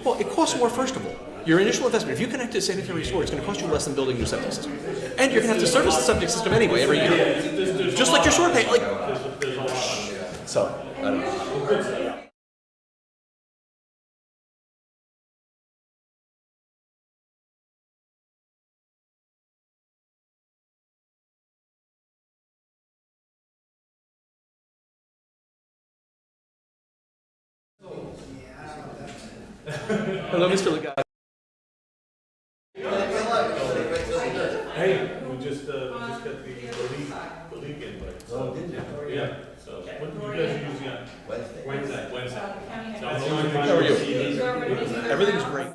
Well, it costs more, first of all. Your initial investment, if you connect to a sanitary sewer, it's going to cost you less than building a new septic system. And you're going to have to service the septic system anyway every year. Just like your sewer pay. Like, so, I don't know. Hello, Mr. Legati. Hey, we just got the leak invite. Oh, did you? Yeah, so when do you guys usually on? Wednesday. Wednesday. That's the only time How are you? see these. Everything's great.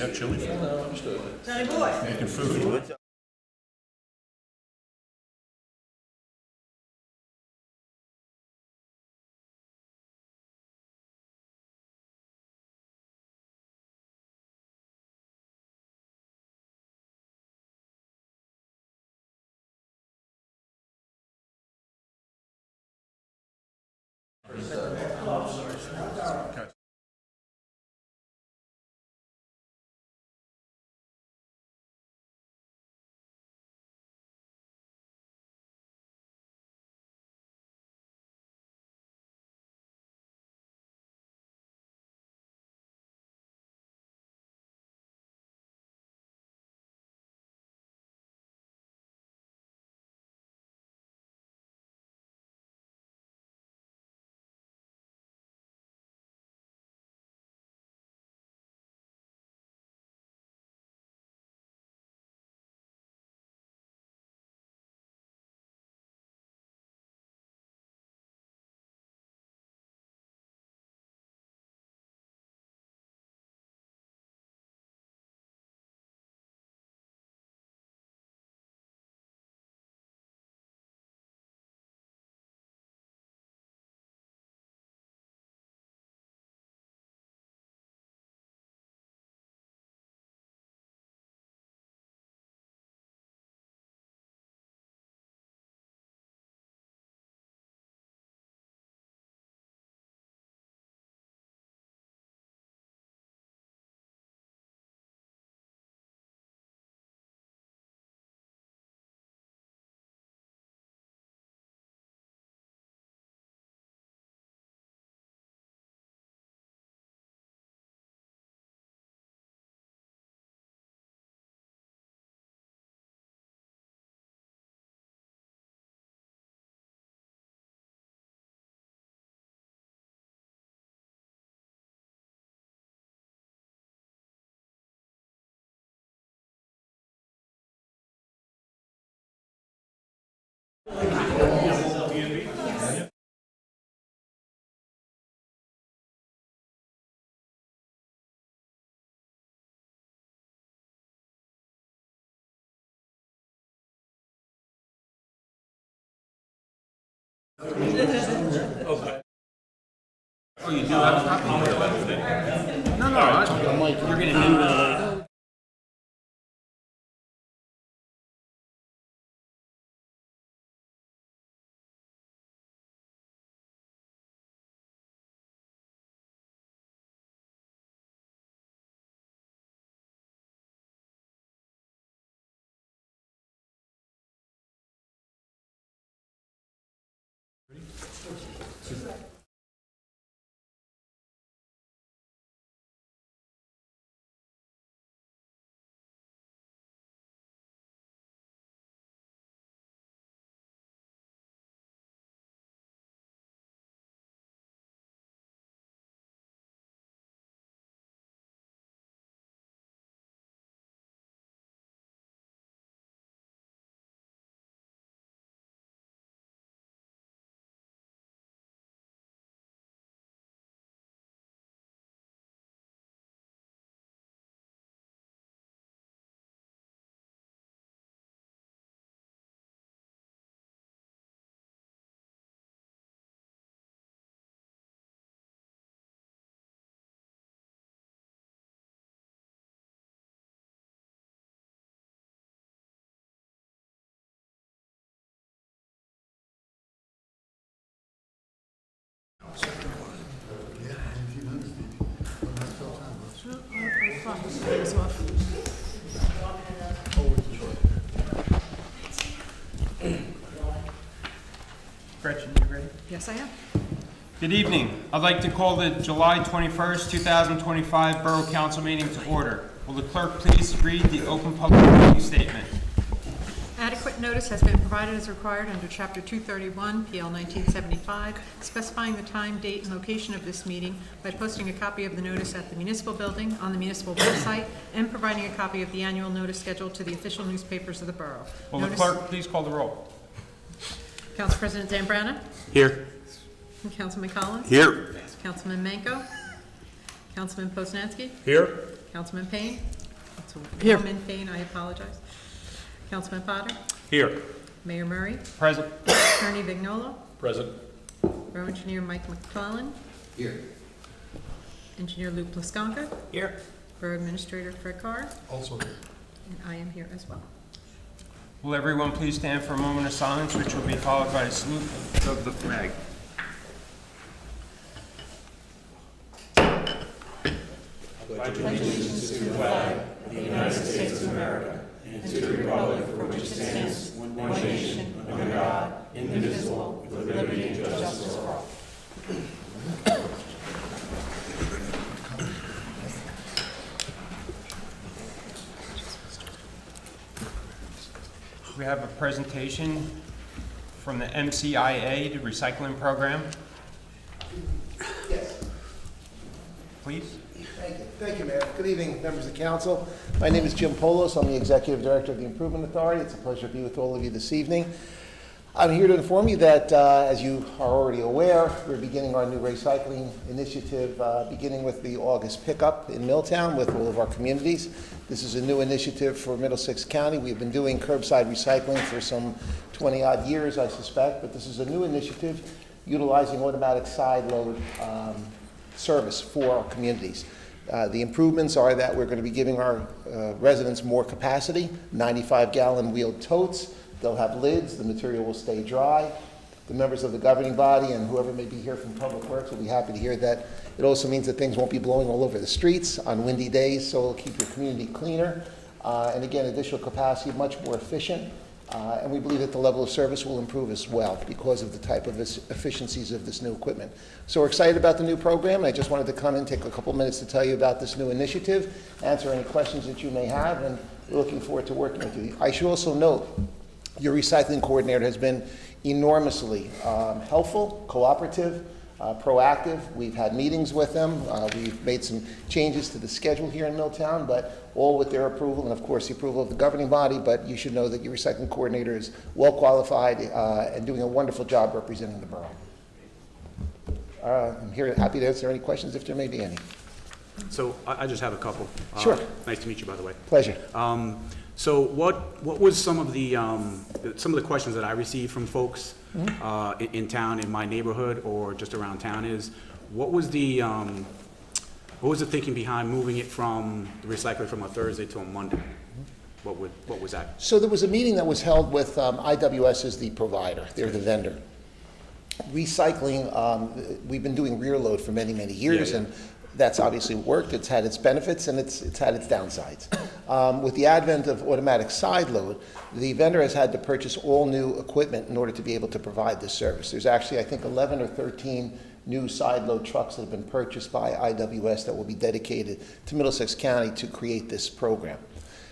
got chili for now, understood. Johnny boy. Making food. Okay. Oh, you do have a copy? No, you're gonna need it. Gretchen, you ready? Yes, I am. Good evening. I'd like to call the July 21st, 2025 Borough Council meeting to order. Will the clerk please read the open public meeting statement? Adequate notice has been provided as required under Chapter 231, PL 1975, specifying the time, date, and location of this meeting by posting a copy of the notice at the municipal building, on the municipal website, and providing a copy of the annual notice schedule to the official newspapers of the borough. Will the Notice- clerk please call the roll? Council President Zambrana? Here. Councilman Collins? Here. Councilman Manco? Councilman Poznanski? Here. Councilman Payne? It's a Here. woman thing, I apologize. Councilman Potter, Here. Mayor Murray, Present. Attorney Vignolo, Present. Borough Engineer Mike McClellan, Here. Engineer Lou Plasconka, Here. Borough Administrator Fred Carr, Also here. and I am here as well. Will everyone please stand for a moment of silence, which will be followed by a salute of the flag. We have a presentation from the MCIA, the recycling program. Yes. Please. Thank you, Mayor. Good evening, members of the council. My name is Jim Polos. I'm the Executive Director of the Improvement Authority. It's a pleasure to be with all of you this evening. I'm here to inform you that, as you are already aware, we're beginning our new recycling initiative, beginning with the August pickup in Milltown with all of our communities. This is a new initiative for Middlesex County. We've been doing curbside recycling for some 20-odd years, I suspect, but this is a new initiative utilizing automatic side load service for our communities. The improvements are that we're going to be giving our residents more capacity, 95-gallon wheeled totes. They'll have lids, the material will stay dry. The members of the governing body and whoever may be here from Public Works will be happy to hear that. It also means that things won't be blowing all over the streets on windy days, so it'll keep your community cleaner. And again, additional capacity, much more efficient. And we believe that the level of service will improve as well because of the type of efficiencies of this new equipment. So we're excited about the new program. I just wanted to come and take a couple minutes to tell you about this new initiative, answer any questions that you may have, and we're looking forward to working with you. I should also note, your recycling coordinator has been enormously helpful, cooperative, proactive. We've had meetings with them. We've made some changes to the schedule here in Milltown, but all with their approval and, of course, the approval of the governing body. But you should know that your recycling coordinator is well qualified and doing a wonderful job representing the borough. I'm here, happy to answer any questions if there may be any. So I just have a couple. Sure. Nice to meet you, by the way. Pleasure. So what was some of the questions that I received from folks in town, in my neighborhood, or just around town is, what was the thinking behind moving it from the recycling from a Thursday to a Monday? What was that? So there was a meeting that was held with IWS as the provider. They're the vendor. Recycling, we've been doing rear load for many, many years, Yeah. and that's obviously worked. It's had its benefits and it's had its downsides. With the advent of automatic side load, the vendor has had to purchase all new equipment in order to be able to provide this service. There's actually, I think, 11 or 13 new side load trucks that have been purchased by IWS that will be dedicated to Middlesex County to create this program.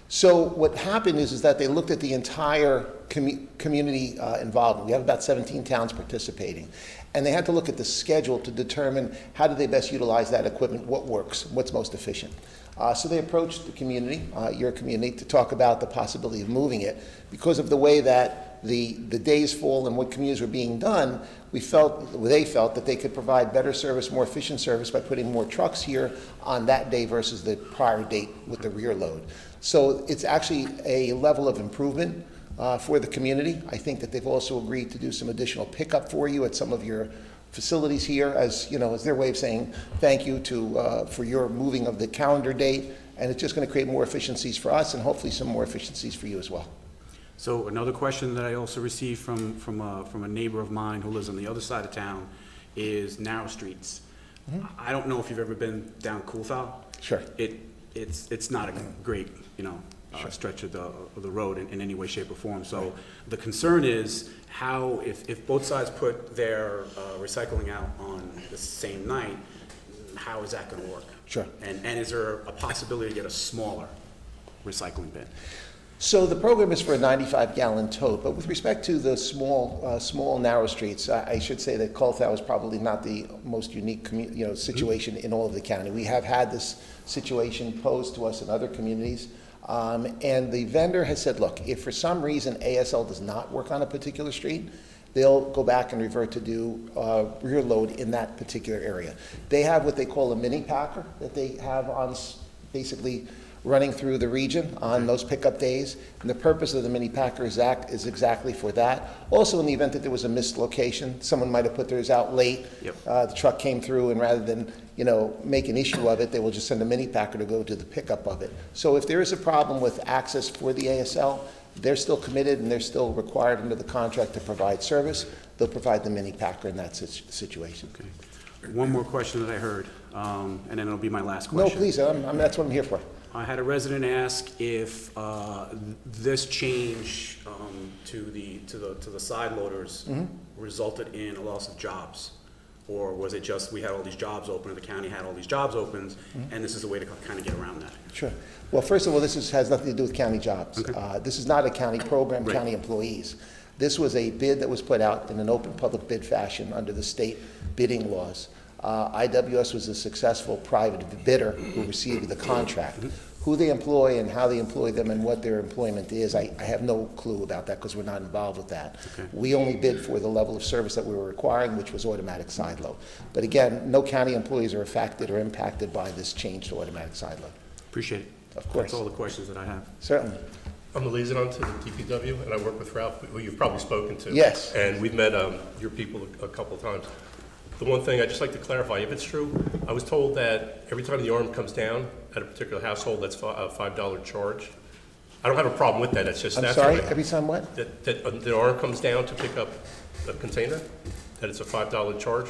So what happened is that they looked at the entire community involvement. We have about 17 towns participating. And they had to look at the schedule to determine how do they best utilize that equipment, what works, what's most efficient. So they approached the community, your community, to talk about the possibility of moving it. Because of the way that the days fall and what communities were being done, they felt that they could provide better service, more efficient service by putting more trucks here on that day versus the prior date with the rear load. So it's actually a level of improvement for the community. I think that they've also agreed to do some additional pickup for you at some of your facilities here, as you know, as their way of saying thank you for your moving of the calendar date, and it's just going to create more efficiencies for us and hopefully some more efficiencies for you as well. So another question that I also received from a neighbor of mine who lives on the other side of town is narrow streets. Mm-hmm. I don't know if you've ever been down Coolfowl. Sure. It's not a great, stretch of the road in any way, shape, or form. So the concern is how, if both sides put their recycling out on the same night, how is that going to work? Sure. And is there a possibility to get a smaller recycling bin? So the program is for a 95-gallon tote, but with respect to the small narrow streets, I should say that Coolfowl is probably not the most unique situation in all of the county. We have had this situation posed to us in other communities, and the vendor has said, look, if for some reason ASL does not work on a particular street, they'll go back and revert to do rear load in that particular area. They have what they call a mini packer that they have on basically running through the region on those pickup days. And the purpose of the mini packer is exactly for that. Also, in the event that there was a missed location, someone might have put theirs out late. Yep. The truck came through, and rather than, make an issue of it, they will just send a mini packer to go to the pickup of it. So if there is a problem with access for the ASL, they're still committed and they're still required under the contract to provide service. They'll provide the mini packer in that situation. Okay. One more question that I heard, and then it'll be my last No, question. please, that's what I'm here for. I had a resident ask if this change to the side loaders resulted in a loss of jobs, or was it just we had all these jobs open, or the county had all these jobs opened, and this is a way to kind of get around that? Sure. Well, first of all, this has nothing to do with county jobs. Okay. This is not a county program, Right. county employees. This was a bid that was put out in an open public bid fashion under the state bidding laws. IWS was a successful private bidder who received the contract. Who they employ and how they employ them and what their employment is, I have no clue about that because we're not involved with that. Okay. We only bid for the level of service that we were requiring, which was automatic side load. But again, no county employees are affected or impacted by this change to automatic side load. Appreciate it. Of course. That's all the questions that I have. Certainly. I'm the liaison to the DPW, and I work with Ralph, who you've probably spoken to. Yes. And we've met your people a couple of times. The one thing I'd just like to clarify, if it's true, I was told that every time the arm comes down at a particular household, that's a $5 charge. I don't have a problem with that, it's just I'm that's sorry, what I- every time what? That the arm comes down to pick up a container, that it's a $5 charge?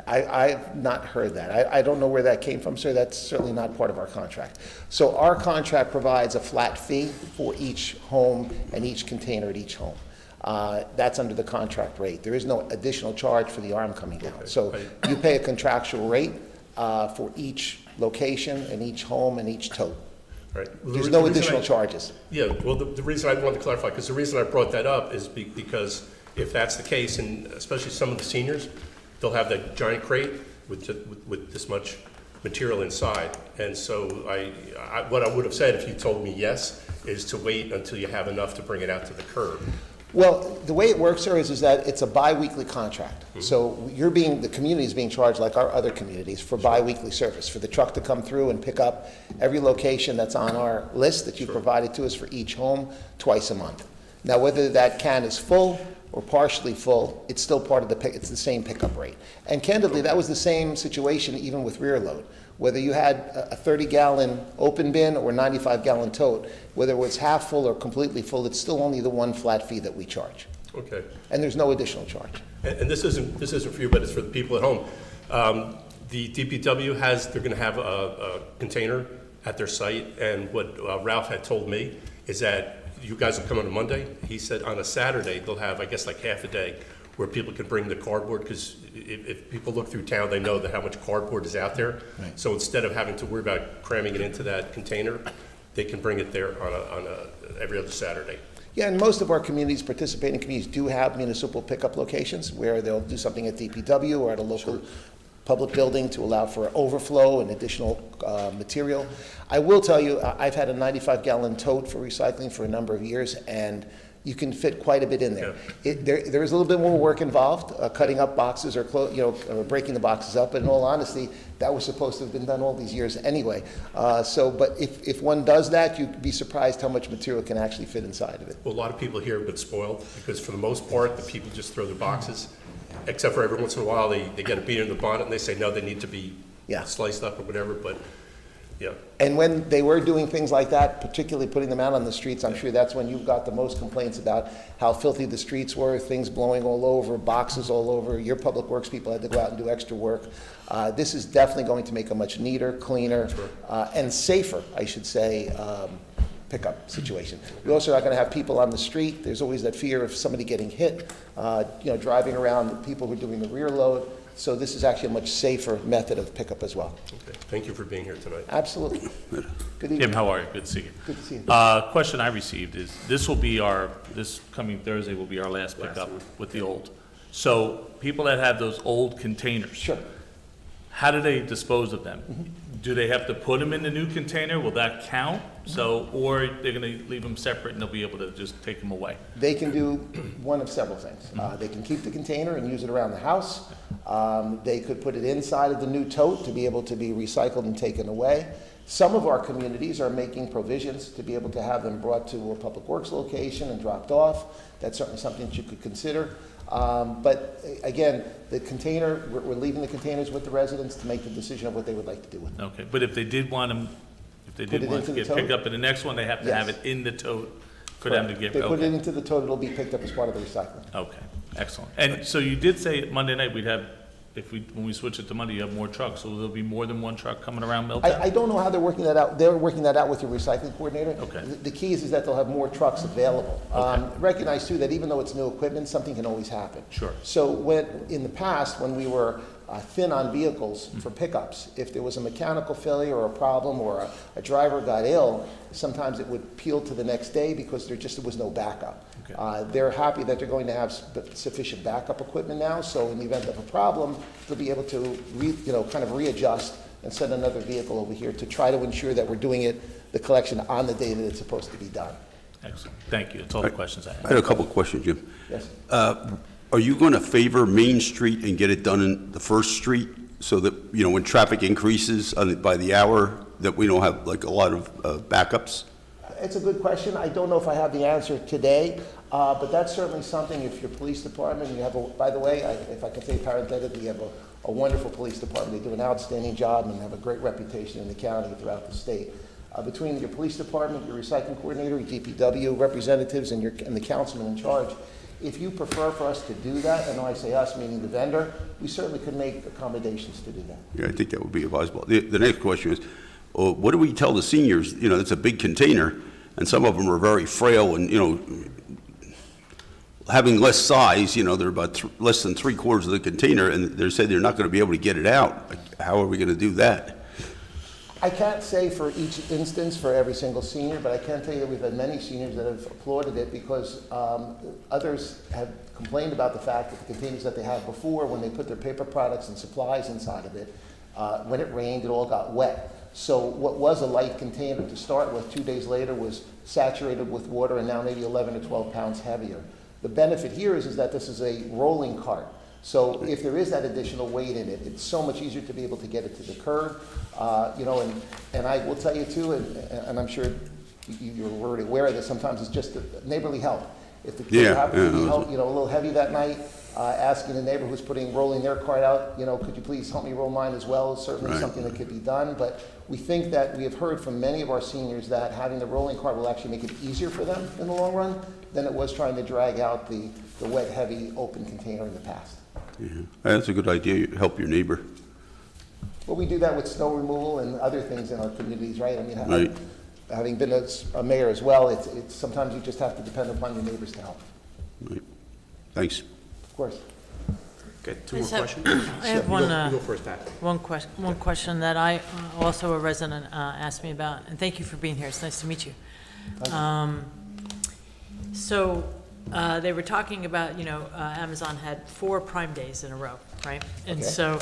I've not heard that. I don't know where that came from, sir. That's certainly not part of our contract. So our contract provides a flat fee for each home and each container at each home. That's under the contract rate. There is no additional charge for the arm coming down. So you pay a contractual rate for each location and each home and each tote. Right. There's no additional charges. Yeah, well, the reason I wanted to clarify, because the reason I brought that up is because if that's the case, and especially some of the seniors, they'll have that giant crate with this much material inside. And so what I would have said if you told me yes, is to wait until you have enough to bring it out to the curb. Well, the way it works, sir, is that it's a bi-weekly contract. So the community is being charged like our other communities for bi-weekly service, for the truck to come through and pick up every location that's on our list that you provided to us for each home twice a month. Now, whether that can is full or partially full, it's still part of it's the same pickup rate. And candidly, that was the same situation even with rear load. Whether you had a 30-gallon open bin or 95-gallon tote, whether it was half full or completely full, it's still only the one flat fee that we charge. Okay. And there's no additional charge. And this isn't for you, but it's for the people at home. The DPW they're going to have a container at their site, and what Ralph had told me is that you guys will come on a Monday. He said on a Saturday they'll have, I guess, like half a day where people can bring the cardboard, because if people look through town, they know that how much cardboard is out there. Right. So instead of having to worry about cramming it into that container, they can bring it there on every other Saturday. Yeah, and most of our participating communities do have municipal pickup locations where they'll do something at DPW or at a local public building to allow for overflow and additional material. I will tell you, I've had a 95-gallon tote for recycling for a number of years, and you can fit quite a bit in there. There is a little bit more work involved, cutting up boxes or breaking the boxes up. But in all honesty, that was supposed to have been done all these years anyway. But if one does that, you'd be surprised how much material can actually fit inside of it. Well, a lot of people here have been spoiled, because for the most part, the people just throw their boxes, except for every once in a while, they get a beater in the bonnet and they say, no, they need to be sliced up or whatever, but yeah. And when they were doing things like that, particularly putting them out on the streets, I'm sure that's when you got the most complaints about how filthy the streets were, things blowing all over, boxes all over. Your public works people had to go out and do extra work. This is definitely going to make a much neater, cleaner, and safer, I should say, pickup situation. We're also not going to have people on the street. There's always that fear of somebody getting hit, driving around, the people who are doing the rear load. So this is actually a much safer method of pickup as well. Okay. Thank you for being here tonight. Absolutely. Good evening. Jim, how are you? Good to see you. Good to see you. Question I received is, this coming Thursday will be our last pickup with the old. So people that have those old containers. Sure. how do they dispose of them? Do they have to put them in the new container? Will that count? So, or they're gonna leave them separate and they'll be able to just take them away? They can do one of several things. They can keep the container and use it around the house. They could put it inside of the new tote to be able to be recycled and taken away. Some of our communities are making provisions to be able to have them brought to a public works location and dropped off. That's certainly something that you could consider. But again, the container, we're leaving the containers with the residents to make the decision of what they would like to do with them. Okay, but if they did want them, if they Put did it want into to the get picked tote? up in the next one, they have to have Yes. it in the tote for them to get, They put it okay. into the tote, it'll be picked up as part of the recycling. Okay, excellent. And so you did say Monday night we'd have, when we switch it to Monday, you have more trucks, so there'll be more than one truck coming around Milltown? I don't know how they're working that out. They're working that out with your recycling coordinator. Okay. The key is that they'll have more trucks available. Okay. Recognize too that even though it's new equipment, something can always happen. Sure. So in the past, when we were thin on vehicles for pickups, if there was a mechanical failure or a problem or a driver got ill, sometimes it would peel to the next day because there was no backup. Okay. They're happy that they're going to have sufficient backup equipment now, so in the event of a problem, they'll be able to kind of readjust and send another vehicle over here to try to ensure that we're doing the collection on the day that it's supposed to be done. Excellent, thank you, that's all the questions I I have. had a couple of questions, Jim. Yes. Are you going to favor Main Street and get it done in the First Street so that, when traffic increases by the hour, that we don't have like a lot of backups? It's a good question. I don't know if I have the answer today, but that's certainly something if your police department, you have by the way, if I can say parenthetically, you have a wonderful police department. They do an outstanding job and have a great reputation in the county and throughout the state. Between your police department, your recycling coordinator, your DPW representatives, and the councilman in charge, if you prefer for us to do that, and when I say us, meaning the vendor, we certainly could make accommodations to do that. Yeah, I think that would be advisable. The next question is, what do we tell the seniors? It's a big container, and some of them are very frail and, having less size, they're about less than 3/4 of the container, and they say they're not going to be able to get it out. How are we going to do that? I can't say for each instance for every single senior, but I can tell you that we've had many seniors that have applauded it because others have complained about the fact that the containers that they had before, when they put their paper products and supplies inside of it, when it rained, it all got wet. So what was a light container to start with, 2 days later was saturated with water and now maybe 11 or 12 pounds heavier. The benefit here is that this is a rolling cart. So if there is that additional weight in it, it's so much easier to be able to get it to the curb. And I will tell you too, and I'm sure you're already aware of this, sometimes it's just a neighborly help. If the kid happens to be a little heavy that night, asking the neighbor who's rolling their cart out, could you please help me roll mine as well, is certainly something that could be done. But we think that we have heard from many of our seniors that having the rolling cart will actually make it easier for them in the long run than it was trying to drag out the wet, heavy, open container in the past. Yeah. That's a good idea. You help your neighbor. Well, we do that with snow removal and other things in our communities, right? I mean, Right. having been a mayor as well, it's sometimes you just have to depend upon your neighbors to help. Right. Thanks. Of course. Okay, two I more just have- questions? I have You one, go- You go first, Pat. one question that I, also a resident, asked me about, and thank you for being here, it's nice to meet you. So, they were talking about, Amazon had 4 Prime Days in a row, right? And Okay. so,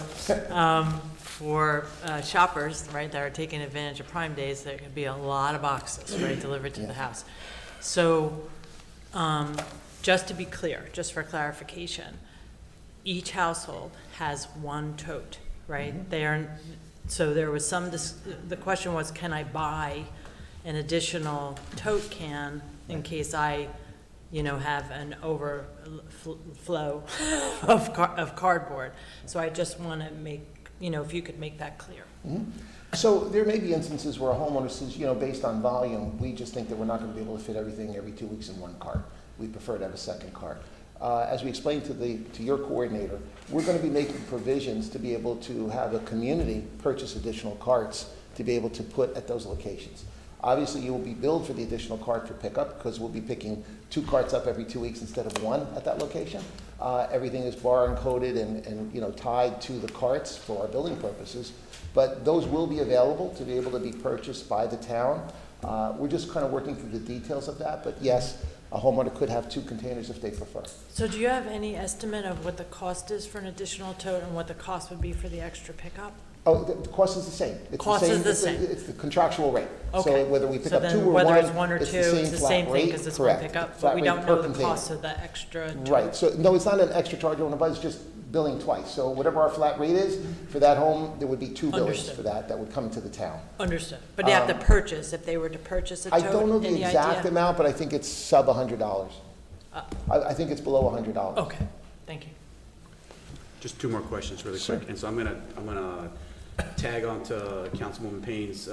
for shoppers, right, that are taking advantage of Prime Days, there could be a lot of boxes, right, delivered to the house. So, just to be clear, just for clarification, each household has one tote, right? So there was the question was, can I buy an additional tote can in case I, have an overflow of cardboard? So I just want to make, if you could make that clear. So there may be instances where a homeowner says, based on volume, we just think that we're not going to be able to fit everything every 2 weeks in one cart. We prefer to have a second cart. As we explained to your coordinator, we're going to be making provisions to be able to have a community purchase additional carts to be able to put at those locations. Obviously, you will be billed for the additional cart for pickup because we'll be picking 2 carts up every 2 weeks instead of 1 at that location. Everything is bar encoded and tied to the carts for our billing purposes. But those will be available to be able to be purchased by the town. We're just kind of working through the details of that. But yes, A homeowner could have 2 containers if they prefer. So do you have any estimate of what the cost is for an additional tote and what the cost would be for the extra pickup? Oh, the cost is the same. It's Cost is the same. It's the contractual rate. Okay. So whether we pick So up 2 then or 1, whether it's 1 or 2, it's it's the flat same thing rate. because it's one Correct. pickup, Flat but we rate don't per know the container. cost of the extra tote. Right, so no, it's not an extra charge on the bus, it's just billing twice. So whatever our flat rate is, for that home, there would be 2 bills Understood. for that would come to the town. Understood. But they have to purchase, if they were to purchase a I tote, don't know the any exact idea? amount, but I think it's sub $100. I think it's below $100. Okay, thank you. Just 2 more questions really Sure. quick. And so I'm gonna tag on to Councilwoman Payne's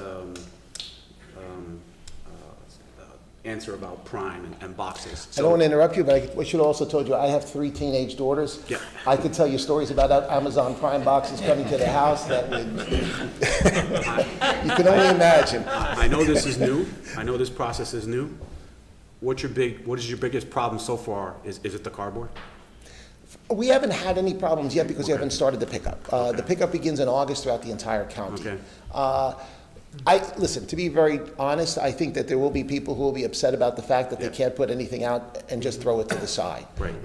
answer about Prime and boxes. I don't want to interrupt you, but I should have also told you, I have 3 teenage daughters. Yeah. I could tell you stories about Amazon Prime boxes coming to the house that would, you can only imagine. I know this is new. I know this process is new. What is your biggest problem so far? Is it the cardboard? We haven't had any problems yet because we haven't started the pickup. The pickup begins in August throughout the entire county. Okay. Listen, to be very honest, I think that there will be people who will be upset about the fact that they can't put anything out and just throw it to the side. Right.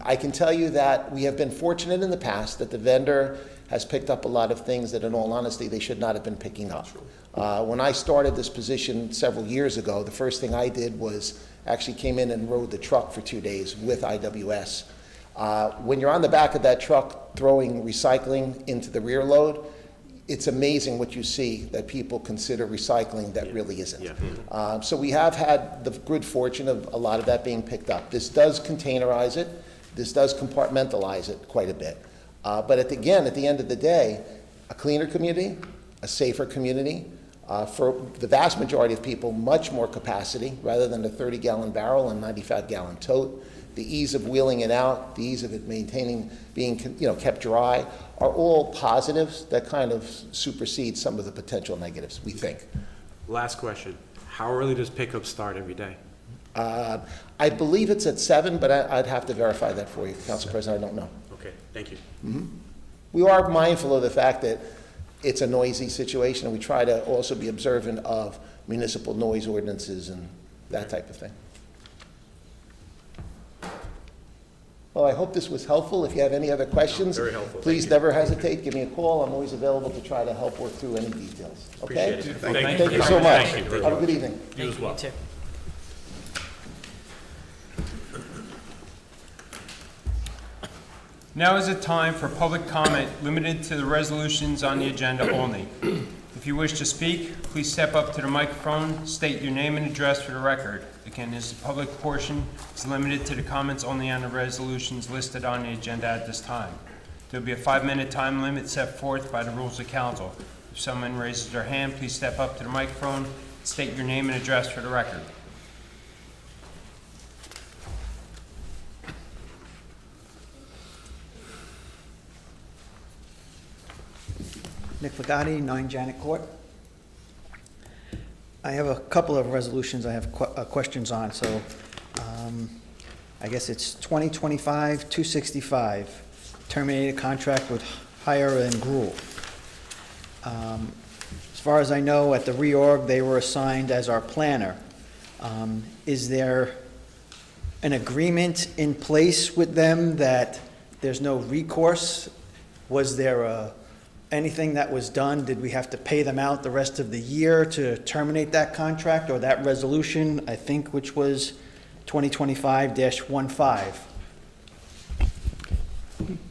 I can tell you that we have been fortunate in the past that the vendor has picked up a lot of things that, in all honesty, they should not have been picking up. When I started this position several years ago, the first thing I did was actually came in and rode the truck for 2 days with IWS. When you're on the back of that truck throwing recycling into the rear load, it's amazing what you see that people consider recycling that really isn't. Yeah. So we have had the good fortune of a lot of that being picked up. This does containerize it. This does compartmentalize it quite a bit. But at the end of the day, a cleaner community, a safer community, for the vast majority of people, much more capacity rather than a 30-gallon barrel and 95-gallon tote. The ease of wheeling it out, the ease of it being kept dry, are all positives that kind of supersede some of the potential negatives, we think. Last question. How early does pickup start every day? I believe it's at 7, but I'd have to verify that for you, Council President, I don't know. Okay, thank you. We are mindful of the fact that it's a noisy situation, and we try to also be observant of municipal noise ordinances and that type of thing. Well, I hope this was helpful. If you have any other questions, Very helpful. please Thank you. never hesitate. Give me a call. I'm always available to try to help work through any details. Okay? Appreciate it. Thank you so much. Thank you. Have a good evening. You as well. Too. Now is the time for public comment limited to the resolutions on the agenda only. If you wish to speak, please step up to the microphone, state your name and address for the record. Again, this public portion is limited to the comments only on the resolutions listed on the agenda at this time. There will be a 5-minute time limit set forth by the rules of council. If someone raises their hand, please step up to the microphone, state your name and address for the record. Nick Fagati, 9 Janet Court. I have a couple of resolutions I have questions on, so I guess it's 2025-265, terminated contract with Hire and Gruel. As far as I know, at the reorg, they were assigned as our planner. Is there an agreement in place with them that there's no recourse? Was there anything that was done? Did we have to pay them out the rest of the year to terminate that contract, or that resolution, I think, which was 2025-15?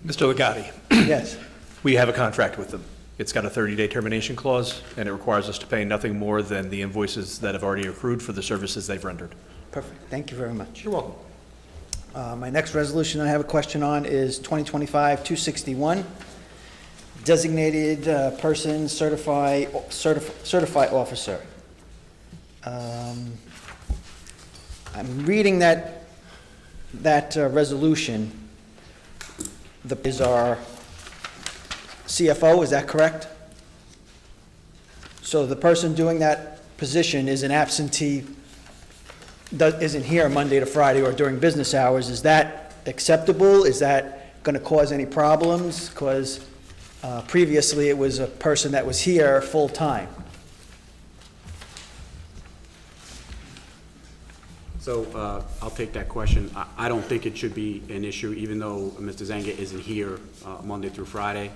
Mr. Legati, Yes. we have a contract with them. It's got a 30-day termination clause, and it requires us to pay nothing more than the invoices that have already accrued for the services they've rendered. Perfect. Thank you very much. You're welcome. My next resolution I have a question on is 2025-261, designated person certify officer. I'm reading that resolution. Is our CFO, is that correct? So the person doing that position is an absentee, isn't here Monday to Friday or during business hours. Is that acceptable? Is that going to cause any problems? Because previously it was a person that was here full-time. So I'll take that question. I don't think it should be an issue, even though Mr. Zanga isn't here Monday through Friday.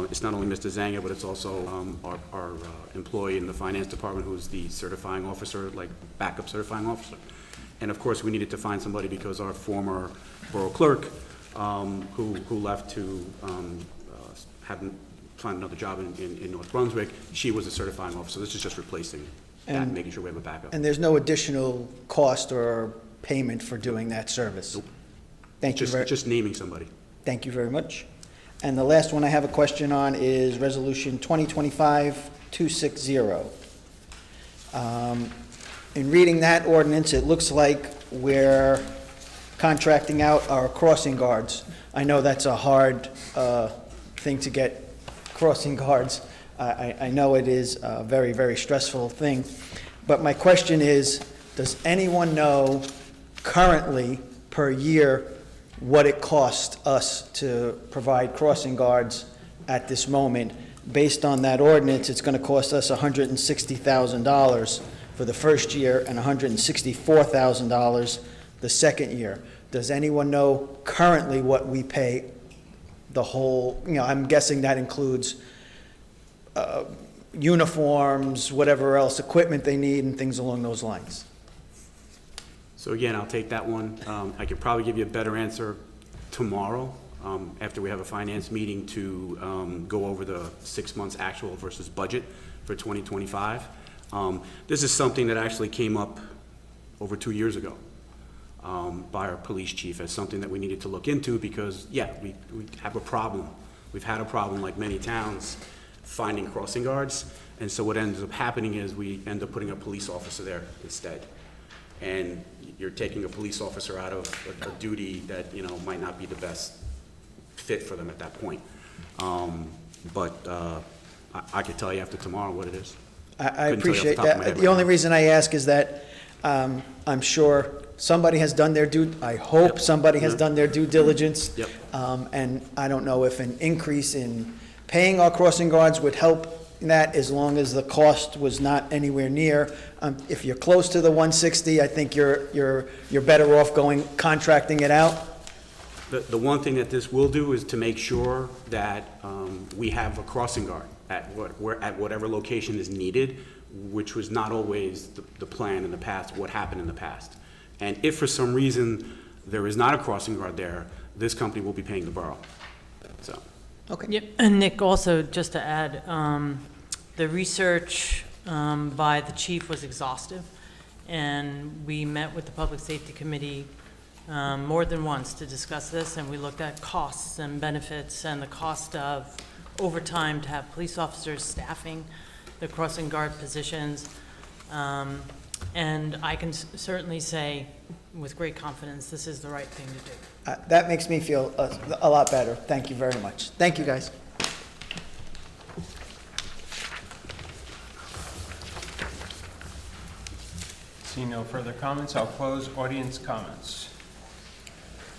It's not only Mr. Zanga, but it's also our employee in the finance department who's the certifying officer, like backup certifying officer. And of course, we needed to find somebody because our former borough clerk, who left to find another job in North Brunswick, she was a certifying officer. This is just replacing that and making sure we have a backup. And there's no additional cost or payment for doing that service? Nope. Thank you very, Just naming somebody. thank you very much. And the last one I have a question on is Resolution 2025-260. In reading that ordinance, it looks like we're contracting out our crossing guards. I know that's a hard thing to get crossing guards. I know it is a very, very stressful thing. But my question is, does anyone know currently per year what it costs us to provide crossing guards at this moment? Based on that ordinance, it's going to cost us $160,000 for the first year and $164,000 the second year. Does anyone know currently what we pay the whole, I'm guessing that includes uniforms, whatever else, equipment they need, and things along those lines? So again, I'll take that one. I could probably give you a better answer tomorrow, after we have a finance meeting to go over the 6 months actual versus budget for 2025. This is something that actually came up over 2 years ago by our police chief as something that we needed to look into because, yeah, we have a problem. We've had a problem, like many towns, finding crossing guards. And so what ends up happening is we end up putting a police officer there instead. And you're taking a police officer out of a duty that, might not be the best fit for them at that point. But I could tell you after tomorrow what it is. I appreciate that. The only reason I ask is that I'm sure somebody has done their I hope somebody has done their due diligence. Yep. And I don't know if an increase in paying our crossing guards would help that, as long as the cost was not anywhere near. If you're close to the 160, I think you're better off contracting it out. The one thing that this will do is to make sure that we have a crossing guard at whatever location is needed, which was not always the plan in the past, what happened in the past. And if for some reason there is not a crossing guard there, this company will be paying the borough. So. Okay. Yep, and Nick, also just to add, the research by the chief was exhaustive, and we met with the Public Safety Committee more than once to discuss this, and we looked at costs and benefits and the cost of overtime to have police officers staffing the crossing guard positions. And I can certainly say with great confidence, this is the right thing to do. That makes me feel a lot better. Thank you very much. Thank you, guys. Seeing no further comments, I'll close audience comments.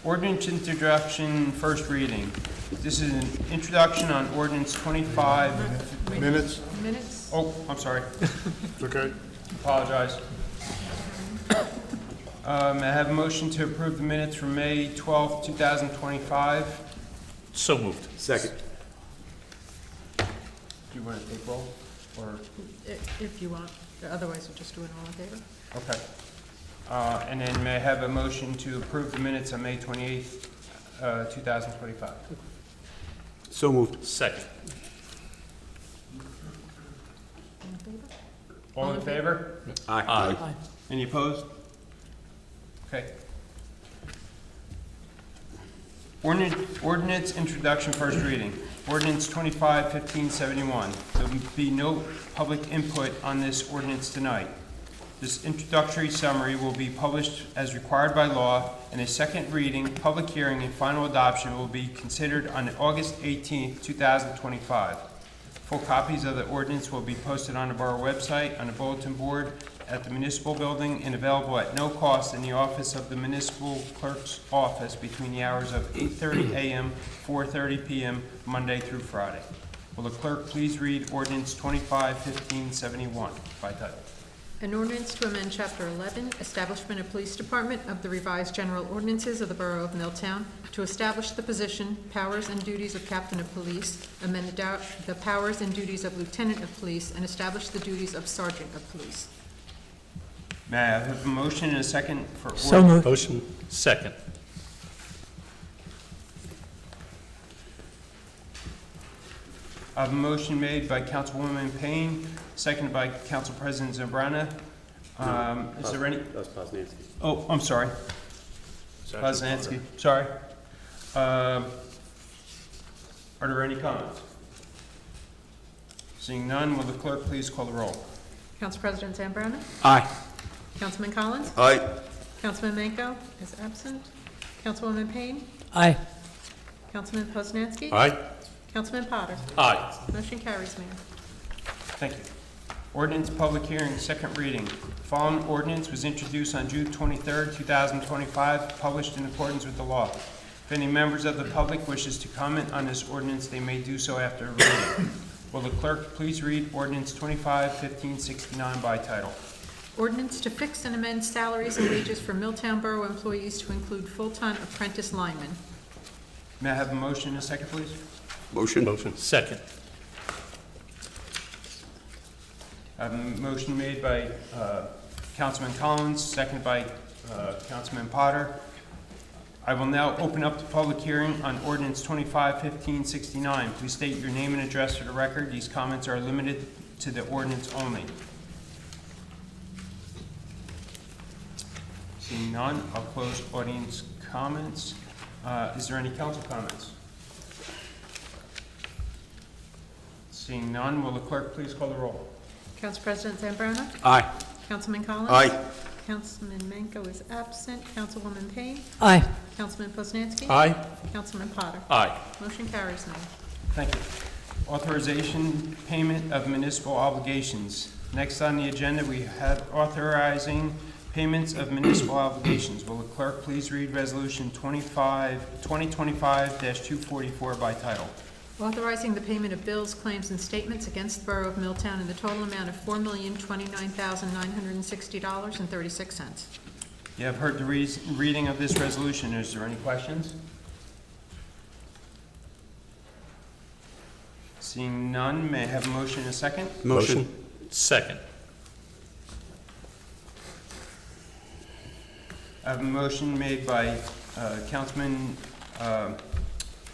Ordinance introduction, first reading. This is an introduction on ordinance 25. Minutes? Oh, I'm sorry. Okay. Apologize. May I have a motion to approve the minutes from May 12th, 2025? So moved. Second. Do you want to take roll? Or, If you want, otherwise we'll just do it all in favor. okay. And then may I have a motion to approve the minutes on May 28th, 2025? So moved. Second. All in favor? Aye. Aye. Any opposed? Okay. Ordinance introduction, first reading. Ordinance 25-1571. There will be no public input on this ordinance tonight. This introductory summary will be published as required by law, and a second reading, public hearing, and final adoption will be considered on August 18th, 2025. Full copies of the ordinance will be posted on the borough website, on the bulletin board, at the municipal building, and available at no cost in the office of the municipal clerk's office between the hours of 8:30 a.m., 4:30 p.m., Monday through Friday. Will the clerk please read ordinance 25-1571 by title? An ordinance to amend Chapter 11, Establishment of Police Department of the Revised General Ordinances of the Borough of Milltown to establish the position, powers, and duties of Captain of Police, amend the powers and duties of Lieutenant of Police, and establish the duties of Sergeant of Police. May I have a motion and a second for So moved. Motion, second. I have a motion made by Councilwoman Payne, seconded by Council President Zambrana. Is there any? That's Poznanski. Oh, I'm sorry. Poznanski, sorry. Are there any comments? Seeing none, will the clerk please call the roll? Council President Zambrana? Aye. Councilman Collins? Aye. Councilman Manco is absent. Councilwoman Payne? Aye. Councilman Poznanski? Aye. Councilman Potter? Aye. Motion carries, Mayor. Thank you. Ordinance public hearing, second reading. The following ordinance was introduced on June 23rd, 2025, published in accordance with the law. If any members of the public wishes to comment on this ordinance, they may do so after reading. Will the clerk please read ordinance 25-1569 by title? Ordinance to fix and amend salaries and wages for Milltown Borough employees to include full-time apprentice linemen. May I have a motion and a second, please? Motion? Motion, second. I have a motion made by Councilman Collins, seconded by Councilman Potter. I will now open up the public hearing on ordinance 25-1569. Please state your name and address for the record. These comments are limited to the ordinance only. Seeing none, I'll close audience comments. Is there any council comments? Seeing none, will the clerk please call the roll? Council President Zambrana? Aye. Councilman Collins? Aye. Councilman Manco is absent. Councilwoman Payne? Aye. Councilman Poznanski? Aye. Councilman Potter? Aye. Motion carries, Mayor. Thank you. Authorization payment of municipal obligations. Next on the agenda, we have authorizing payments of municipal obligations. Will the clerk please read Resolution 2025-244 by title? Authorizing the payment of bills, claims, and statements against the Borough of Milltown in the total amount of $4,029,960.36. You have heard the reading of this resolution. Is there any questions? Seeing none, may I have a motion and a second? Motion, second. I have a motion made by Councilman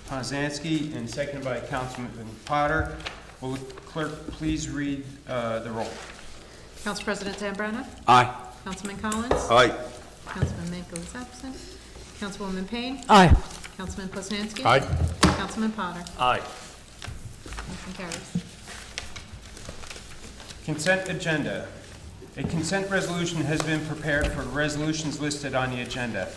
Poznanski and seconded by Councilman Potter. Will the clerk please read the roll? Council President Zambrana? Aye. Councilman Collins? Aye. Councilman Manco is absent. Councilwoman Payne? Aye. Councilman Poznanski? Aye. Councilman Potter? Aye. Motion carries. Consent agenda. A consent resolution has been prepared for the resolutions listed on the agenda.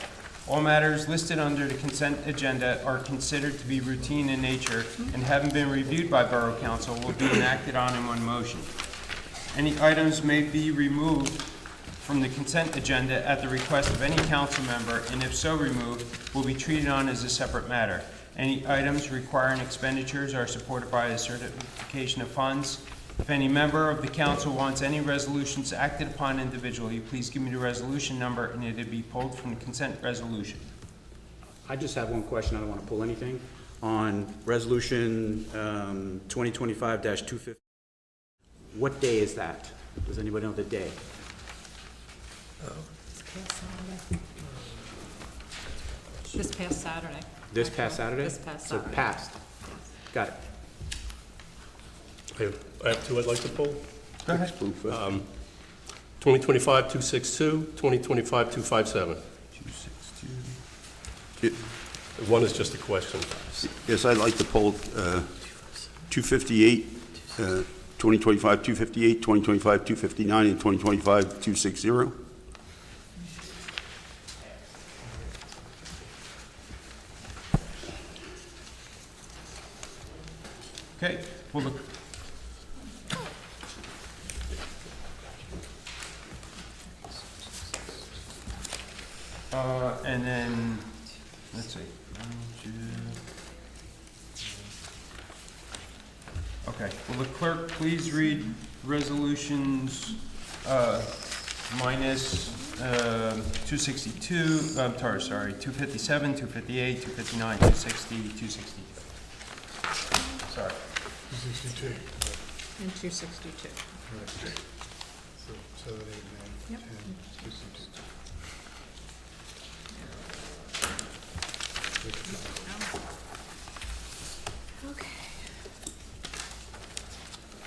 All matters listed under the consent agenda are considered to be routine in nature and having been reviewed by Borough Council will be enacted on in one motion. Any items may be removed from the consent agenda at the request of any council member, and if so removed, will be treated on as a separate matter. Any items requiring expenditures are supported by a certification of funds. If any member of the council wants any resolutions acted upon individually, please give me the resolution number and it will be pulled from the consent resolution. I just have one question. I don't want to pull anything. On resolution 2025-250, what day is that? Does anybody know the day? This past Saturday. This past Saturday? This past So Saturday. passed. Got it. I have two I'd like to pull. Go ahead. 2025-262, 2025-257. One is just a question. Yes, I'd like to pull 258, 2025, 258, 2025, 259, and 2025, 260. Okay, well, look. And then, let's see. 1, 2. Okay, will the clerk please read resolutions minus 262, I'm sorry, 257, 258, 259, 260, 260. Sorry. And 262. Yep. Okay.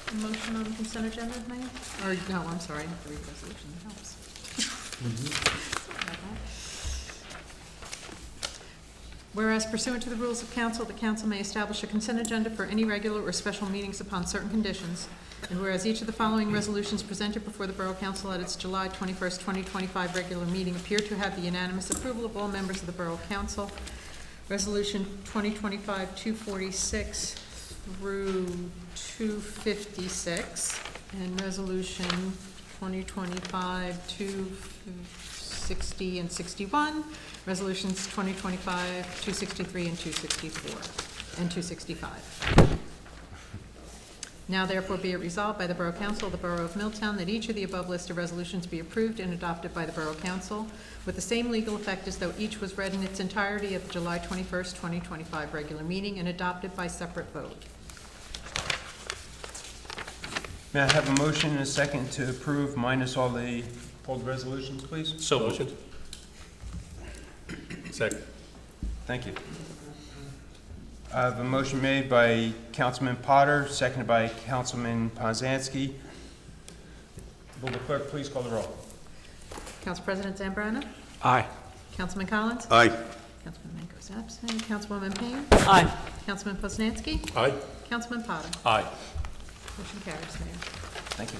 A motion on the consent agenda, Mayor? Or, no, I'm sorry, I have to read the resolution, it helps. Sorry about that. Whereas pursuant to the rules of council, the council may establish a consent agenda for any regular or special meetings upon certain conditions, and whereas each of the following resolutions presented before the Borough Council at its July 21st, 2025 regular meeting appear to have the unanimous approval of all members of the Borough Council. Resolution 2025-246 through 256, and Resolution 2025-260 and 61, Resolutions 2025-263 and 264, and 265. Now therefore be it resolved by the Borough Council of the Borough of Milltown that each of the above listed resolutions be approved and adopted by the Borough Council with the same legal effect as though each was read in its entirety at the July 21st, 2025 regular meeting and adopted by separate vote. May I have a motion and a second to approve minus all the pulled resolutions, please? So moved. Motion? Second. Thank you. I have a motion made by Councilman Potter, seconded by Councilman Poznanski. Will the clerk please call the roll? Council President Zambrana? Aye. Councilman Collins? Aye. Councilman Manco's absent. Councilwoman Payne? Aye. Councilman Poznanski? Aye. Councilman Potter? Aye. Motion carries, Mayor. Thank you.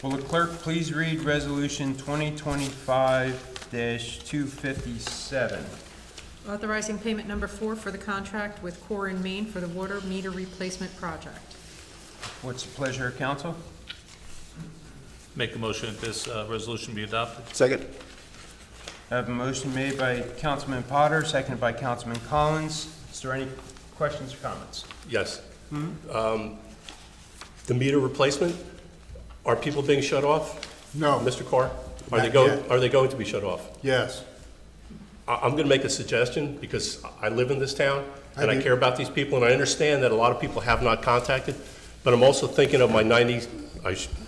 Will the clerk please read Resolution 2025-257? Authorizing payment number 4 for the contract with Core in Maine for the water meter replacement project. What's the pleasure of council? Make a motion that this resolution be adopted. Second? I have a motion made by Councilman Potter, seconded by Councilman Collins. Is there any questions or comments? Yes. The meter replacement, are people being shut off? No. Mr. Carr? Are they Not going, yet. are they going to be shut off? Yes. I'm going to make a suggestion because I live in this town and I do. care about these people and I understand that a lot of people have not contacted, but I'm also thinking of my 90s,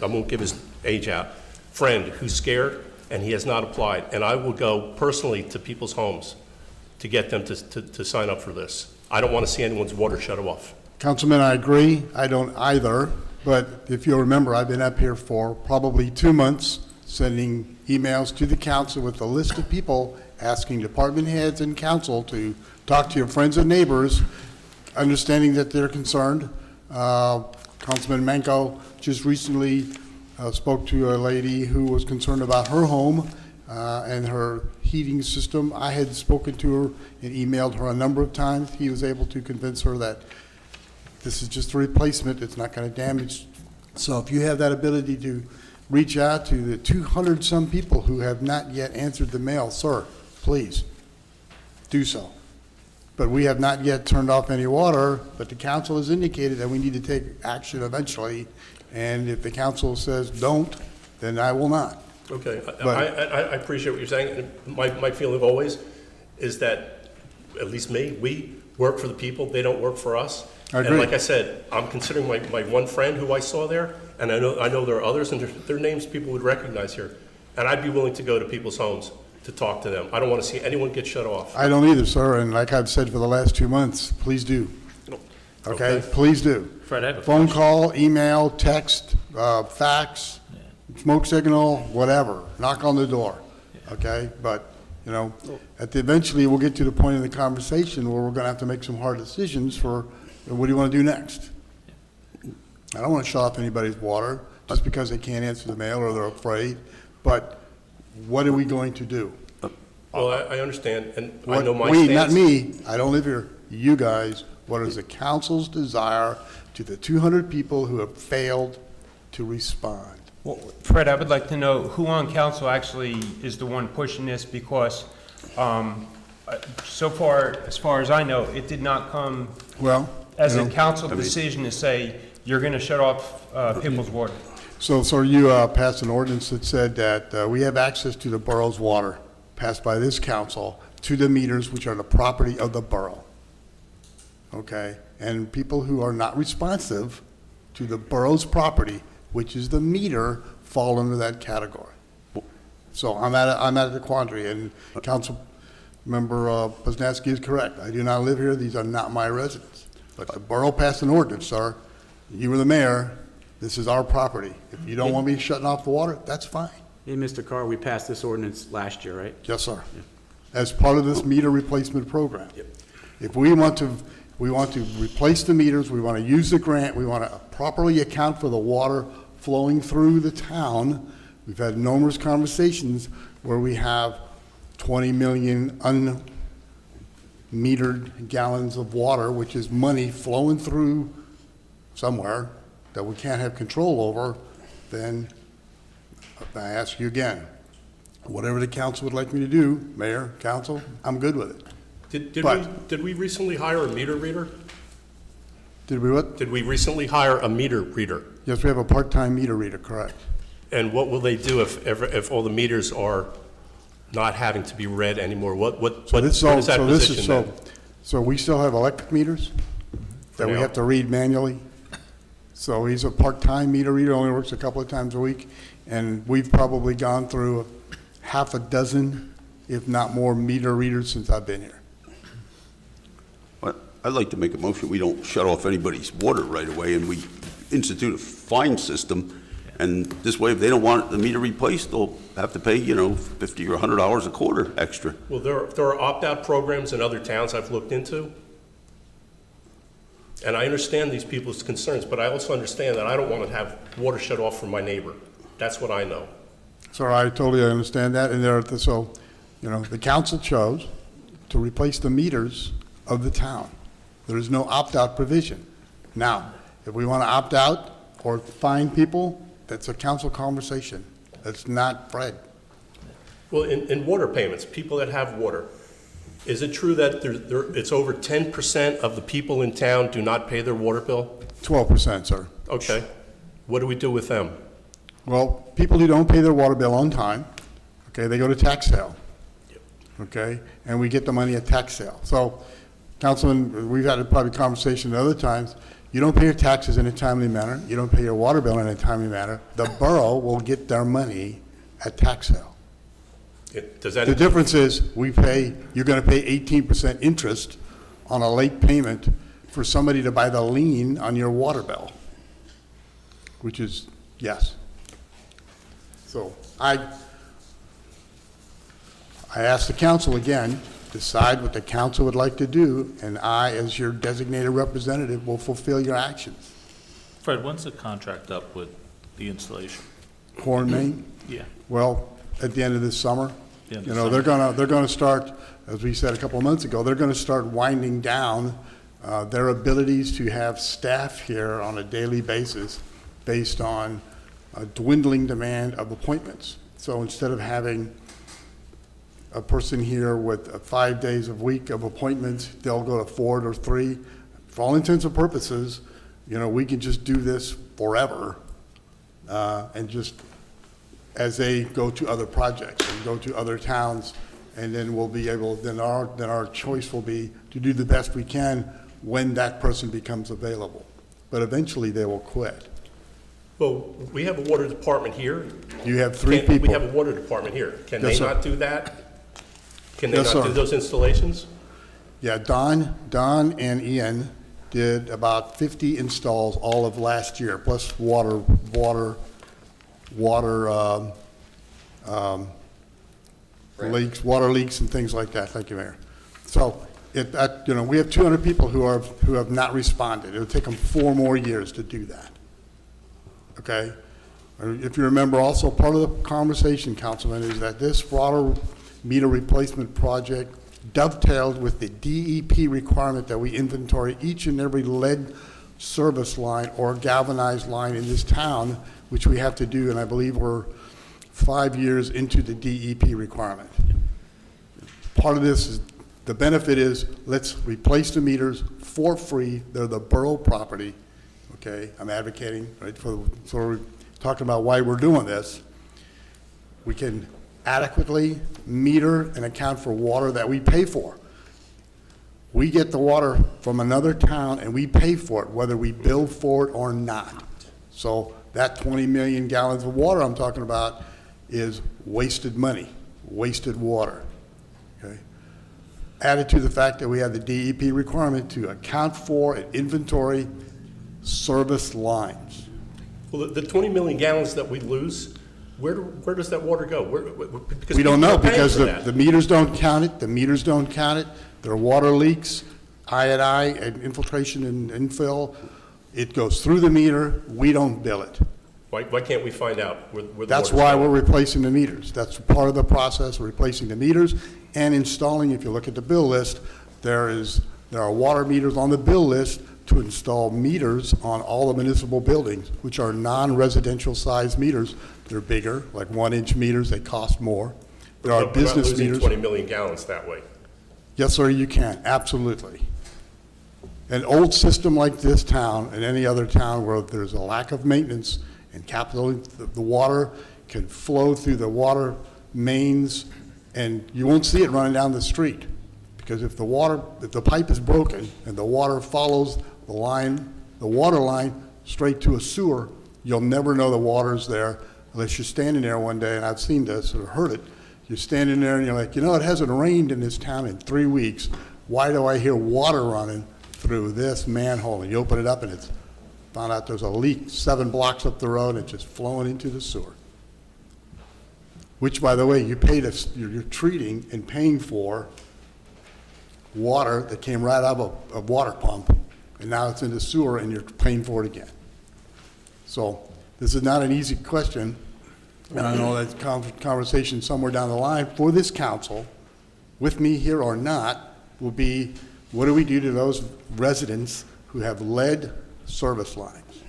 I won't give his age out, friend who's scared and he has not applied. And I will go personally to people's homes to get them to sign up for this. I don't want to see anyone's water shut off. Councilman, I agree. I don't either. But if you'll remember, I've been up here for probably 2 months, sending emails to the council with a list of people asking department heads and council to talk to your friends and neighbors, understanding that they're concerned. Councilman Manco just recently spoke to a lady who was concerned about her home and her heating system. I had spoken to her and emailed her a number of times. He was able to convince her that this is just a replacement, it's not going to damage. So if you have that ability to reach out to the 200-some people who have not yet answered the mail, sir, please do so. But we have not yet turned off any water, but the council has indicated that we need to take action eventually. And if the council says don't, then I will not. Okay, But- I appreciate what you're saying. And my feeling always is that, at least me, we work for the people, they don't work for us. I agree. And like I said, I'm considering my one friend who I saw there, and I know there are others, and their names people would recognize here. And I'd be willing to go to people's homes to talk to them. I don't want to see anyone get shut off. I don't either, sir, and like I've said for the last 2 months, please do. Okay, please do. Fred, I have a Phone call, email, text, fax, smoke signal, whatever, knock on the door, okay? But, you know, eventually we'll get to the point in the conversation where we're gonna have to make some hard decisions for, what do you wanna do next? I don't wanna shut off anybody's water just because they can't answer the mail or they're afraid, but what are we going to do? Well, I understand, and I know my We, stance. not me, I don't live here, you guys, what is the council's desire to the 200 people who have failed to respond? Well, Fred, I would like to know who on council actually is the one pushing this, because so far as I know, it did not come Well, as you a know, council decision to say, you're going to shut off people's water. So, sir, you passed an ordinance that said that we have access to the borough's water, passed by this council, to the meters which are the property of the borough. Okay? And people who are not responsive to the borough's property, which is the meter, fall under that category. So I'm at the quandary, and Council Member Poznanski is correct. I do not live here. These are not my residents. But the borough passed an ordinance, sir. You were the mayor. This is our property. If you don't want me shutting off the water, that's fine. Hey, Mr. Carr, we passed this ordinance last year, right? Yes, sir. As part of this meter replacement program. If we want to replace the meters, we want to use the grant, we want to properly account for the water flowing through the town. We've had numerous conversations where we have 20 million unmetered gallons of water, which is money flowing through somewhere that we can't have control over. Then I ask you again, whatever the council would like me to do, mayor, council, I'm good with it. Did we recently hire a meter reader? Did we what? Did we recently hire a meter reader? Yes, we have a part-time meter reader, correct. And what will they do if all the meters are not having to be read anymore? What is that position then? So we still have electric meters that we now. have to read manually. So he's a part-time meter reader, only works a couple of times a week. And we've probably gone through half a dozen, if not more, meter readers since I've been here. But I'd like to make a motion, we don't shut off anybody's water right away, and we institute a fine system. And this way, if they don't want the meter replaced, they'll have to pay, $50 or $100 a quarter extra. Well, there are opt-out programs in other towns I've looked into. And I understand these people's concerns, but I also understand that I don't want to have water shut off from my neighbor. That's what I know. So I totally understand that. And the council chose to replace the meters of the town. There is no opt-out provision. Now, if we want to opt out or fine people, that's a council conversation. That's not Fred. Well, in water payments, people that have water, is it true that it's over 10% of the people in town do not pay their water bill? 12%, sir. Okay. What do we do with them? Well, people who don't pay their water bill on time, okay, they go to tax sale. Okay, and we get the money at tax sale. So, Councilman, we've had a probably conversation at other times. You don't pay your taxes in a timely manner. You don't pay your water bill in a timely manner. The borough will get their money at tax sale. The difference is you're going to pay 18% interest on a late payment for somebody to buy the lien on your water bill, which is, yes. So I ask the council again, decide what the council would like to do, and I, as your designated representative, will fulfill your actions. Fred, when's the contract up with the installation? Core and main? Yeah. Well, at the end of this summer. The end You of know, summer. they're gonna start, as we said a couple of months ago, they're gonna start winding down their abilities to have staff here on a daily basis based on a dwindling demand of appointments. So instead of having a person here with 5 days a week of appointments, they'll go to 4 or 3. For all intents and purposes, we can just do this forever, and just as they go to other projects and go to other towns, and then we'll be able, then our choice will be to do the best we can when that person becomes available. But eventually they will quit. Well, we have a water department here. You have 3 people. We have a water department here. Can they Yes, sir. not do that? Can they Yes, not sir. do those installations? Yeah, Don and Ian did about 50 installs all of last year, plus water leaks and things like that. Thank you, Mayor. So, we have 200 people who have not responded. It would take them 4 more years to do that. Okay? If you remember, also part of the conversation, Councilman, is that this water meter replacement project dovetailed with the DEP requirement that we inventory each and every lead service line or galvanized line in this town, which we have to do, and I believe we're 5 years into the DEP requirement. Part of this is, the benefit is, let's replace the meters for free. They're the borough property, okay? I'm advocating, right, talking about why we're doing this. We can adequately meter and account for water that we pay for. We get the water from another town and we pay for it, whether we bill for it or not. So that 20 million gallons of water I'm talking about is wasted money, wasted water, okay? Added to the fact that we have the DEP requirement to account for and inventory service lines. Well, the 20 million gallons that we lose, where does that water go? Because We don't people know are paying because for the that. meters don't count it, the meters don't count it. There are water leaks, I&I, and infiltration and infill. It goes through the meter, we don't bill it. Why can't we find out where the That's water's why going? we're replacing the meters. That's part of the process, replacing the meters and installing, if you look at the bill list, there are water meters on the bill list to install meters on all the municipal buildings, which are non-residential size meters. They're bigger, like 1-inch meters, they cost more. There are But we're not business losing meters. 20 million gallons that way. Yes, sir, you can, absolutely. An old system like this town and any other town where there's a lack of maintenance and capital, the water can flow through the water mains and you won't see it running down the street. Because if the pipe is broken and the water follows the water line straight to a sewer, you'll never know the water's there unless you're standing there one day, and I've seen this or heard it. You're standing there and you're like, it hasn't rained in this town in 3 weeks. Why do I hear water running through this manhole? And you open it up and it's found out there's a leak 7 blocks up the road and it's just flowing into the sewer. Which, by the way, you're treating and paying for water that came right out of a water pump, and now it's in the sewer and you're paying for it again. So this is not an easy question, and I know that conversation somewhere down the line for this council, with me here or not, will be, what do we do to those residents who have lead service lines?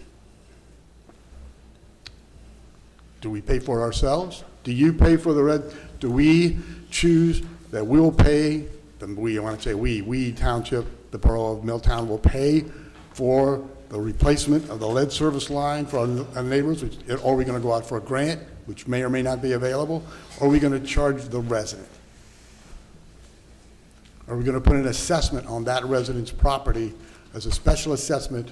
Do we pay for it ourselves? Do you pay for the red? Do we choose that we'll pay, I want to say we township, the borough of Milltown will pay for the replacement of the lead service line for our neighbors? Or are we going to go out for a grant, which may or may not be available? Or are we going to charge the resident? Are we going to put an assessment on that resident's property as a special assessment?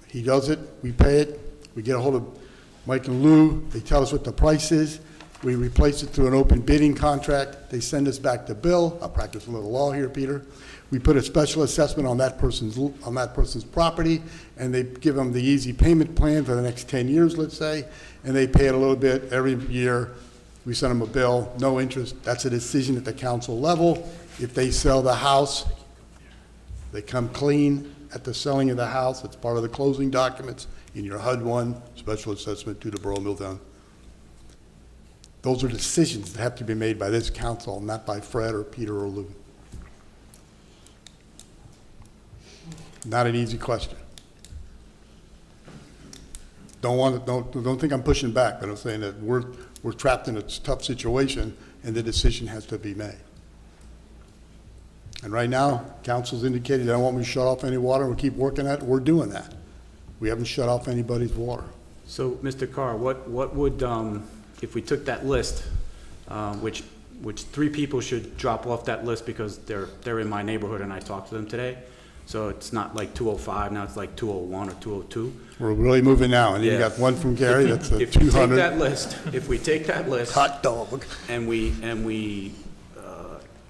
He does it, we pay it, we get a hold of Mike and Lou, they tell us what the price is, we replace it through an open bidding contract, they send us back the bill. I'll practice a little law here, Peter. We put a special assessment on that person's property, and they give them the easy payment plan for the next 10 years, let's say, and they pay it a little bit every year. We send them a bill, no interest. That's a decision at the council level. If they sell the house, they come clean at the selling of the house. It's part of the closing documents in your HUD-1 special assessment to the Borough of Milltown. Those are decisions that have to be made by this council, not by Fred or Peter or Lou. Not an easy question. Don't think I'm pushing back, but I'm saying that we're trapped in a tough situation and the decision has to be made. And right now, council's indicated they don't want me to shut off any water. We keep working at it. We're doing that. We haven't shut off anybody's water. So, Mr. Carr, what would, if we took that list, which 3 people should drop off that list because they're in my neighborhood and I talked to them today, so it's not like 205, now it's like 201 or 202. We're really moving now, and then you Yeah. got one from Gary, that's a If we take 200. that list, Hot dog. and we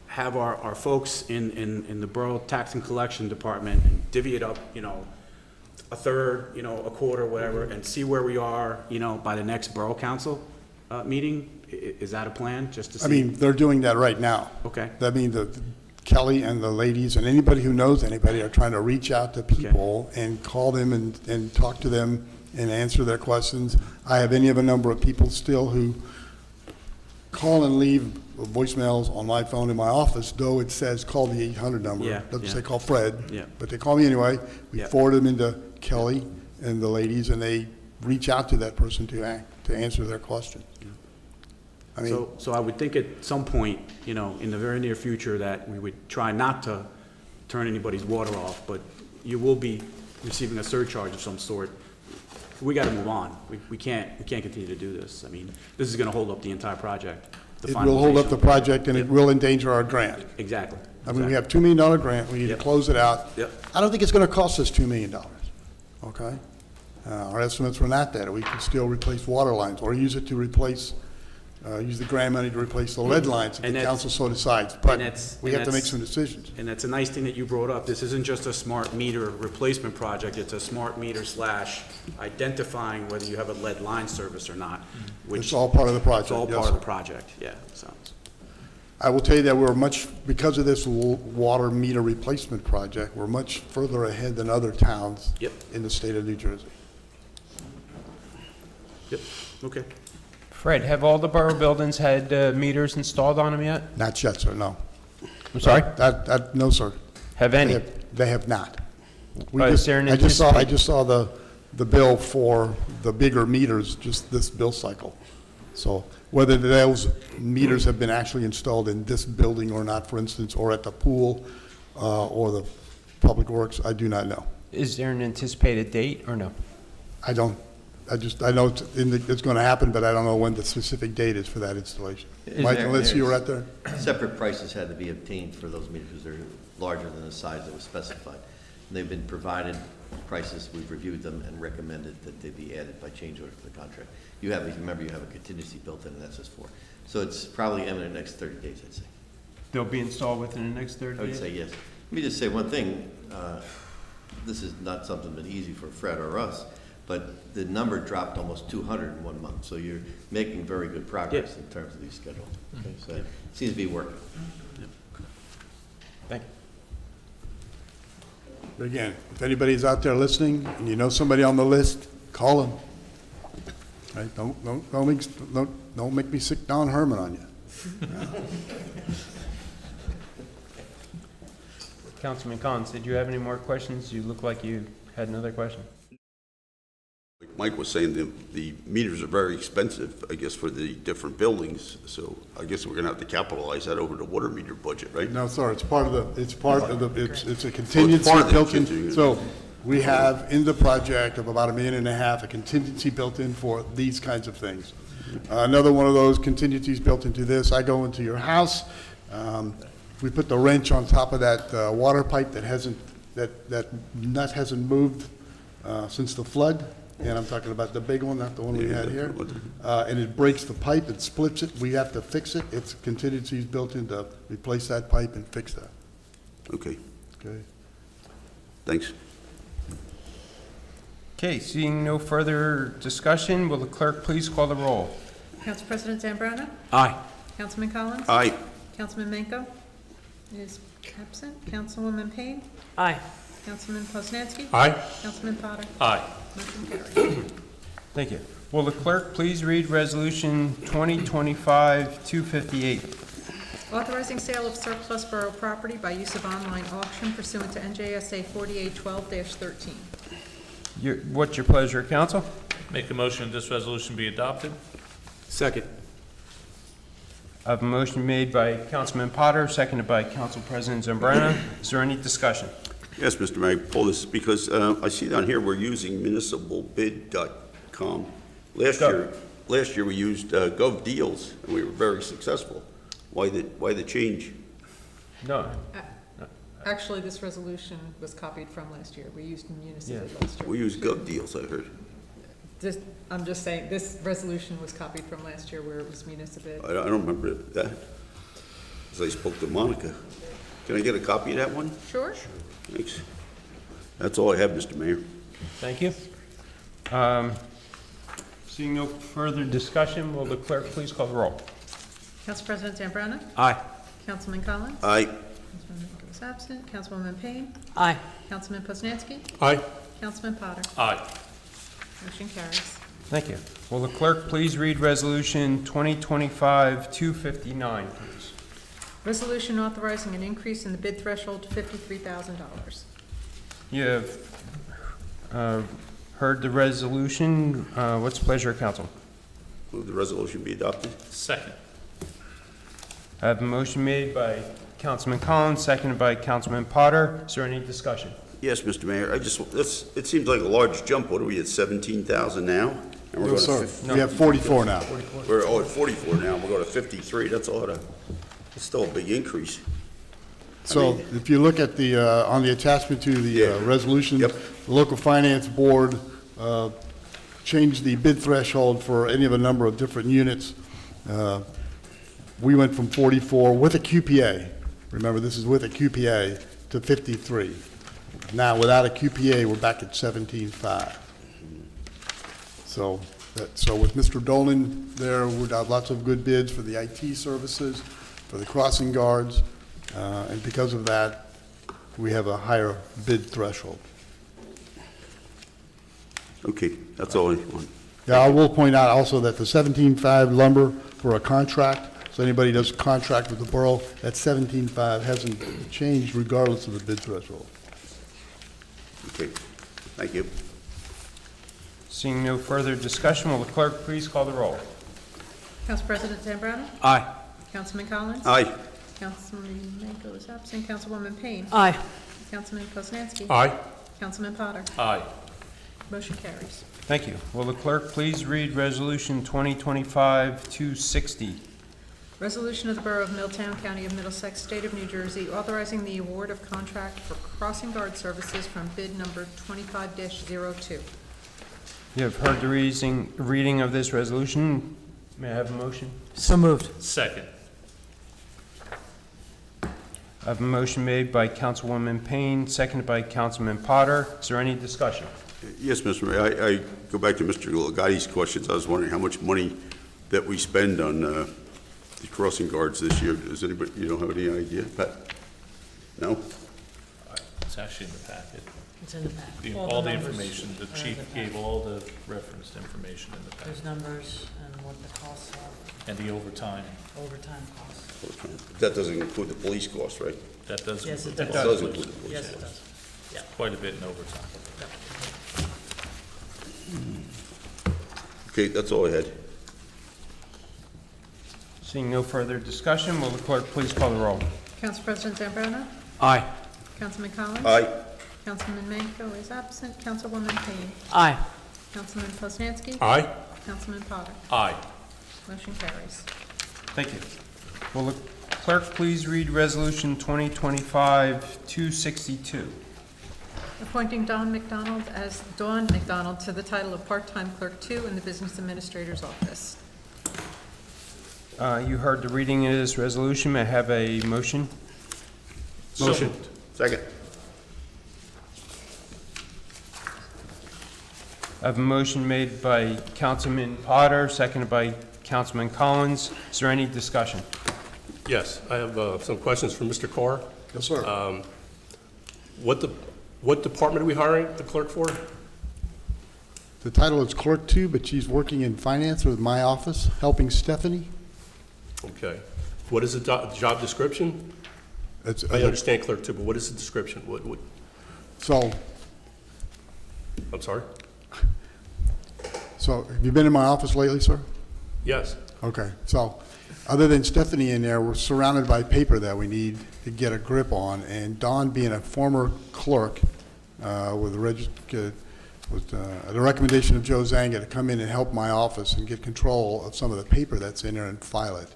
have our folks in the Borough Tax and Collection Department and divvy it up, a third, a quarter, whatever, and see where we are, by the next Borough Council meeting, is that a plan, just to see? I mean, they're doing that right now. Okay. That means that Kelly and the ladies and anybody who knows anybody are trying to reach out to people and call them and talk to them and answer their questions. I have any of a number of people still who call and leave voicemails on my phone in my office, though it says call the 800 number. Yeah, It doesn't yeah. say call Fred. Yeah. But they call me anyway. We Yeah. forward them into Kelly and the ladies, and they reach out to that person to answer their question. I mean, So I would think at some point, in the very near future, that we would try not to turn anybody's water off, but you will be receiving a surcharge of some sort we gotta move on. We can't continue to do this. I mean, this is gonna hold up the entire project. The It will hold up the finalization. project, and it will endanger our grant. Exactly. I mean, we have $2 million grant, we need to Yep. close it out. Yep. I don't think it's gonna cost us $2 million, okay? Our estimates were not that, we can still replace water lines, or use it to replace, use the grant money to replace the lead lines if And the that's- council so decides, but we have to make that's- some decisions. And that's a nice thing that you brought up. This isn't just a smart meter replacement project, it's a smart meter / identifying whether you have a lead line service or not, which. It's all part of the project, It's all yes, part of the sir. project, yeah, so. I will tell you that we're much, because of this water meter replacement project, we're much further ahead than other towns Yep. in the state of New Jersey. Yep, okay. Fred, have all the borough buildings had meters installed on them yet? Not yet, sir, no. I'm sorry? No, sir. Have any? They have not. We Is just- there an I just saw the bill for the bigger meters, just this bill cycle. So whether those meters have been actually installed in this building or not, for instance, or at the pool, or the Public Works, I do not know. Is there an anticipated date or no? I don't, I know it's gonna happen, but I don't know when the specific date is for that installation. Mike, unless you were out there? Separate prices had to be obtained for those meters because they're larger than the size that was specified. And they've been provided prices, we've reviewed them and recommended that they be added by change order to the contract. You have, if you remember, you have a contingency built in, and that's just for. So it's probably imminent in the next 30 days, I'd say. They'll be installed within the next 30 I would days? say yes. Let me just say one thing. This is not something that's easy for Fred or us, but the number dropped almost 200 in 1 month. So you're making very good progress in terms of these schedules. Okay, so it seems to be working. Thank you. But again, if anybody's out there listening and you know somebody on the list, call them. Right? Don't make me sick Don Herman on you. Councilman Collins, did you have any more questions? You look like you had another question. Like Mike was saying, the meters are very expensive, I guess, for the different buildings, so I guess we're gonna have to capitalize that over the water meter budget, right? No, sir, it's it's a contingency part of the built in. contingency. So we have in the project of about $1.5 million, a contingency built in for these kinds of things. Another one of those contingencies built into this, I go into your house, we put the wrench on top of that water pipe that nut hasn't moved since the flood, and I'm talking about the big one, not the one we had here. And it breaks the pipe, it splits it, we have to fix it. It's contingencies built in to replace that pipe and fix that. Okay, Okay. thanks. Okay, seeing no further discussion, will the clerk please call the roll? Council President Zambrana? Aye. Councilman Collins? Aye. Councilman Manco is absent. Councilwoman Payne? Aye. Councilman Poznanski? Aye. Councilman Potter? Aye. Motion carries. Thank you. Will the clerk please read Resolution 2025-258? Authorizing sale of surplus borough property by use of online auction pursuant to NJSA 4812-13. What's your pleasure, council? Make a motion this resolution be adopted? Second. I have a motion made by Councilman Potter, seconded by Council President Zambrana. Is there any discussion? Yes, Mr. Mayor, pull this, because I see down here we're using municipalbid.com. Last year we used Gov Deals, and we were very successful. Why the change? No. Actually, this resolution was copied from last year. We used municipal last year. We used Gov Deals, I heard. I'm just saying, this resolution was copied from last year where it was municipal. I don't remember that, because I spoke to Monica. Can I get a copy of that one? Sure. Thanks. That's all I have, Mr. Mayor. Thank you. Seeing no further discussion, will the clerk please call the roll? Council President Zambrana? Aye. Councilman Collins? Aye. Councilman Manco is absent. Councilwoman Payne? Aye. Councilman Poznanski? Aye. Councilman Potter? Aye. Motion carries. Thank you. Will the clerk please read Resolution 2025-259, please? Resolution authorizing an increase in the bid threshold to $53,000. You have heard the resolution. What's the pleasure of council? Move the resolution be adopted. Second. I have a motion made by Councilman Collins, seconded by Councilman Potter. Is there any discussion? Yes, Mr. Mayor, it seems like a large jump. What are we at, 17,000 now? And we're No, going to sir. We have 44 now. We're at 44 now, we're going to 53. That's a lot of, it's still a big increase. So if you look at the, on the attachment to the Yeah. resolution, Yep. the local finance board changed the bid threshold for any of a number of different units. We went from 44 with a QPA, remember this is with a QPA, to 53. Now, without a QPA, we're back at 17.5. So with Mr. Dolan there, we got lots of good bids for the IT services, for the crossing guards, and because of that, we have a higher bid threshold. Okay, that's all I want. Yeah, I will point out also that the 17.5 lumber for a contract, so anybody does a contract with the borough, that 17.5 hasn't changed regardless of the bid threshold. Okay, thank you. Seeing no further discussion, will the clerk please call the roll? Council President Zambrana? Aye. Councilman Collins? Aye. Councilman Mako is absent. Councilwoman Payne? Aye. Councilman Poznanski? Aye. Councilman Potter? Aye. Motion carries. Thank you. Will the clerk please read Resolution 2025-260? Resolution of the Borough of Milltown, County of Middlesex, State of New Jersey, authorizing the award of contract for crossing guard services from bid number 25-02. You have heard the reading of this resolution. May I have a motion? So moved. Second. I have a motion made by Councilwoman Payne, seconded by Councilman Potter. Is there any discussion? Yes, Mr. Mayor, I go back to Mr. Legati's questions. I was wondering how much money that we spend on the crossing guards this year. Does anybody, you don't have any idea, Pat? No? It's actually in the packet. It's in the packet. All the numbers information, the are in chief the gave packet. all the referenced information in the packet. There's numbers and what the costs are, And the overtime, overtime costs. That doesn't include the police costs, right? that does. Yes, it include- does. Does include the police Yes, it costs. does. Quite a bit in overtime. Okay, that's all I had. Seeing no further discussion, will the clerk please call the roll? Council President Zambrana? Aye. Councilman Collins? Aye. Councilman Mako is absent. Councilwoman Payne? Aye. Councilman Poznanski? Aye. Councilman Potter? Aye. Motion carries. Thank you. Will the clerk please read Resolution 2025-262? Appointing Dawn McDonald to the title of part-time clerk 2 in the Business Administrator's Office. You heard the reading of this resolution. May I have a motion? Motion. Second. I have a motion made by Councilman Potter, seconded by Councilman Collins. Is there any discussion? Yes, I have some questions for Mr. Carr. Yes, sir. What department are we hiring the clerk for? The title is clerk 2, but she's working in finance with my office, helping Stephanie. Okay. What is the job description? It's, I understand clerk 2, but what is the description? What, So, I'm sorry? have you been in my office lately, sir? Yes. Okay, so, other than Stephanie in there, we're surrounded by paper that we need to get a grip on, and Dawn being a former clerk with the recommendation of Joe Zanga to come in and help my office and get control of some of the paper that's in there and file it.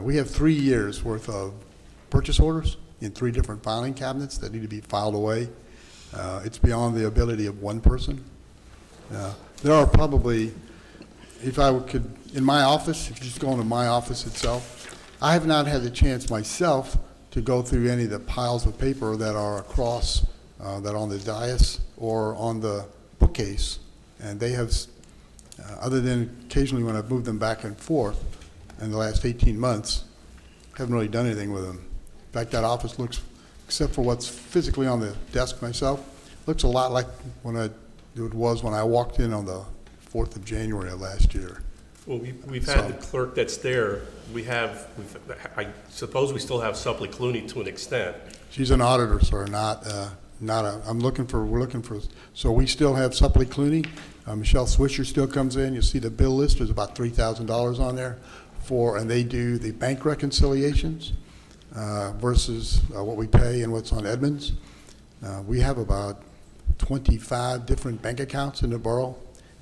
We have 3 years worth of purchase orders in 3 different filing cabinets that need to be filed away. It's beyond the ability of one person. There are probably, if I could, in my office, if you just go into my office itself, I have not had the chance myself to go through any of the piles of paper that are across, that are on the dais or on the bookcase. And they have, other than occasionally when I've moved them back and forth in the last 18 months, haven't really done anything with them. In fact, that office looks, except for what's physically on the desk myself, looks a lot like it was when I walked in on the 4th of January of last year. Well, we've had the clerk that's there. I suppose we still have Suppley Clooney to an extent. She's an auditor, sir, we're looking for, so we still have Suppley Clooney. Michelle Swisher still comes in. You'll see the bill list, there's about $3,000 on there and they do the bank reconciliations versus what we pay and what's on Edmunds. We have about 25 different bank accounts in the borough,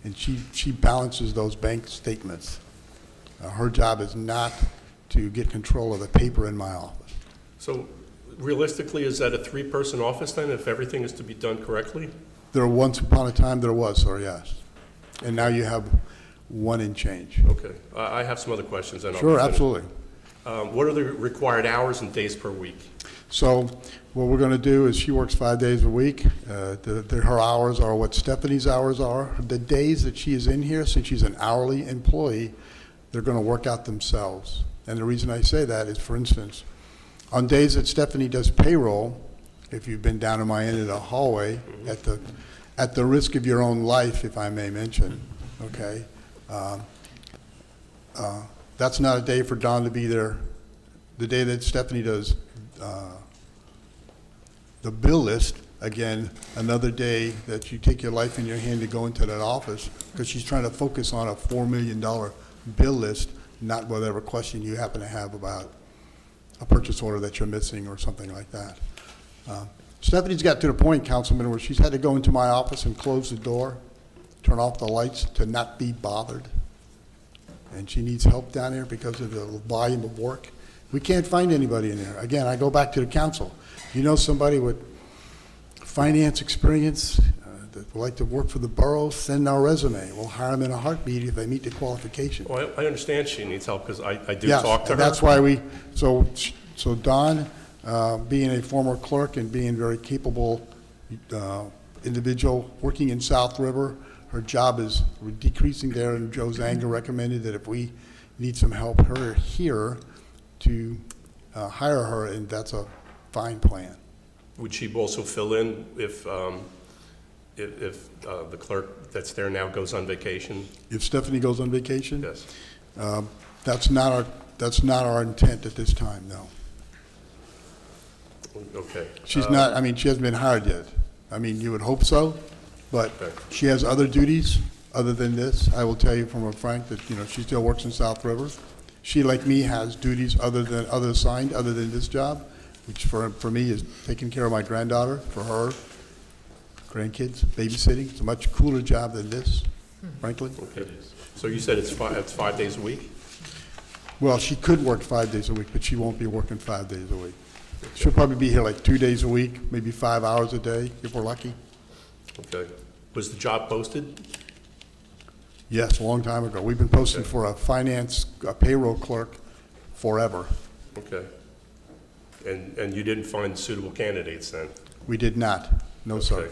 and she balances those bank statements. Her job is not to get control of the paper in my office. So realistically, is that a three-person office then, if everything is to be done correctly? There once upon a time there was, sir, yes. And now you have one and change. Okay. I have some other questions. And I'll Sure, finish. absolutely. What are the required hours and days per week? So what we're going to do is she works 5 days a week. Her hours are what Stephanie's hours are. The days that she is in here, since she's an hourly employee, they're going to work out themselves. And the reason I say that is, for instance, on days that Stephanie does payroll, if you've been down in my end of the hallway, at the risk of your own life, if I may mention, okay, that's not a day for Dawn to be there. The day that Stephanie does the bill list, again, another day that you take your life in your hand to go into that office, because she's trying to focus on a $4 million bill list, not whatever question you happen to have about a purchase order that you're missing or something like that. Stephanie's got to the point, Councilman, where she's had to go into my office and close the door, turn off the lights to not be bothered. And she needs help down there because of the volume of work. We can't find anybody in there. Again, I go back to the council. You know somebody with finance experience that would like to work for the borough, send our resume. We'll hire them in a heartbeat if they meet the qualification. Well, I understand she needs help because I do Yes, talk to and her. that's why so Dawn, being a former clerk and being a very capable individual working in South River, her job is decreasing there, and Joe Zanga recommended that if we need some help here to hire her, and that's a fine plan. Would she also fill in if the clerk that's there now goes on vacation? If Stephanie goes on vacation? Yes. That's not our intent at this time, no. Okay. She's not, I mean, she hasn't been hired yet. I mean, you would hope so, but Okay. she has other duties other than this. I will tell you from Frank that, she still works in South River. She, like me, has duties other than this job, which for me is taking care of my granddaughter, for her, grandkids, babysitting. It's a much cooler job than this, frankly. Okay. So you said it's 5 days a week? Well, she could work 5 days a week, but she won't be working 5 days a week. She'll probably be here like 2 days a week, maybe 5 hours a day, if we're lucky. Okay. Was the job posted? Yes, a long time ago. We've been posting for a payroll clerk forever. Okay. And you didn't find suitable candidates then? We did not. No, sir.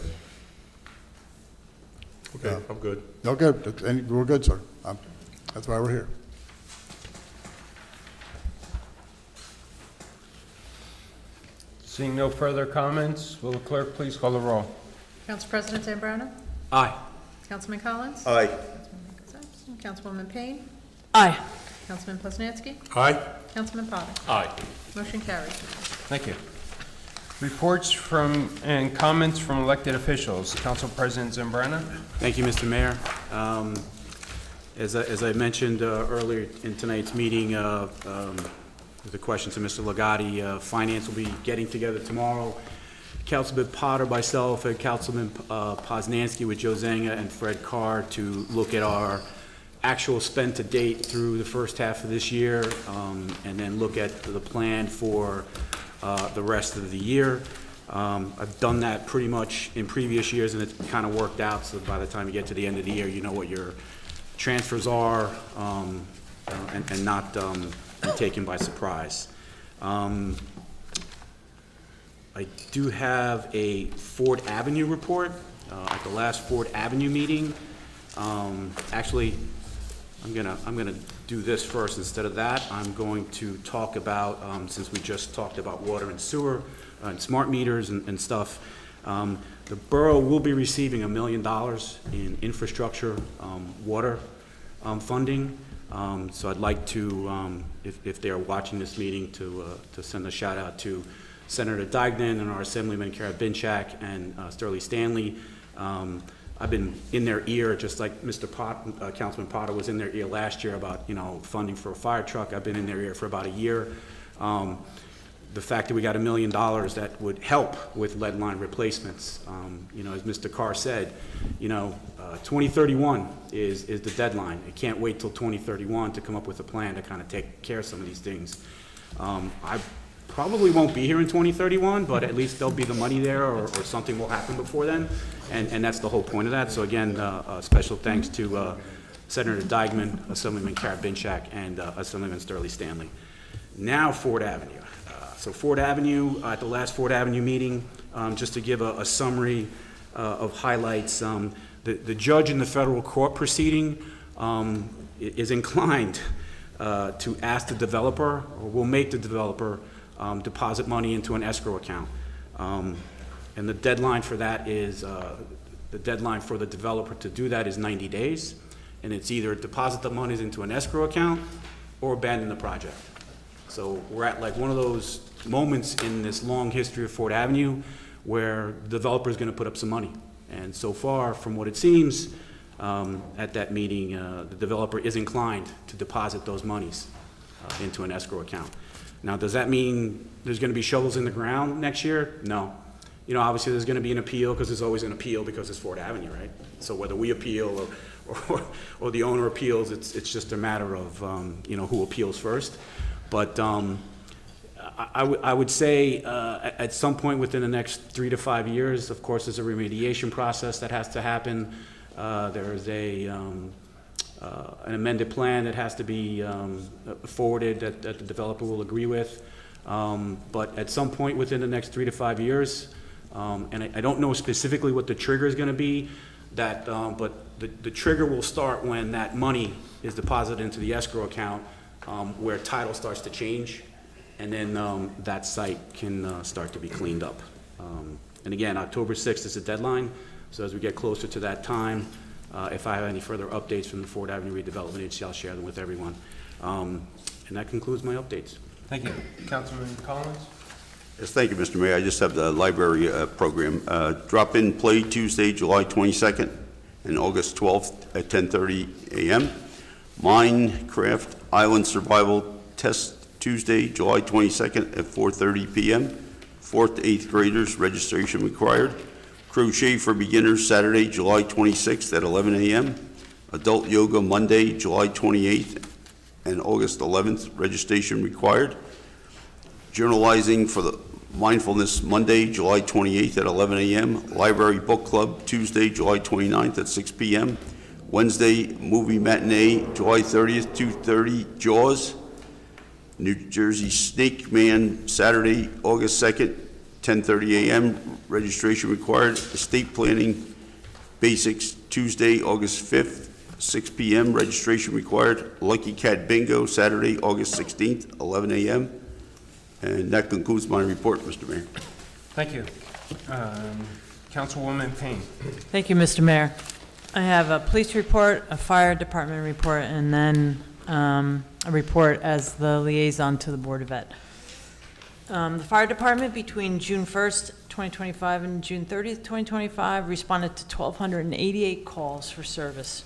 Okay, I'm good. No, good. We're good, sir. That's why we're here. Seeing no further comments, will the clerk please call the roll? Council President Zambrana? Aye. Councilman Collins? Aye. Councilman Nichols absent. Councilwoman Payne? Aye. Councilman Poznanski? Aye? Councilman Potter? Aye. Motion carries. Thank you. Reports from and comments from elected officials. Council President Zambrana. Thank you, Mr. Mayor. As I mentioned earlier in tonight's meeting, the question to Mr. Legati, Finance will be getting together tomorrow. Councilman Potter, myself, and Councilman Poznanski with Joe Zanga and Fred Carr to look at our actual spend to date through the first half of this year, and then look at the plan for the rest of the year. I've done that pretty much in previous years, and it's kind of worked out, so by the time you get to the end of the year, you know what your transfers are, and not be taken by surprise. I do have a Ford Avenue report. At the last Ford Avenue meeting, actually, I'm gonna do this first instead of that. I'm going to talk about, since we just talked about water and sewer and smart meters and stuff, the borough will be receiving $1 million in infrastructure water funding. So I'd like to, if they're watching this meeting, to send a shout out to Senator Dagnan and our Assemblyman Kara Binchak and Sterling Stanley. I've been in their ear, just like Councilman Potter was in their ear last year about, funding for a fire truck. I've been in their ear for about a year. the fact that we got $1 million that would help with lead line replacements. You know, as Mr. Carr said, 2031 is the deadline. It can't wait till 2031 to come up with a plan to kind of take care of some of these things. I probably won't be here in 2031, but at least there'll be the money there, or something will happen before then, and that's the whole point of that. So again, special thanks to Senator Dykeman, Assemblyman Karabinchak, and Assemblyman Sterling Stanley. Now Ford Avenue. So Ford Avenue, at the last Ford Avenue meeting, just to give a summary of highlights, the judge in the federal court proceeding is inclined to ask the developer, or will make the developer, deposit money into an escrow account. And the deadline for that is, the deadline for the developer to do that is 90 days. And it's either deposit the monies into an escrow account or abandon the project. So we're at like one of those moments in this long history of Ford Avenue where the developer is going to put up some money. And so far, from what it seems, at that meeting, the developer is inclined to deposit those monies into an escrow account. Now, does that mean there's going to be shovels in the ground next year? No. You know, obviously there's going to be an appeal, because there's always an appeal because it's Ford Avenue, right? So whether we appeal or the owner appeals, it's just a matter of, who appeals first. But I would say at some point within the next 3 to 5 years, of course, there's a remediation process that has to happen. There's an amended plan that has to be forwarded that the developer will agree with. But at some point within the next 3 to 5 years, and I don't know specifically what the trigger is going to be, but the trigger will start when that money is deposited into the escrow account, where title starts to change, and then that site can start to be cleaned up. And again, October 6th is the deadline, so as we get closer to that time, if I have any further updates from the Ford Avenue Redevelopment Agency, I'll share them with everyone. And that concludes my updates. Thank you. Councilman Collins? Yes, thank you, Mr. Mayor. I just have the library program. Drop-in play Tuesday, July 22nd and August 12th at 10:30 a.m. Minecraft Island Survival Test Tuesday, July 22nd at 4:30 p.m. 4th to 8th graders, registration required. Crochet for beginners Saturday, July 26th at 11 a.m. Adult yoga Monday, July 28th and August 11th, registration required. Journalizing for the Mindfulness Monday, July 28th at 11 a.m. Library Book Club Tuesday, July 29th at 6 p.m. Wednesday movie matinee, July 30th, 2:30, Jaws. New Jersey Snake Man Saturday, August 2nd, 10:30 a.m. Registration required. Estate Planning Basics Tuesday, August 5th, 6 p.m. Registration required. Lucky Cat Bingo Saturday, August 16th, 11 a.m. And that concludes my report, Mr. Mayor. Thank you. Councilwoman Payne. Thank you, Mr. Mayor. I have a police report, a fire department report, and then a report as the liaison to the Board of Ed. The fire department between June 1st, 2025 and June 30th, 2025 responded to 1,288 calls for service.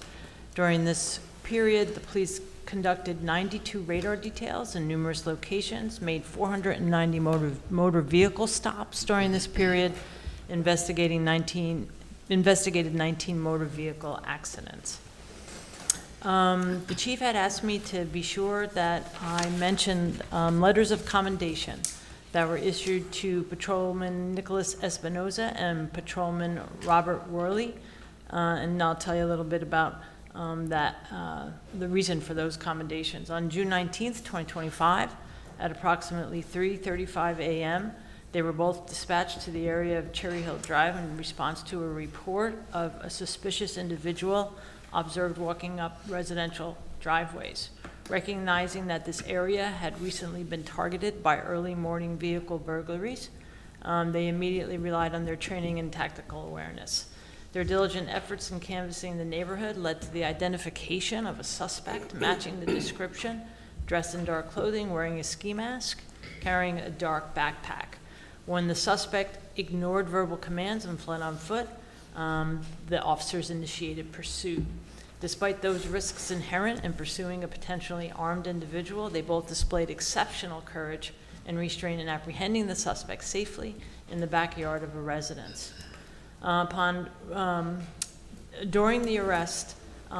During this period, the police conducted 92 radar details in numerous locations, made 490 motor vehicle stops during this period, investigated 19 motor vehicle accidents. The chief had asked me to be sure that I mentioned letters of commendation that were issued to Patrolman Nicholas Espinoza and Patrolman Robert Worley, and I'll tell you a little bit about the reason for those commendations. On June 19th, 2025, at approximately 3:35 a.m., they were both dispatched to the area of Cherry Hill Drive in response to a report of a suspicious individual observed walking up residential driveways. Recognizing that this area had recently been targeted by early morning vehicle burglaries, they immediately relied on their training and tactical awareness. Their diligent efforts in canvassing the neighborhood led to the identification of a suspect matching the description, dressed in dark clothing, wearing a ski mask, carrying a dark backpack. When the suspect ignored verbal commands and fled on foot, the officers initiated pursuit. Despite those risks inherent in pursuing a potentially armed individual, they both displayed exceptional courage and restrain and apprehending the suspect safely in the backyard of a residence. During the arrest,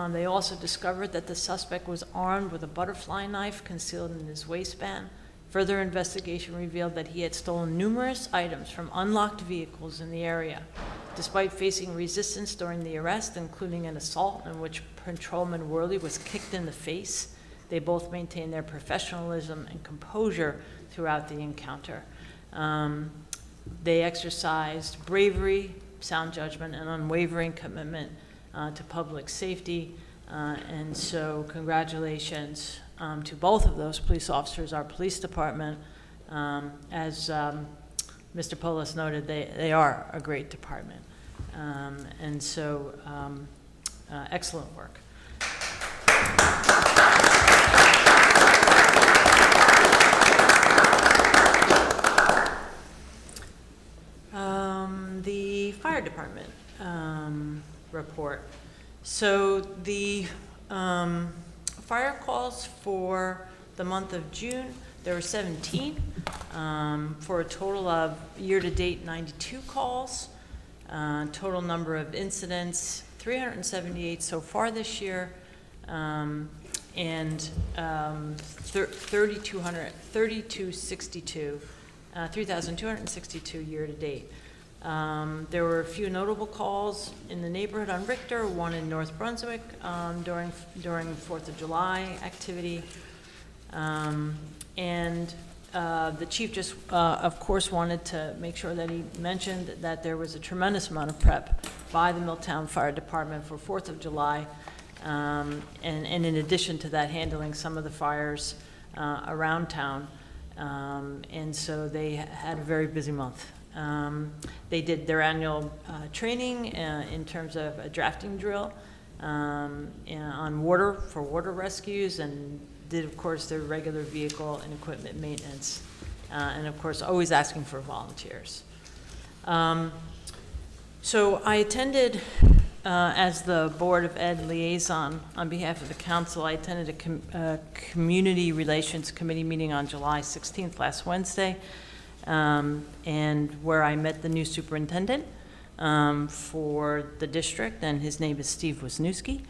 they also discovered that the suspect was armed with a butterfly knife concealed in his waistband. Further investigation revealed that he had stolen numerous items from unlocked vehicles in the area. Despite facing resistance during the arrest, including an assault in which Patrolman Worley was kicked in the face, they both maintained their professionalism and composure throughout the encounter. They exercised bravery, sound judgment, and unwavering commitment to public safety. And so congratulations to both of those police officers, our police department. As Mr. Polis noted, they are a great department. And so excellent work. The fire department report. So the fire calls for the month of June, there were 17, for a total of year-to-date 92 calls. Total number of incidents, 378 so far this year, and 3,262 year-to-date. There were a few notable calls in the neighborhood on Richter, one in North Brunswick during 4th of July activity. The chief just, of course, wanted to make sure that he mentioned that there was a tremendous amount of prep by the Milltown Fire Department for 4th of July. And in addition to that, handling some of the fires around town. And so they had a very busy month. They did their annual training in terms of a drafting drill on water, for water rescues, and did, of course, their regular vehicle and equipment maintenance. And of course, always asking for volunteers. So I attended, as the Board of Ed liaison on behalf of the council, I attended a Community Relations Committee meeting on July 16th, last Wednesday, and where I met the new superintendent for the district, and his name is Steve Wisniewski.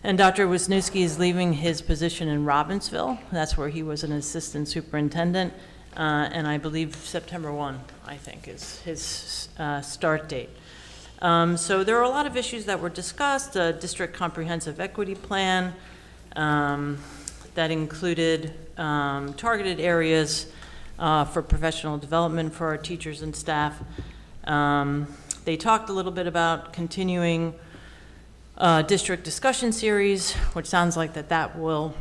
And Dr. Wisniewski is leaving his position in Robbinsville. That's where he was an assistant superintendent, and I believe September 1, I think, is his start date. So there are a lot of issues that were discussed. The district comprehensive equity plan that included targeted areas for professional development for our teachers and staff. They talked a little bit about continuing district discussion series, which sounds like that will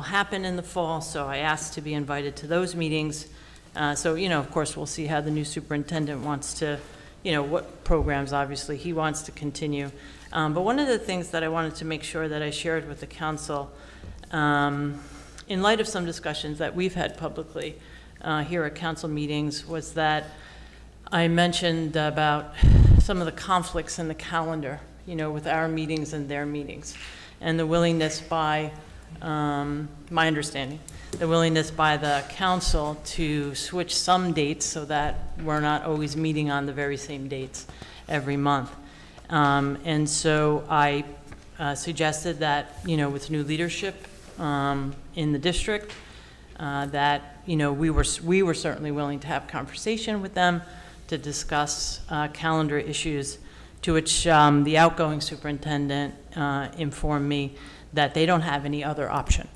happen in the fall. So I asked to be invited to those meetings. So, of course, we'll see how the new superintendent wants to, what programs, obviously, he wants to continue. But one of the things that I wanted to make sure that I shared with the council, in light of some discussions that we've had publicly here at council meetings, was that I mentioned about some of the conflicts in the calendar, with our meetings and their meetings, and the willingness by, my understanding, the willingness by the council to switch some dates so that we're not always meeting on the very same dates every month. And so I suggested that, with new leadership in the district, that, we were certainly willing to have conversation with them to discuss calendar issues, to which the outgoing superintendent informed me that they don't have any other option,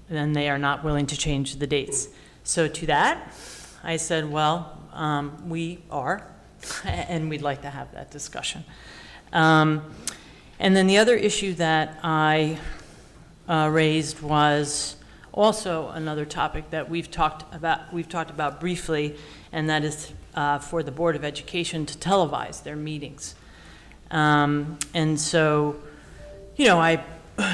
and they are not willing to change the dates. So to that, I said, well, we are, and we'd like to have that discussion. And then the other issue that I raised was also another topic that we've talked about briefly, and that is for the Board of Education to televise their meetings. And so, I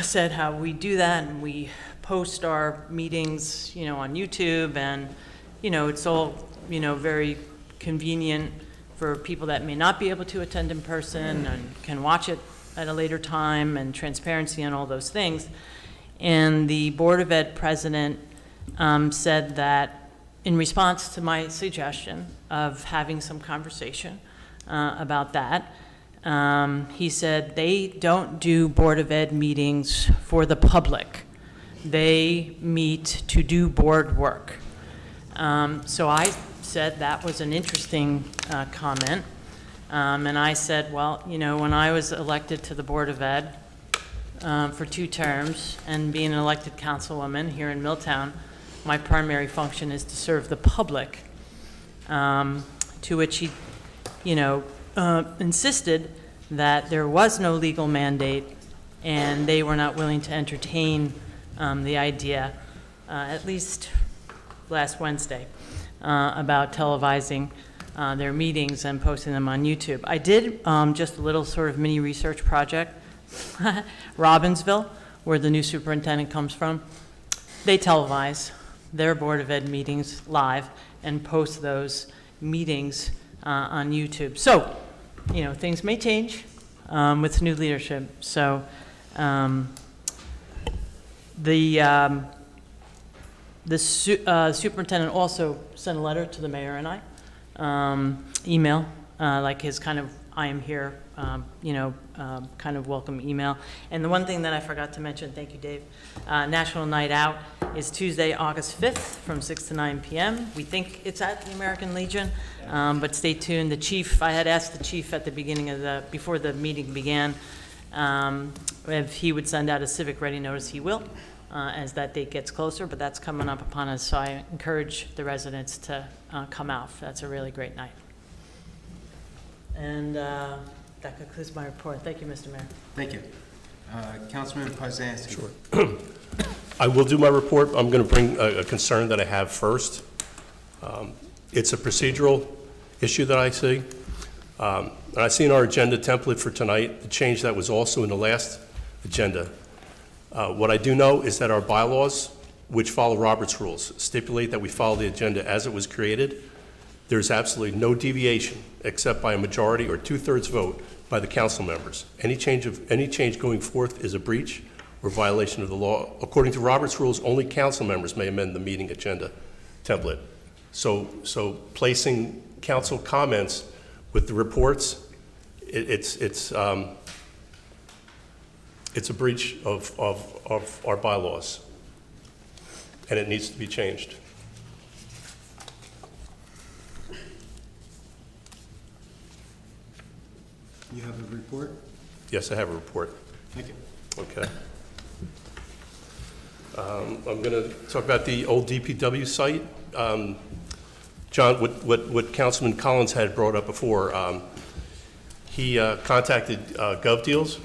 said how we do that, and we post our meetings, on YouTube, and, it's all, very convenient for people that may not be able to attend in person and can watch it at a later time, and transparency and all those things. And the Board of Ed president said that in response to my suggestion of having some conversation about that, he said they don't do Board of Ed meetings for the public. They meet to do board work. So I said that was an interesting comment. And I said, well, you know, when I was elected to the Board of Ed for 2 terms and being an elected councilwoman here in Milltown, my primary function is to serve the public. To which he, you know, insisted that there was no legal mandate and they were not willing to entertain the idea, at least last Wednesday, about televising their meetings and posting them on YouTube. I did just a little sort of mini research project. Robbinsville, where the new superintendent comes from, they televise their Board of Ed meetings live and post those meetings on YouTube. So, you know, things may change with new leadership. So the superintendent also sent a letter to the mayor and I, email, like his kind of I am here, kind of welcome email. And the one thing that I forgot to mention, thank you, Dave, National Night Out is Tuesday, August 5th from 6 to 9 p.m. We think it's at the American Legion, but stay tuned. The chief, I had asked the chief at the beginning of before the meeting began, if he would send out a civic ready notice. He will, as that date gets closer, but that's coming up upon us, so I encourage the residents to come out. That's a really great night. And that concludes my report. Thank you, Mr. Mayor. Thank you. Councilman Poznanski. Sure. I will do my report. I'm going to bring a concern that I have first. It's a procedural issue that I see. And I see in our agenda template for tonight, the change that was also in the last agenda. What I do know is that our bylaws, which follow Robert's rules, stipulate that we follow the agenda as it was created. There's absolutely no deviation except by a majority or 2/3 vote by the council members. Any change going forth is a breach or violation of the law. According to Robert's rules, only council members may amend the meeting agenda template. So placing council comments with the reports, it's a breach of our bylaws, and it needs to be changed. You have a report? Yes, I have a report. Thank you. Okay. I'm going to talk about the old DPW site. John, what Councilman Collins had brought up before, he contacted GovDeals,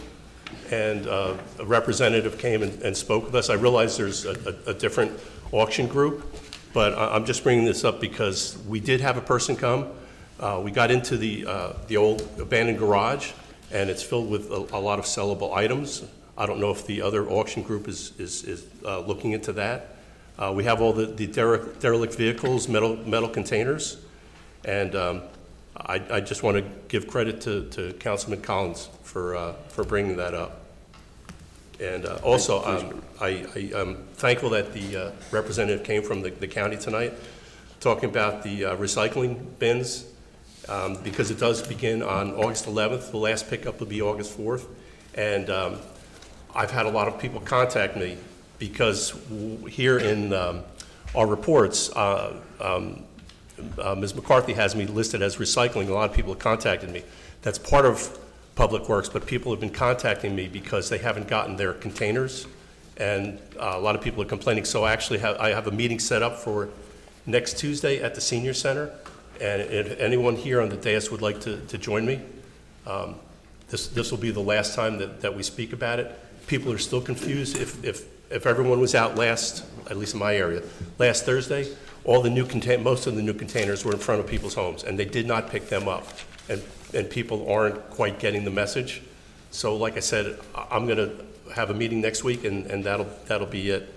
and a representative came and spoke with us. I realize there's a different auction group, but I'm just bringing this up because we did have a person come. We got into the old abandoned garage, and it's filled with a lot of sellable items. I don't know if the other auction group is looking into that. We have all the derelict vehicles, metal containers, and I just want to give credit to Councilman Collins for bringing that up. And also, I'm thankful that the representative came from the county tonight, talking about the recycling bins. Because it does begin on August 11th. The last pickup will be August 4th. And I've had a lot of people contact me because here in our reports, Ms. McCarthy has me listed as recycling. A lot of people have contacted me. That's part of Public Works, but people have been contacting me because they haven't gotten their containers. And a lot of people are complaining. So actually, I have a meeting set up for next Tuesday at the Senior Center. And if anyone here on the dais would like to join me, this will be the last time that we speak about it. People are still confused. If everyone was out last, at least in my area, last Thursday, most of the new containers were in front of people's homes, and they did not pick them up. And people aren't quite getting the message. So like I said, I'm going to have a meeting next week, and that'll be it.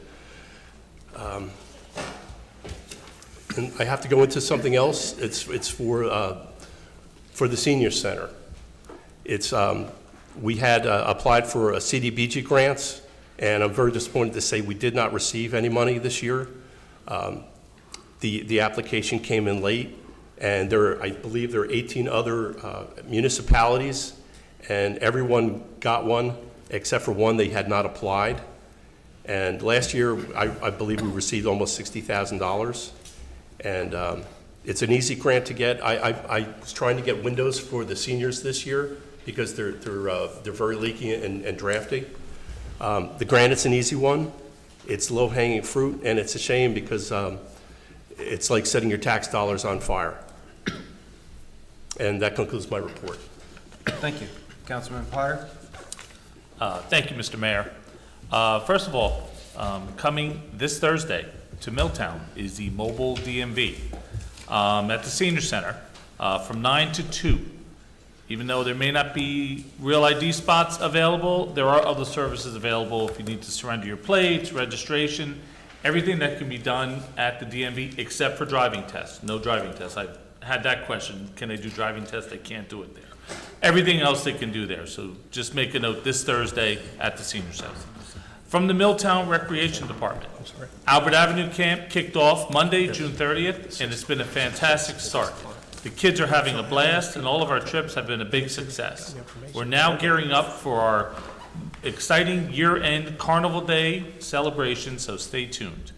And I have to go into something else. It's for the senior center. It's we had applied for a CDBG grants, and I'm very disappointed to say we did not receive any money this year. The application came in late, and I believe there are 18 other municipalities, and everyone got one except for one. They had not applied. And last year, I believe we received almost $60,000. And it's an easy grant to get. I was trying to get windows for the seniors this year because they're very leaky and drafty. The grant is an easy one. It's low-hanging fruit, and it's a shame because it's like setting your tax dollars on fire. And that concludes my report. Thank you. Councilman Potter? Thank you, Mr. Mayor. First of all, coming this Thursday to Milltown is the mobile DMV at the Senior Center from 9 to 2. Even though there may not be real ID spots available, there are other services available if you need to surrender your plates, registration, everything that can be done at the DMV except for driving tests. No driving tests. I've had that question. Can they do driving tests? They can't do it there. Everything else they can do there. So just make a note this Thursday at the Senior Center. From the Milltown Recreation Department, Albert Avenue Camp kicked off Monday, June 30th, and it's been a fantastic start. The kids are having a blast, and all of our trips have been a big success. We're now gearing up for our exciting year-end Carnival Day celebration, so stay tuned.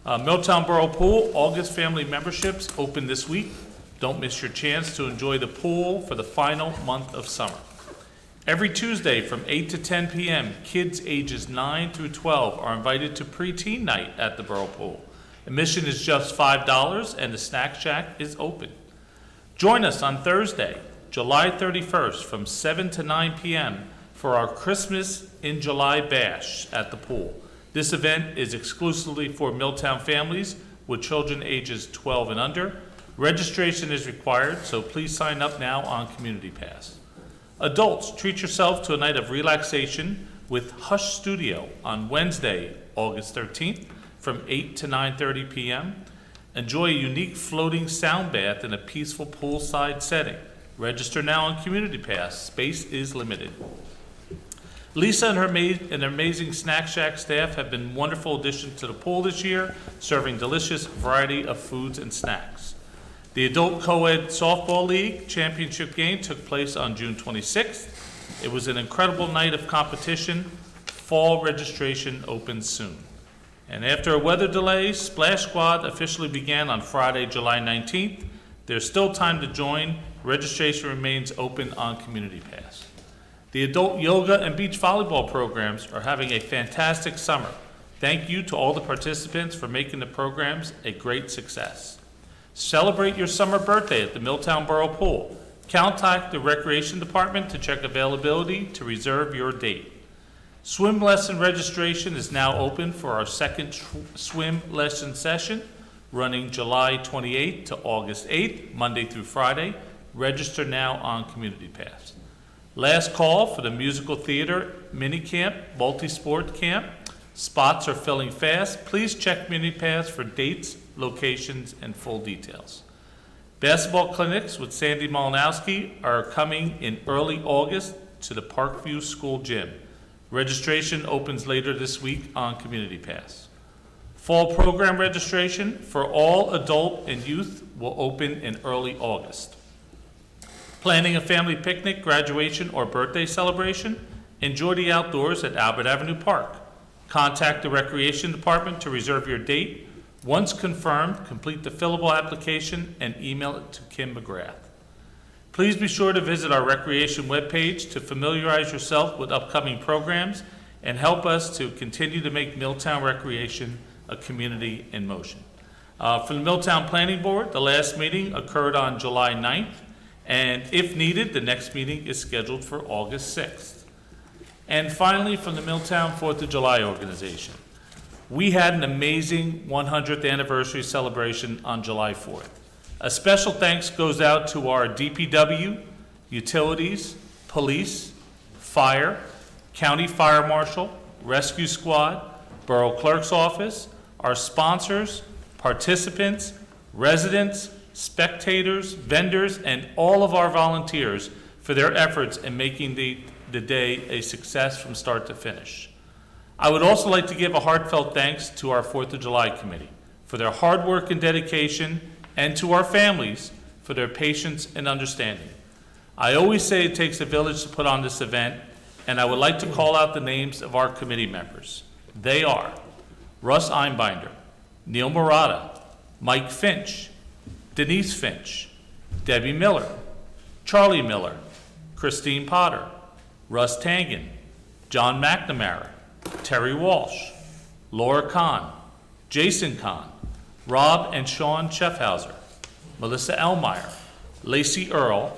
Milltown Borough Pool, August family memberships open this week. Don't miss your chance to enjoy the pool for the final month of summer. Every Tuesday from 8 to 10 p.m., kids ages 9 through 12 are invited to preteen night at the Borough Pool. Admission is just $5, and the snack shack is open. Join us on Thursday, July 31st from 7 to 9 p.m. for our Christmas in July bash at the pool. This event is exclusively for Milltown families with children ages 12 and under. Registration is required, so please sign up now on Community Pass. Adults, treat yourself to a night of relaxation with Hush Studio on Wednesday, August 13th from 8 to 9:30 p.m. Enjoy a unique floating sound bath in a peaceful poolside setting. Register now on Community Pass. Space is limited. Lisa and her amazing Snack Shack staff have been wonderful additions to the pool this year, serving delicious variety of foods and snacks. The Adult Co-ed Softball League Championship game took place on June 26th. It was an incredible night of competition. Fall registration opens soon. And after a weather delay, Splash Squad officially began on Friday, July 19th. There's still time to join. Registration remains open on Community Pass. The Adult Yoga and Beach Volleyball programs are having a fantastic summer. Thank you to all the participants for making the programs a great success. Celebrate your summer birthday at the Milltown Borough Pool. Contact the Recreation Department to check availability to reserve your date. Swim lesson registration is now open for our second swim lesson session, running July 28th to August 8th, Monday through Friday. Register now on Community Pass. Last call for the musical theater mini camp, multi-sport camp. Spots are filling fast. Please check Community Pass for dates, locations, and full details. Basketball clinics with Sandy Malinowski are coming in early August to the Parkview School Gym. Registration opens later this week on Community Pass. Fall program registration for all adult and youth will open in early August. Planning a family picnic, graduation, or birthday celebration? Enjoy the outdoors at Albert Avenue Park. Contact the Recreation Department to reserve your date. Once confirmed, complete the fillable application and email it to Kim McGrath. Please be sure to visit our Recreation webpage to familiarize yourself with upcoming programs and help us to continue to make Milltown Recreation a community in motion. For the Milltown Planning Board, the last meeting occurred on July 9th, and if needed, the next meeting is scheduled for August 6th. And finally, from the Milltown 4th of July organization, we had an amazing 100th anniversary celebration on July 4th. A special thanks goes out to our DPW, utilities, police, fire, county fire marshal, rescue squad, borough clerk's office, our sponsors, participants, residents, spectators, vendors, and all of our volunteers for their efforts in making the day a success from start to finish. I would also like to give a heartfelt thanks to our 4th of July committee for their hard work and dedication, and to our families for their patience and understanding. I always say it takes a village to put on this event, and I would like to call out the names of our committee members. They are Russ Einbinder, Neil Murata, Mike Finch, Denise Finch, Debbie Miller, Charlie Miller, Christine Potter, Russ Tangen, John McNamara, Terry Walsh, Laura Kahn, Jason Kahn, Rob and Sean Schaffhauser, Melissa Elmeyer, Lacey Earl,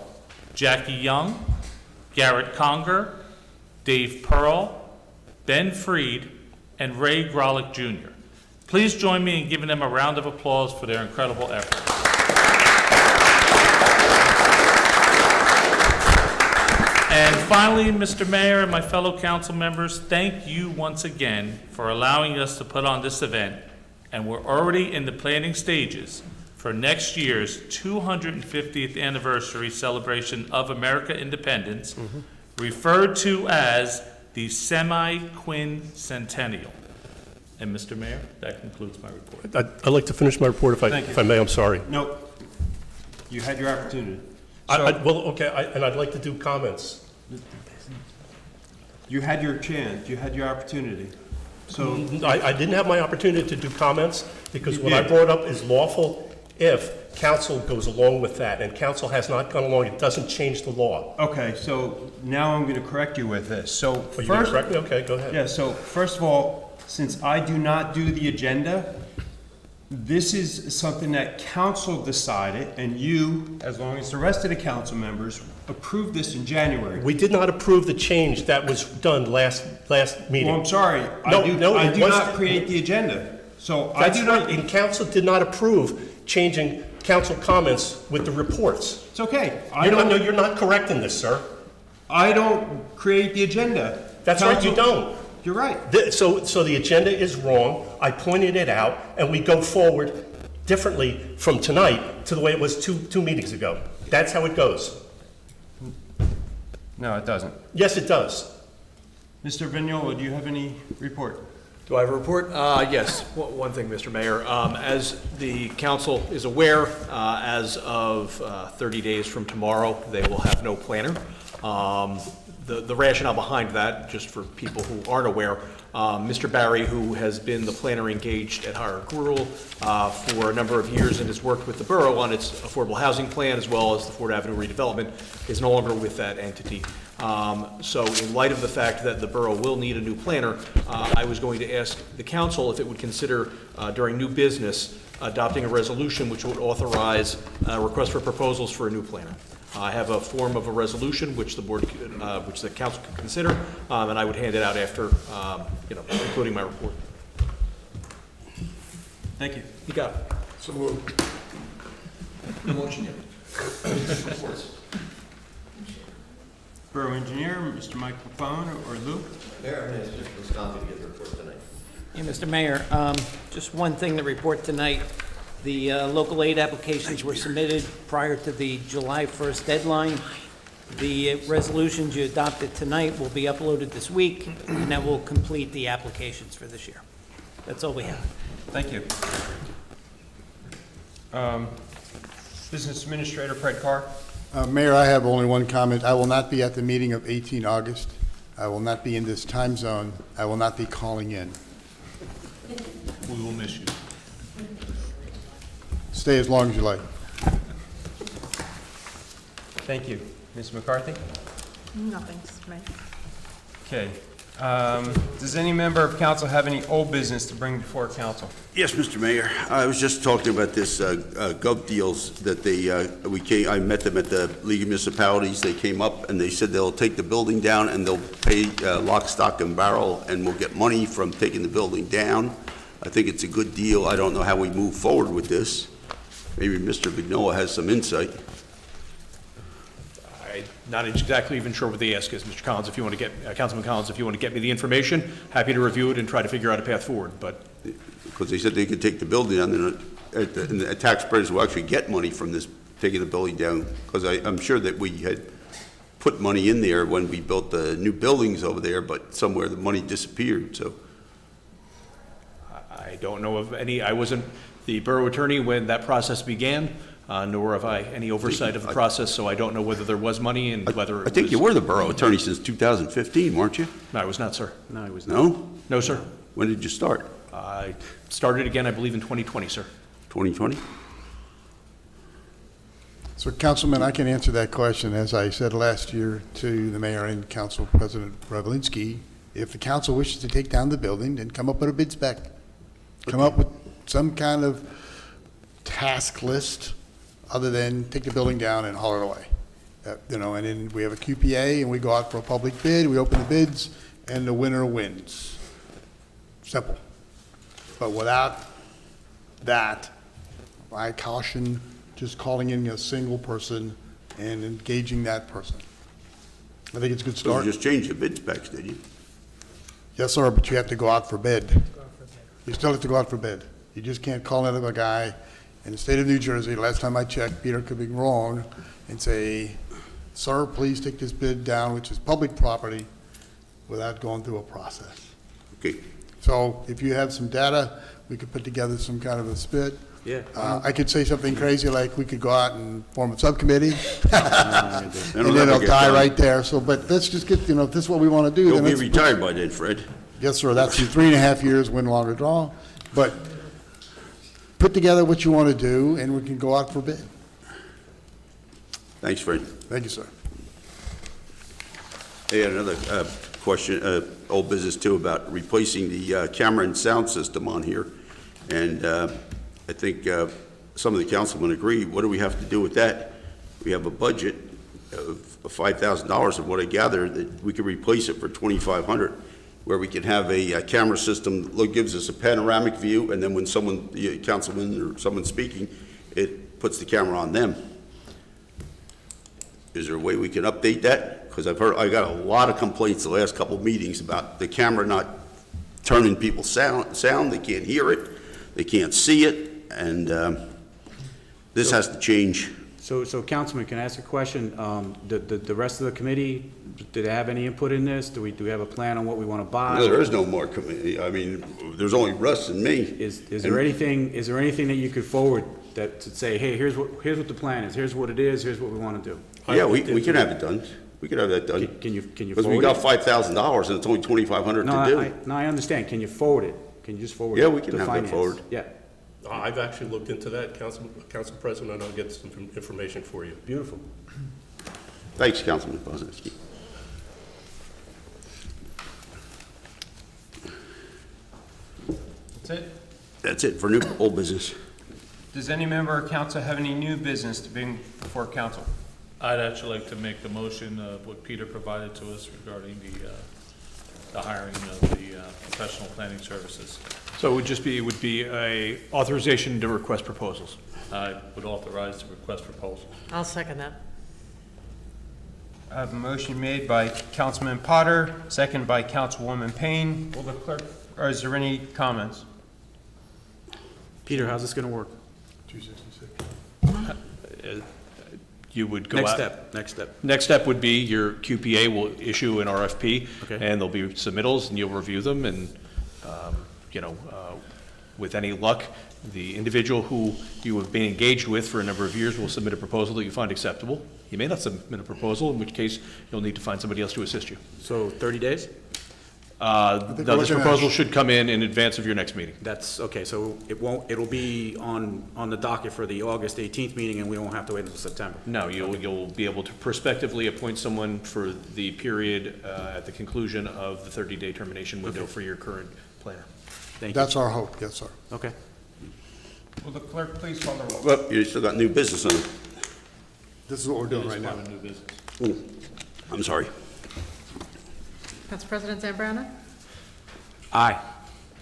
Jackie Young, Garrett Conger, Dave Pearl, Ben Freed, and Ray Grolick Jr. Please join me in giving them a round of applause for their incredible effort. And finally, Mr. Mayor and my fellow council members, thank you once again for allowing us to put on this event. And we're already in the planning stages for next year's 250th anniversary celebration of America Independence, referred to as the semi-quincentennial. And Mr. Mayor, that concludes my report. I'd like to finish my report if I may, I'm sorry. No, you had your opportunity. And I'd like to do comments. You had your chance, you had your opportunity. So I didn't have my opportunity to do comments because You what I did. brought up is lawful if council goes along with that, and council has not gone along. It doesn't change the law. Okay, so now I'm going to correct you with this. So Are you going to correct me? Okay, go ahead. Yeah, so first of all, since I do not do the agenda, this is something that council decided, and you, as long as the rest of the council members, approved this in January. We did not approve the change that was done last meeting. Well, I'm sorry, No, I do it was- not create the agenda. So I That's do right, not, and council did not approve changing council comments with the reports. it's okay. You're not correcting this, sir. I don't create the agenda. That's right, you don't. You're right. So the agenda is wrong. I pointed it out, and we go forward differently from tonight to the way it was two meetings ago. That's how it goes. No, it doesn't. Yes, it does. Mr. Vignola, do you have any report? Do I have a report? Yes. One thing, Mr. Mayor. As the council is aware, as of 30 days from tomorrow, they will have no planner. The rationale behind that, just for people who aren't aware, Mr. Barry, who has been the planner engaged at Higher Gruel for a number of years and has worked with the borough on its affordable housing plan as well as the Ford Avenue redevelopment, is no longer with that entity. So in light of the fact that the borough will need a new planner, I was going to ask the council if it would consider during new business adopting a resolution which would authorize a request for proposals for a new planner. I have a form of a resolution which the board, which the council could consider, and I would hand it out after, including my report. Thank you. You got it. So moved. No motion yet. Borough Engineer, Mr. Mike McClellan or Lou? Mayor, I'm going to ask Mr. Visconti to give the report tonight. Yeah, Mr. Mayor, just one thing to report tonight. The local aid applications were submitted prior to the July 1st deadline. The resolutions you adopted tonight will be uploaded this week, and that will complete the applications for this year. That's all we have. Thank you. Business Administrator Fred Carr. Mayor, I have only one comment. I will not be at the meeting of 18 August. I will not be in this time zone. I will not be calling in. We will miss you. Stay as long as you like. Thank you. Ms. McCarthy? Nothing, Mr. Mayor. Okay. Does any member of council have any old business to bring before council? Yes, Mr. Mayor. I was just talking about this gov deals that I met them at the League of Municipalities. They came up and they said they'll take the building down and they'll pay lock, stock, and barrel, and we'll get money from taking the building down. I think it's a good deal. I don't know how we move forward with this. Maybe Mr. Vignola has some insight. I'm not exactly even sure what the ask is, Mr. Collins. If you want to get, Councilman Collins, if you want to get me the information, happy to review it and try to figure out a path forward, but. Because they said they could take the building down, and the taxpayers will actually get money from this, taking the building down. Because I'm sure that we had put money in there when we built the new buildings over there, but somewhere the money disappeared, so. I don't know of any, I wasn't the borough attorney when that process began, nor have I any oversight of the process, so I don't know whether there was money and whether it was... I think you were the borough attorney since 2015, weren't you? No, I was not, sir. No, it was not. No? No, sir. When did you start? I started again, I believe, in 2020, sir. 2020? So, Councilman, I can answer that question. As I said last year to the mayor and Council President Revelinsky, if the council wishes to take down the building, then come up with a bid spec. Come up with some kind of task list other than take the building down and haul it away. And then we have a QPA and we go out for a public bid, we open the bids, and the winner wins. Simple. But without that, I caution just calling in a single person and engaging that person. I think it's a good So start. you just changed the bid specs, did you? Yes, sir, but you have to go out for bid. You still have to go out for bid. You just can't call in a guy in the state of New Jersey, last time I checked, Peter could be wrong, and say, sir, please take this bid down, which is public property, without going through a process. Okay. So if you have some data, we could put together some kind of a spit. Yeah. I could say something crazy like we could go out and form a subcommittee, and It'll then never it'll get die done. right there. So, but let's just get, if this is what we want to do, You'll then be let's. retired by then, Fred. Yes, sir, that's in 3.5 years, win longer draw. But put together what you want to do, and we can go out for bid. Thanks, Fred. Thank you, sir. Hey, another question, old business too, about replacing the camera and sound system on here. And I think some of the councilmen agree. What do we have to do with that? We have a budget of $5,000, and what I gather, that we could replace it for $2,500, where we can have a camera system that gives us a panoramic view, and then when someone, the councilman or someone's speaking, it puts the camera on them. Is there a way we can update that? Because I got a lot of complaints the last couple of meetings about the camera not turning people's sound. They can't hear it, they can't see it, and this has to change. So Councilman, can I ask a question? The rest of the committee, did they have any input in this? Do we have a plan on what we want to buy? No, there is no more committee. I mean, there's only Russ and me. Is there anything that you could forward that to say, hey, here's what the plan is, here's what it is, here's what we want to do? Yeah, we can have it done. We could have that done. Can you Because forward we got it? $5,000 and it's only $2,500 to do. No, I understand. Can you forward it? Can you just forward it? Yeah, we can to have that finance? forward. Yeah, I've actually looked into that, Council President, and I'll get some information for you. beautiful. Thanks, Councilman Poznanski. That's it. That's it for new old business. Does any member of council have any new business to bring before council? I'd actually like to make the motion of what Peter provided to us regarding the hiring of the professional planning services. So it would be a authorization to request proposals. I would authorize the request proposal. I'll second that. I have a motion made by Councilman Potter, second by Councilwoman Payne. Will the clerk, or is there any comments? Peter, how's this gonna work? 266. You would go out. Next step. Next step would be your QPA will issue an RFP, Okay. and there'll be submittals, and you'll review them, and, with any luck, the individual who you have been engaged with for a number of years will submit a proposal that you find acceptable. You may not submit a proposal, in which case you'll need to find somebody else to assist you. So 30 days? we're This looking at- proposal should come in advance of your next meeting. That's, okay, so it'll be on the docket for the August 18th meeting, and we won't have to wait until September? No, you'll be able to prospectively appoint someone for the period at the conclusion of the 30-day termination window for your current planner. Thank you. That's our hope, yes, sir. Okay. Will the clerk please call the roll? Well, you still got new business on it. This is what we're doing right now. New business. I'm sorry. Council President Zambrana? Aye.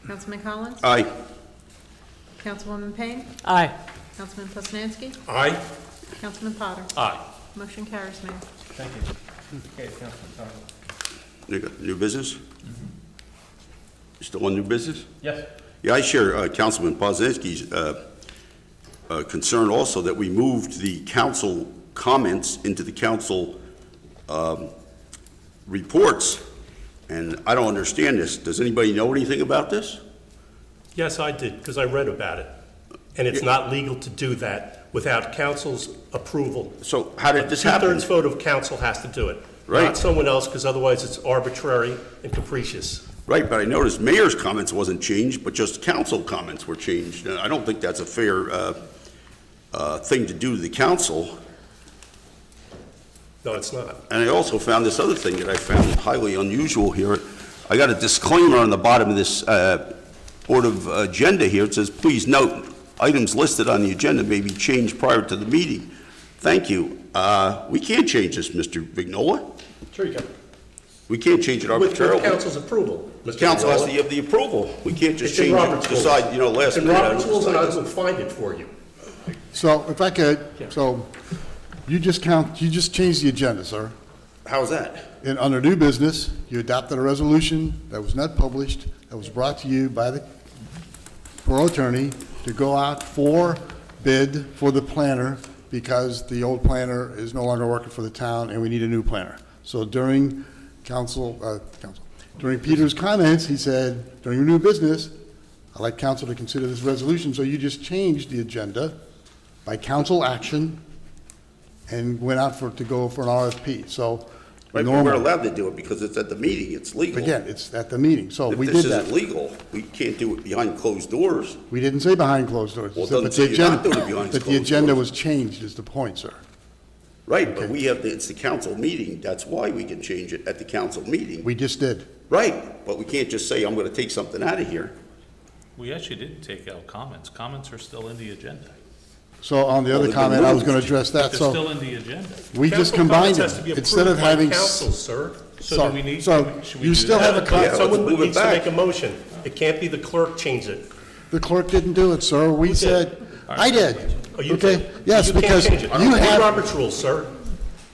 Councilman Collins? Aye. Councilwoman Payne? Aye. Councilman Poznanski? Aye. Councilman Potter? Aye. Motion carries, Mayor. Thank you. Okay, Councilman Potter. You got new business? You still on new business? Yes. Yeah, I share Councilman Poznanski's concern also that we moved the council comments into the council reports, and I don't understand this. Does anybody know anything about this? Yes, I did, because I read about it. and it's not legal to do that without council's approval. So how did this happen? Two-thirds vote of council has to do it, Right. not someone else, because otherwise it's arbitrary and capricious. Right, but I noticed mayor's comments wasn't changed, but just council comments were changed. And I don't think that's a fair thing to do to the council. No, it's not. And I also found this other thing that I found highly unusual here. I got a disclaimer on the bottom of this Board of Agenda here. It says, please note, items listed on the agenda may be changed prior to the meeting. Thank you. We can't change this, Mr. Vignola. Sure you can. We can't change it With arbitrarily. council's approval. The Mr. council has to Vignola. give the approval. We can't just It's in change it, Robert's rules. decide, last It's in minute. Robert's rules, and I decide will find it for you. So if I could, so you just changed the agenda, sir. How's that? And under new business, you adopted a resolution that was not published, that was brought to you by the borough attorney to go out for bid for the planner because the old planner is no longer working for the town and we need a new planner. So during during Peter's comments, he said, during your new business, I'd like council to consider this resolution. So you just changed the agenda by council action and went out to go for an RFP. So Right, but we're allowed to do it because it's at the meeting, it's legal. Again, it's at the meeting, so we If did this that. isn't legal, we can't do it behind closed doors. We didn't say behind closed doors. Well, it But doesn't the say you're not agenda- doing it behind But the closed agenda doors. was changed is the point, sir. Right, but it's the council meeting, that's why we can change it at the council meeting. We just did. Right, but we can't just say, I'm gonna take something out of here. We actually didn't take out comments. Comments are still in the agenda. So on the Well, other they've been comment, I was moved. gonna address that, They're so still in the agenda. we just Council combined comments has to be it. Instead of approved by having, council, sir. So do we need, so should we you do still that? have a Yeah, let's Someone move it needs to back. make a motion. It can't be the clerk change it. the clerk didn't do it, sir. We said, I did. Oh, you Okay, did. yes, You can't because change it. you Read have, Robert's rules, sir.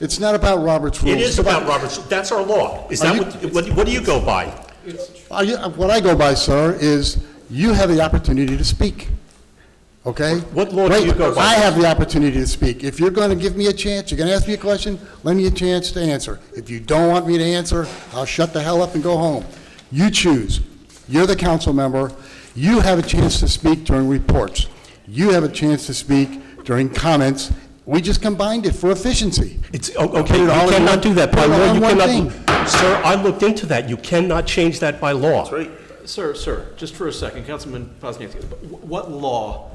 it's not about Robert's rules. It is It's about Robert's, that's our law. Is that what do you go by? What I go by, sir, is you have the opportunity to speak. Okay? What law do you go by? I have the opportunity to speak. If you're going to give me a chance, you're going to ask me a question, let me a chance to answer. If you don't want me to answer, I'll shut the hell up and go home. You choose. You're the council member. You have a chance to speak during reports. You have a chance to speak during comments. We just combined it for efficiency. It's, Put okay, it you all in cannot one- do that by put it all law. in You one cannot, thing. sir, I looked into that. You cannot change that by law. That's right. Sir, just for a second, Councilman Poznanski, what law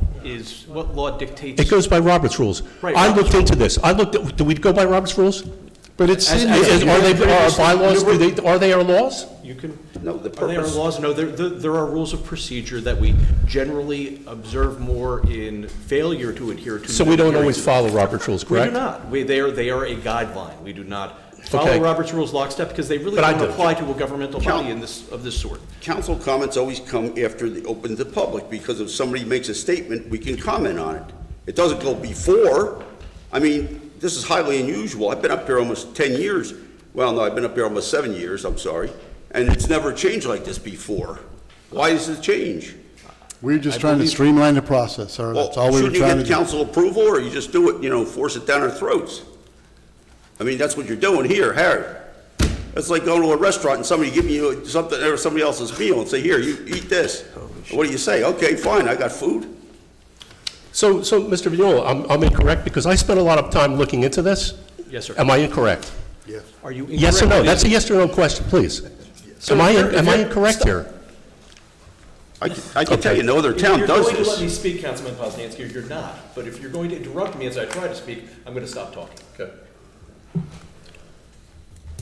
dictates? It goes by Robert's rules. Right, I Robert's looked into this. do we go by Robert's rules? But it's in Are there. they our bylaws? Are they our laws? You can, No, the are there purpose. laws? No, there are rules of procedure that we generally observe more in failure to adhere to. So we don't always follow Robert's rules, We correct? do not. They are a guideline. We do not follow Okay. Robert's rules lockstep because they really But I don't do. apply to a governmental body of this sort. Council comments always come after the open to the public, because if somebody makes a statement, we can comment on it. It doesn't go before. I mean, this is highly unusual. I've been up here almost 10 years. Well, no, I've been up here almost 7 years, I'm sorry. And it's never changed like this before. Why does it change? We're just trying to streamline the process, sir. Well, That's all we were shouldn't you trying to get do. council approval, or you just do it, force it down our throats? I mean, that's what you're doing here, Harry. It's like going to a restaurant and somebody giving you something, or somebody else's meal and say, here, you eat this. What do you say? Okay, fine, I got food. So, Mr. Vignola, I'm incorrect because I spent a lot of time looking into this. Yes, sir. Am I incorrect? Yes. Are you Yes or no? incorrect? That's a yes or no question, please. Am I incorrect here? I can tell you, no other town If does you're going to let me this. speak, Councilman Poznanski, you're not. But if you're going to interrupt me as I try to speak, I'm going to stop talking. Okay.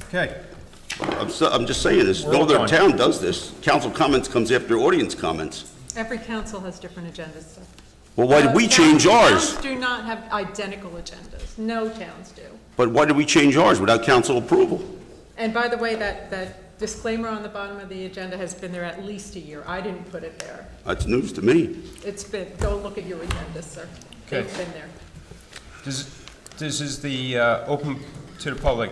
Okay. I'm just saying this, no all other done. town does this. Council comments comes after audience comments. Every council has different agendas, sir. Well, why did we change ours? Towns do not have identical agendas. No towns do. But why did we change ours without council approval? And by the way, that disclaimer on the bottom of the agenda has been there at least a year. I didn't put it there. That's news to me. It's been, go look at your agendas, sir. Okay. They've been there. This is the open to the public.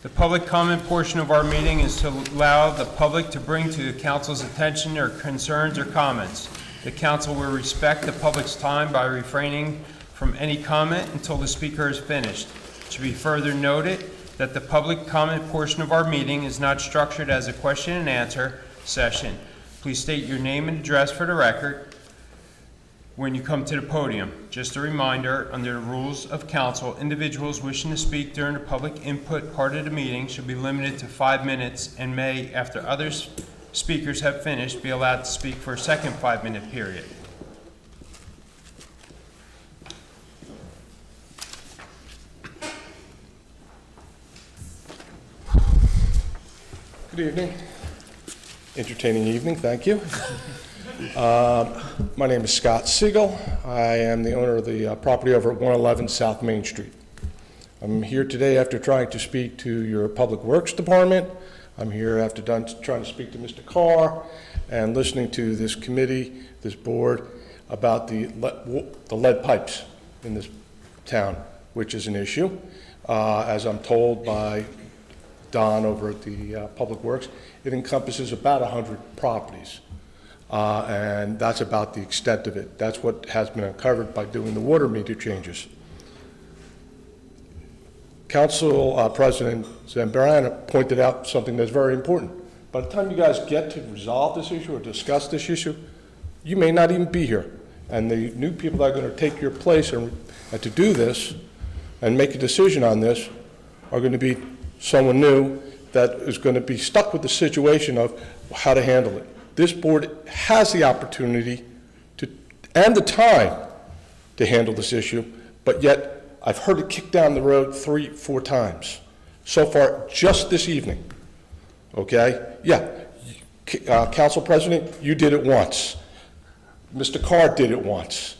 The public comment portion of our meeting is to allow the public to bring to the council's attention their concerns or comments. The council will respect the public's time by refraining from any comment until the speaker is finished. It should be further noted that the public comment portion of our meeting is not structured as a question and answer session. Please state your name and address for the record. when you come to the podium. Just a reminder, under the rules of council, individuals wishing to speak during the public input part of the meeting should be limited to 5 minutes and may, after others speakers have finished, be allowed to speak for a second 5-minute period. Good evening. Entertaining evening, thank you. My name is Scott Siegel. I am the owner of the property over at 111 South Main Street. I'm here today after trying to speak to your Public Works Department. I'm here after trying to speak to Mr. Carr and listening to this committee, this board, about the lead pipes in this town, which is an issue. As I'm told by Don over at the Public Works, it encompasses about 100 properties. And that's about the extent of it. That's what has been uncovered by doing the water meter changes. Council President Zambrana pointed out something that's very important. By the time you guys get to resolve this issue or discuss this issue, you may not even be here. And the new people that are going to take your place and to do this and make a decision on this are going to be someone new that is going to be stuck with the situation of how to handle it. This board has the opportunity and the time to handle this issue, but yet I've heard it kicked down the road 3-4 times so far just this evening. Okay? Yeah. Council President, you did it once. Mr. Carr did it once.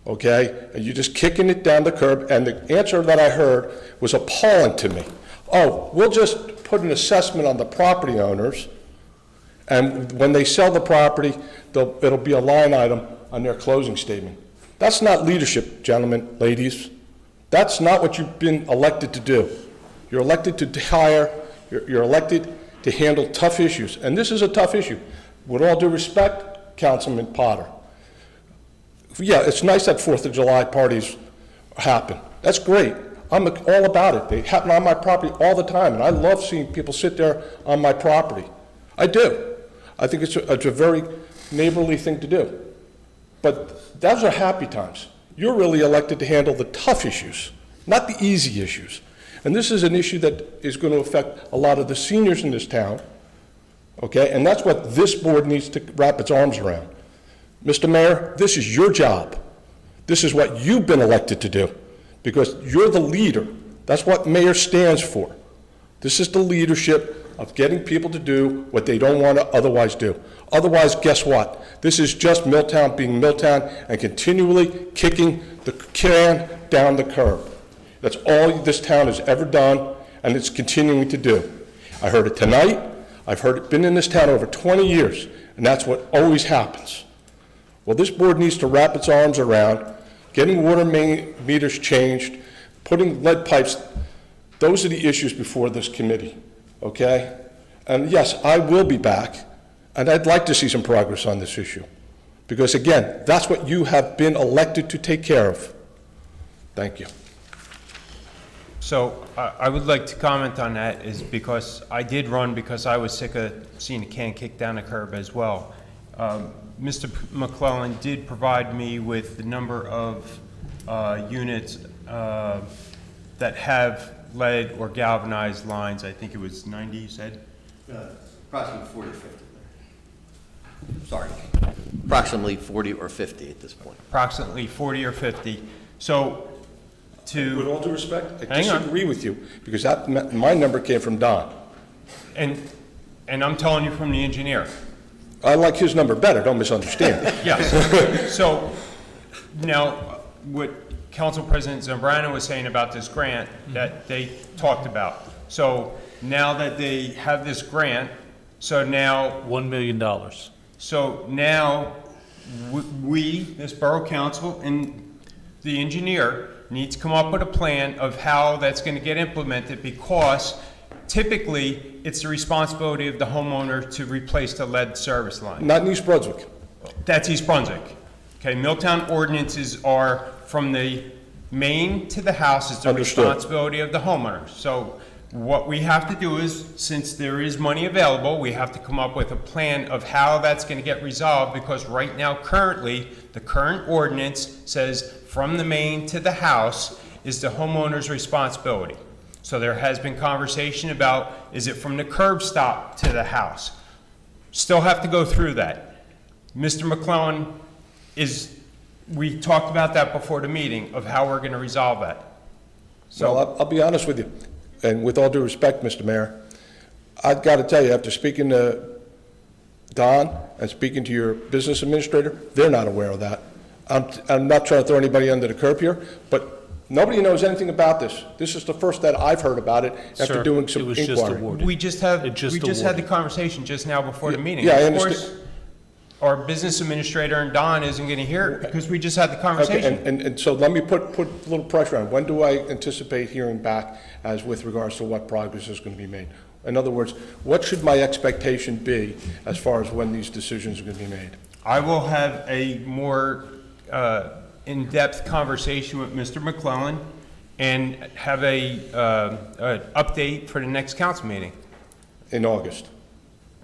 Okay? And you're just kicking it down the curb, and the answer that I heard was appalling to me. Oh, we'll just put an assessment on the property owners, and when they sell the property, it'll be a line item on their closing statement. That's not leadership, gentlemen, ladies. That's not what you've been elected to do. You're elected to hire, you're elected to handle tough issues, and this is a tough issue. With all due respect, Councilman Potter, yeah, it's nice that 4th of July parties happen. That's great. I'm all about it. They happen on my property all the time, and I love seeing people sit there on my property. I do. I think it's a very neighborly thing to do. But those are happy times. You're really elected to handle the tough issues, not the easy issues. And this is an issue that is going to affect a lot of the seniors in this town, okay? And that's what this board needs to wrap its arms around. Mr. Mayor, this is your job. This is what you've been elected to do, because you're the leader. That's what mayor stands for. This is the leadership of getting people to do what they don't want to otherwise do. Otherwise, guess what? This is just Milltown being Milltown and continually kicking the can down the curb. That's all this town has ever done, and it's continuing to do. I heard it tonight. I've heard it been in this town over 20 years, and that's what always happens. Well, this board needs to wrap its arms around getting water main meters changed, putting lead pipes. Those are the issues before this committee, okay? And yes, I will be back, and I'd like to see some progress on this issue. Because again, that's what you have been elected to take care of. Thank you. So I would like to comment on that, is because I did run because I was sick of seeing the can kick down the curb as well. Mr. McClellan did provide me with the number of units that have lead or galvanized lines. I think it was 90, you said? Approximately 40 or 50. Sorry. Approximately 40 or 50 at this point. Approximately 40 or 50. So to... With all due respect, I disagree with you, because my number came from Don. And I'm telling you from the engineer. I like his number better, don't misunderstand. Yes. So now what Council President Zambrano was saying about this grant that they talked about. So now that they have this grant, so now... $1 million. So now we, this Borough Council, and the engineer need to come up with a plan of how that's going to get implemented, because typically it's the responsibility of the homeowner to replace the lead service line. Not in East Brunswick. That's East Brunswick. Okay, Milltown ordinances are from the main to the house is the responsibility of the homeowner. So What we have to do is, since there is money available, we have to come up with a plan of how that's going to get resolved, because right now, currently, the current ordinance says from the main to the house is the homeowner's responsibility. So there has been conversation about, is it from the curb stop to the house? Still have to go through that. Mr. McClellan we talked about that before the meeting, of how we're going to resolve that. So Well, I'll be honest with you, and with all due respect, Mr. Mayor, I've got to tell you, after speaking to Don and speaking to your business administrator, they're not aware of that. I'm not trying to throw anybody under the curb here, but nobody knows anything about this. This is the first that I've heard about it after Sir, doing some it was just inquiry. awarded. we just had It just the awarded. conversation just now before the meeting. Yeah, I Of understand. course, our business administrator and Don isn't going to hear it because we just had the Okay, conversation. and so let me put a little pressure on. When do I anticipate hearing back as with regards to what progress is going to be made? In other words, what should my expectation be as far as when these decisions are going to be made? I will have a more in-depth conversation with Mr. McClellan and have an update for the next council meeting In August?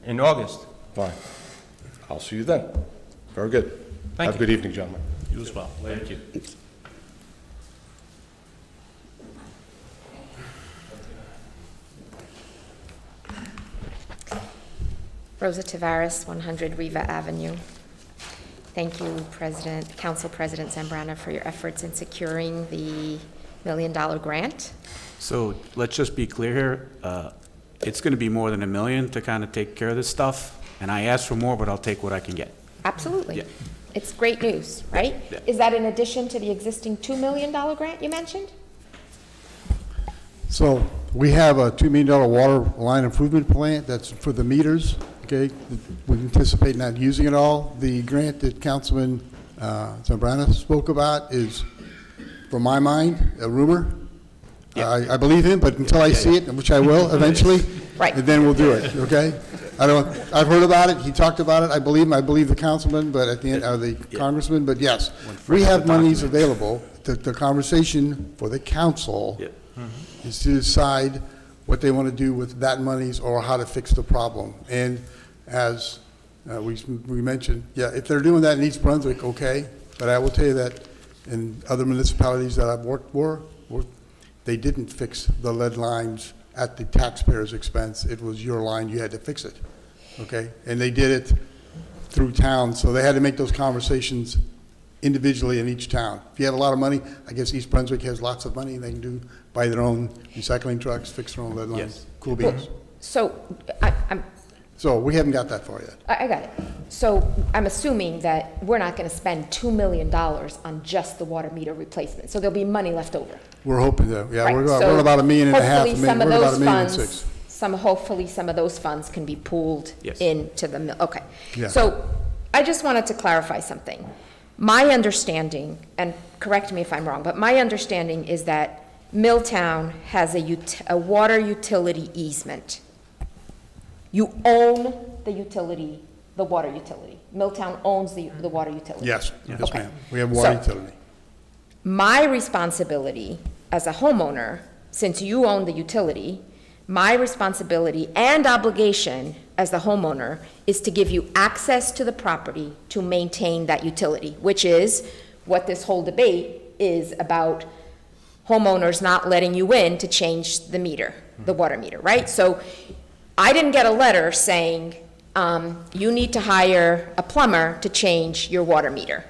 in August. Fine. I'll see you then. Very good. Thank Have a good evening, gentlemen. You as well. Thank you. Rosa Tavares, 100 Riva Avenue. Thank you, Council President Zambrana, for your efforts in securing the $1 million grant. So let's just be clear here. It's going to be more than $1 million to kind of take care of this stuff. And I asked for more, but I'll take what I can get. Absolutely. Yeah. It's great news, right? Yeah. Is that in addition to the existing $2 million grant you mentioned? So we have a $2 million water line improvement plan that's for the meters, okay? We anticipate not using it all. The grant that Councilman Zambrana spoke about is, from my mind, a rumor. I believe him, but until I see it, which I will eventually, Right. and then we'll do it, okay? I've heard about it, he talked about it, I believe the councilman, but at the end, the congressman, but yes, we have monies available. The conversation for the council is to decide what they want to do with that monies or how to fix the problem. And as we mentioned, if they're doing that in East Brunswick, okay, but I will tell you that in other municipalities that I've worked for, they didn't fix the lead lines at the taxpayer's expense. It was your line, you had to fix it, okay? And they did it through town, so they had to make those conversations individually in each town. If you have a lot of money, I guess East Brunswick has lots of money, they can buy their own recycling trucks, fix their own lead lines. Yes. Cool beans. So So we haven't got that far yet. I got it. So I'm assuming that we're not going to spend $2 million on just the water meter replacement. So there'll be money left over. We're hoping that, yeah, Right, we're so about $1.5 million, hopefully some of we're about those $1.6 million. funds, hopefully some of those funds can be pooled Yes. into the, okay. Yeah. So I just wanted to clarify something. My understanding, and correct me if I'm wrong, but my understanding is that Milltown has a water utility easement. You own the utility, the water utility. Milltown owns the water utility. Yes, yes Okay. ma'am. We have water So- utility. My responsibility as a homeowner, since you own the utility, my responsibility and obligation as the homeowner is to give you access to the property to maintain that utility, which is what this whole debate is about, homeowners not letting you in to change the meter, the water meter, right? So I didn't get a letter saying, you need to hire a plumber to change your water meter.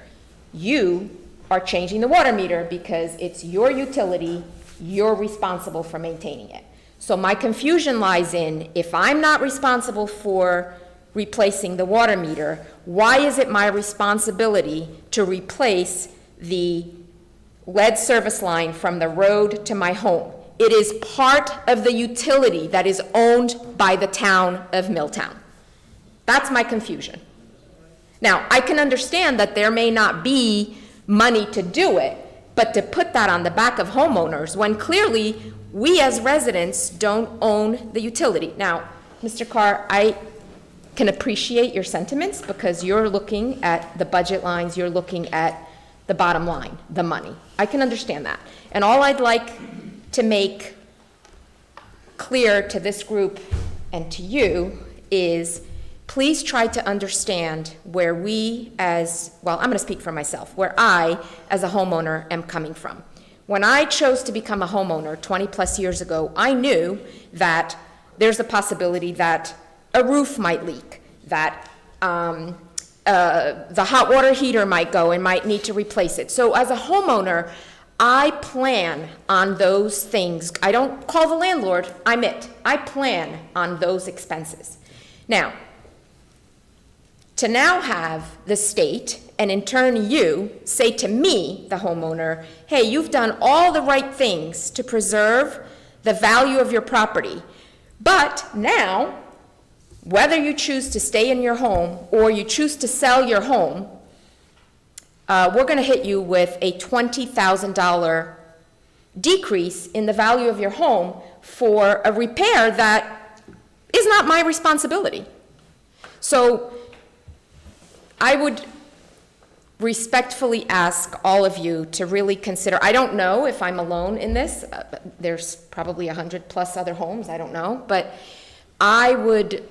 You are changing the water meter because it's your utility, you're responsible for maintaining it. So my confusion lies in, if I'm not responsible for replacing the water meter, why is it my responsibility to replace the lead service line from the road to my home? It is part of the utility that is owned by the town of Milltown. That's my confusion. Now, I can understand that there may not be money to do it, but to put that on the back of homeowners when clearly we as residents don't own the utility. Now, Mr. Carr, I can appreciate your sentiments because you're looking at the budget lines, you're looking at the bottom line, the money. I can understand that. And all I'd like to make clear to this group and to you is, please try to understand where we as, well, I'm going to speak for myself, where I, as a homeowner, am coming from. When I chose to become a homeowner 20 plus years ago, I knew that there's a possibility that a roof might leak, that the hot water heater might go and might need to replace it. So as a homeowner, I plan on those things. I don't call the landlord, I'm it. I plan on those expenses. Now, to now have the state, and in turn you, say to me, the homeowner, hey, you've done all the right things to preserve the value of your property, but now, whether you choose to stay in your home or you choose to sell your home, we're going to hit you with a $20,000 decrease in the value of your home for a repair that is not my responsibility. So I would respectfully ask all of you to really consider, I don't know if I'm alone in this, there's probably 100 plus other homes, I don't know, but I would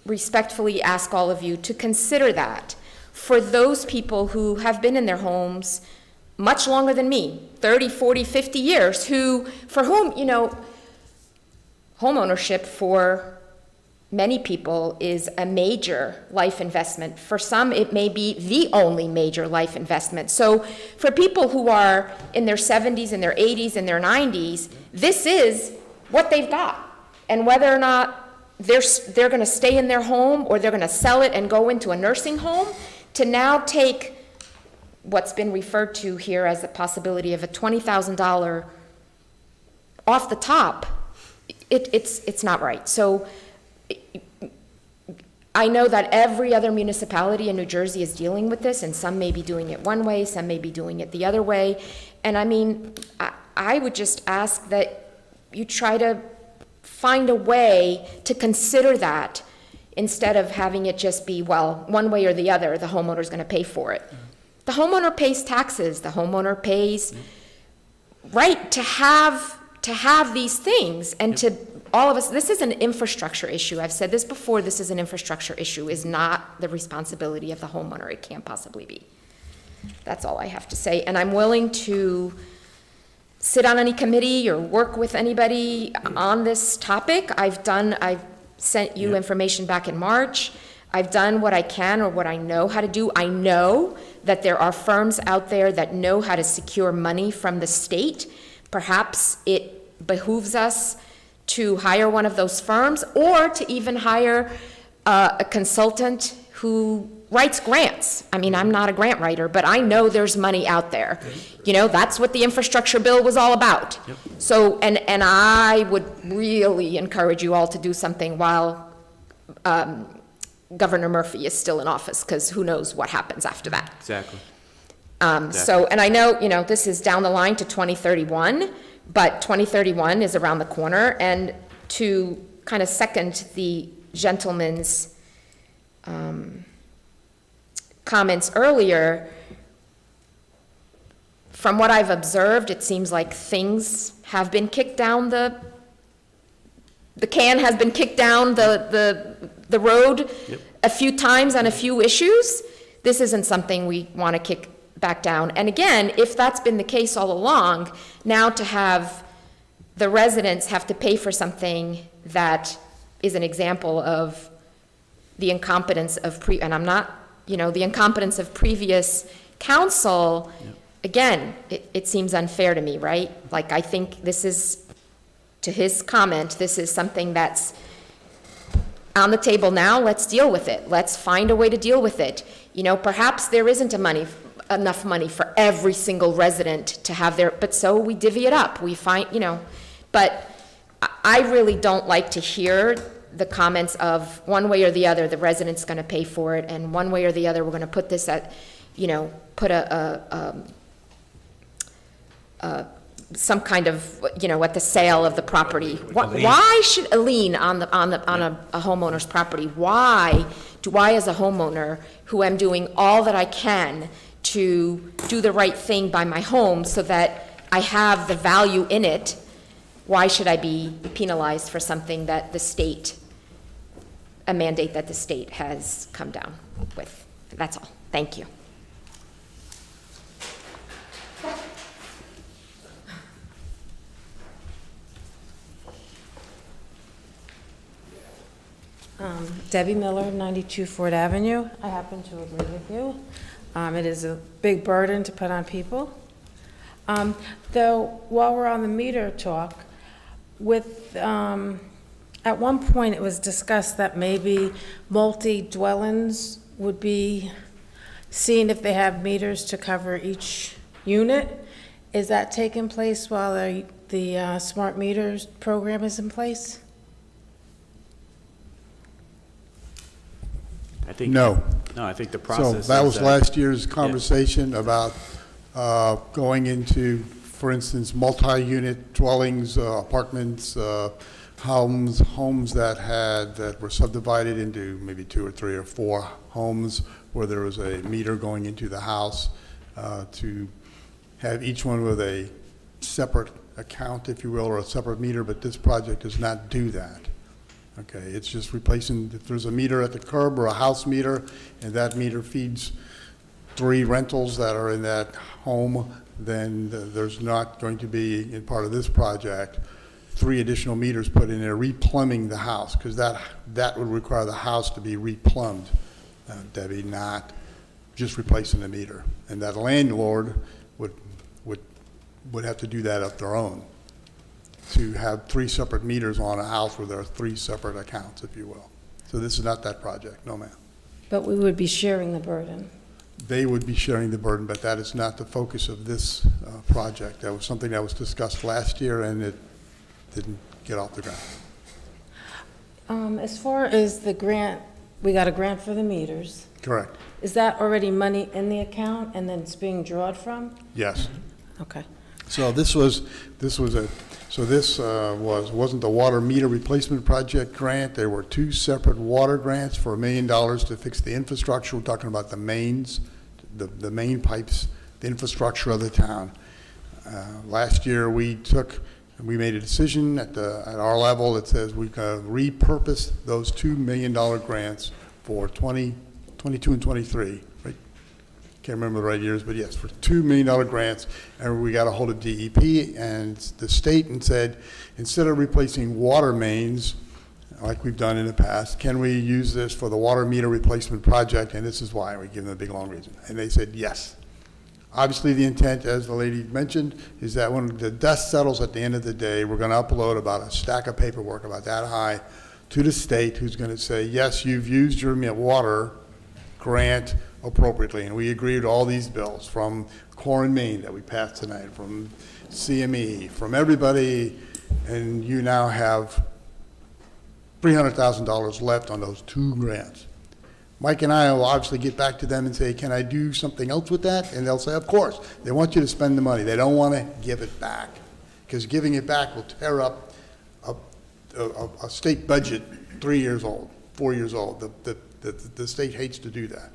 respectfully ask all of you to consider that for those people who have been in their homes much longer than me, 30, 40, 50 years, for whom, you know, homeownership for many people is a major life investment. For some, it may be the only major life investment. So for people who are in their 70s and their 80s and their 90s, this is what they've got. And whether or not they're going to stay in their home or they're going to sell it and go into a nursing home, to now take what's been referred to here as the possibility of a $20,000 off the top, it's not right. So I know that every other municipality in New Jersey is dealing with this, and some may be doing it one way, some may be doing it the other way. And I mean, I would just ask that you try to find a way to consider that instead of having it just be, well, one way or the other, the homeowner's going to pay for it. The homeowner pays taxes. The homeowner pays, right, to have these things, and to all of us, this is an infrastructure issue. I've said this before, this is an infrastructure issue, is not the responsibility of the homeowner. It can't possibly be. That's all I have to say. And I'm willing to sit on any committee or work with anybody on this topic. I've sent you information back in March. I've done what I can or what I know how to do. I know that there are firms out there that know how to secure money from the state. Perhaps it behooves us to hire one of those firms, or to even hire a consultant who writes grants. I mean, I'm not a grant writer, but I know there's money out there. You know, that's what the infrastructure bill was all about. Yep. So, and I would really encourage you all to do something while Governor Murphy is still in office, because who knows what happens after that. Exactly. So, and I know, you know, this is down the line to 2031, but 2031 is around the corner. And to kind of second the gentleman's comments earlier, from what I've observed, it seems like things have been kicked down the can has been kicked down the road a few times on a few issues. This isn't something we want to kick back down. And again, if that's been the case all along, now to have the residents have to pay for something that is an example of the incompetence of and I'm not, you know, the incompetence of previous council, again, it seems unfair to me, right? Like, I think this is, to his comment, this is something that's on the table now. Let's deal with it. Let's find a way to deal with it. You know, perhaps there isn't enough money for every single resident to have their, but so we divvy it up. We find, you know, but I really don't like to hear the comments of one way or the other, the resident's going to pay for it, and one way or the other, we're going to put this at, you know, put some kind of, you know, at the sale of the property. Why should a lien on a homeowner's property? Why do I, as a homeowner, who am doing all that I can to do the right thing by my home so that I have the value in it, why should I be penalized for something that the state, a mandate that the state has come down with? That's all. Thank you. Debbie Miller, 92 Ford Avenue. I happen to agree with you. It is a big burden to put on people. Though, while we're on the meter talk, with, at one point it was discussed that maybe multi-dwellings would be seen if they have meters to cover each unit. Is that taking place while the smart meters program is in place? I think. No. No, I think the process. So that is was last year's conversation about going into, for instance, multi-unit dwellings, apartments, homes that were subdivided into maybe 2 or 3 or 4 homes where there was a meter going into the house, to have each one with a separate account, if you will, or a separate meter, but this project does not do that. Okay, it's just replacing, if there's a meter at the curb or a house meter, and that meter feeds 3 rentals that are in that home, then there's not going to be, in part of this project, 3 additional meters put in there replumbing the house, because that would require the house to be replumbed, Debbie, not just replacing the meter. And that landlord would have to do that of their own, to have 3 separate meters on a house where there are 3 separate accounts, if you will. So this is not that project, no ma'am. But we would be sharing the burden. They would be sharing the burden, but that is not the focus of this project. That was something that was discussed last year, and it didn't get off the ground. As far as the grant, we got a grant for the meters. Correct. Is that already money in the account and then it's being drawn from? Yes. Okay. So this wasn't the water meter replacement project grant. There were 2 separate water grants for $1 million to fix the infrastructure. We're talking about the mains, the main pipes, the infrastructure of the town. Last year we made a decision at our level that says we can repurpose those $2 million grants for 22 and 23. Right? Can't remember the right years, but yes, for $2 million grants, and we got a hold of DEP and the state and said, instead of replacing water mains like we've done in the past, can we use this for the water meter replacement project? And this is why. We give them a big long reason. And they said yes. Obviously, the intent, as the lady mentioned, is that when the dust settles at the end of the day, we're going to upload about a stack of paperwork about that high to the state, who's going to say, yes, you've used your water grant appropriately. And we agreed to all these bills from Core and Main that we passed tonight, from CME, from everybody, and you now have $300,000 left on those 2 grants. Mike and I will obviously get back to them and say, can I do something else with that? And they'll say, of course. They want you to spend the money. They don't want to give it back, because giving it back will tear up a state budget 3 years old, 4 years old. The state hates to do that.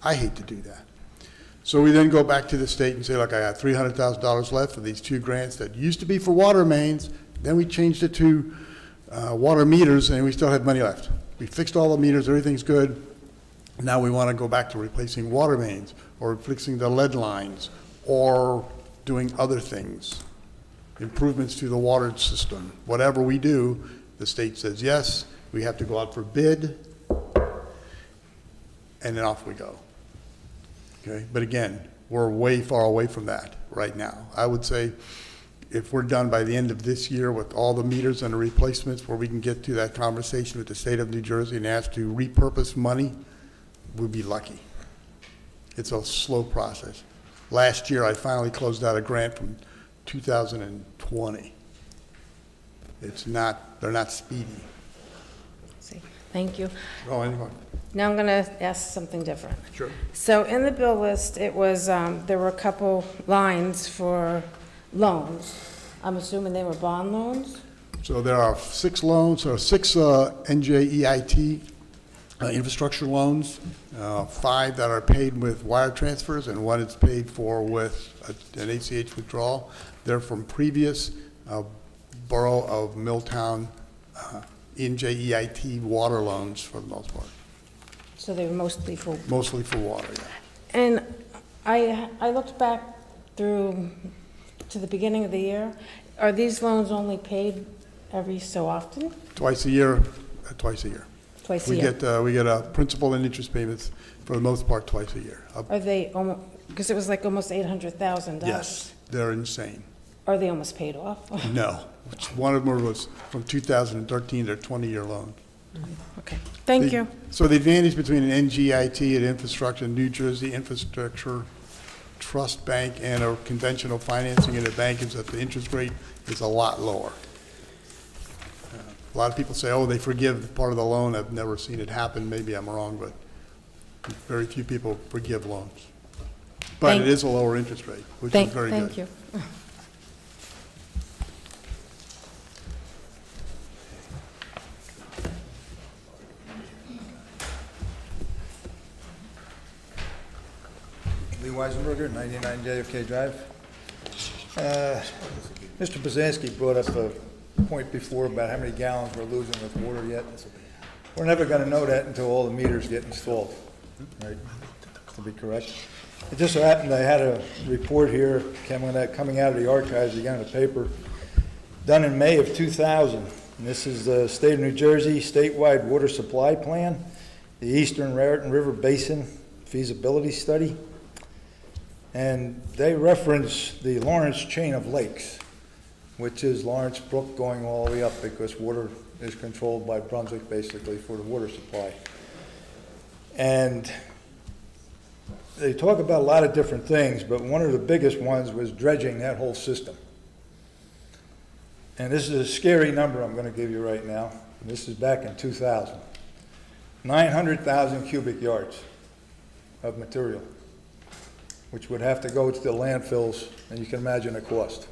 I hate to do that. So we then go back to the state and say, look, I got $300,000 left for these 2 grants that used to be for water mains. Then we changed it to water meters, and we still have money left. We fixed all the meters, everything's good. Now we want to go back to replacing water mains, or fixing the lead lines, or doing other things, improvements to the water system. Whatever we do, the state says yes, we have to go out for bid, and then off we go. Okay, but again, we're way far away from that right now. I would say if we're done by the end of this year with all the meters and the replacements, where we can get to that conversation with the state of New Jersey and ask to repurpose money, we'd be lucky. It's a slow process. Last year, I finally closed out a grant from 2020. They're not speedy. Thank you. Oh, anyway. Now I'm going to ask something different. Sure. So in the bill list, it was, there were a couple lines for loans. I'm assuming they were bond loans? So there are 6 loans, or 6 NJEIT infrastructure loans, 5 that are paid with wire transfers, and 1 is paid for with an ACH withdrawal. They're from previous Borough of Milltown NJEIT water loans for the most part, So they were mostly for, mostly for water, yeah. and I looked back through to the beginning of the year. Are these loans only paid every so often? Twice a year, twice a year. Twice a year? We get principal and interest payments for the most part twice a year. Are they almost, because it was like almost $800,000. Yes, they're insane. Are they almost paid off? No, one of them was from 2013, they're 20-year loan. Okay, thank you. So the advantage between an NGIT and infrastructure, New Jersey Infrastructure Trust Bank, and a conventional financing in a bank is that the interest rate is a lot lower. A lot of people say, oh, they forgive part of the loan. I've never seen it happen. Maybe I'm wrong, but very few people forgive loans. But it is a lower interest rate, which is very good. Thank you. Lee Weisenberger, 99 JFK Drive. Mr. Bazansky brought up a point before about how many gallons we're losing with water yet. We're never going to know that until all the meters get installed, right? To be correct. It just so happened I had a report here coming out of the archives, again, in the paper, done in May of 2000. And this is the State of New Jersey statewide water supply plan, the Eastern Raritan River Basin feasibility study. And they reference the Lawrence chain of lakes, which is Lawrence Brook going all the way up because water is controlled by Brunswick basically for the water supply. And they talk about a lot of different things, but one of the biggest ones was dredging that whole system. And this is a scary number I'm going to give you right now. This is back in 2000. 900,000 cubic yards of material, which would have to go to the landfills, and you can imagine the cost.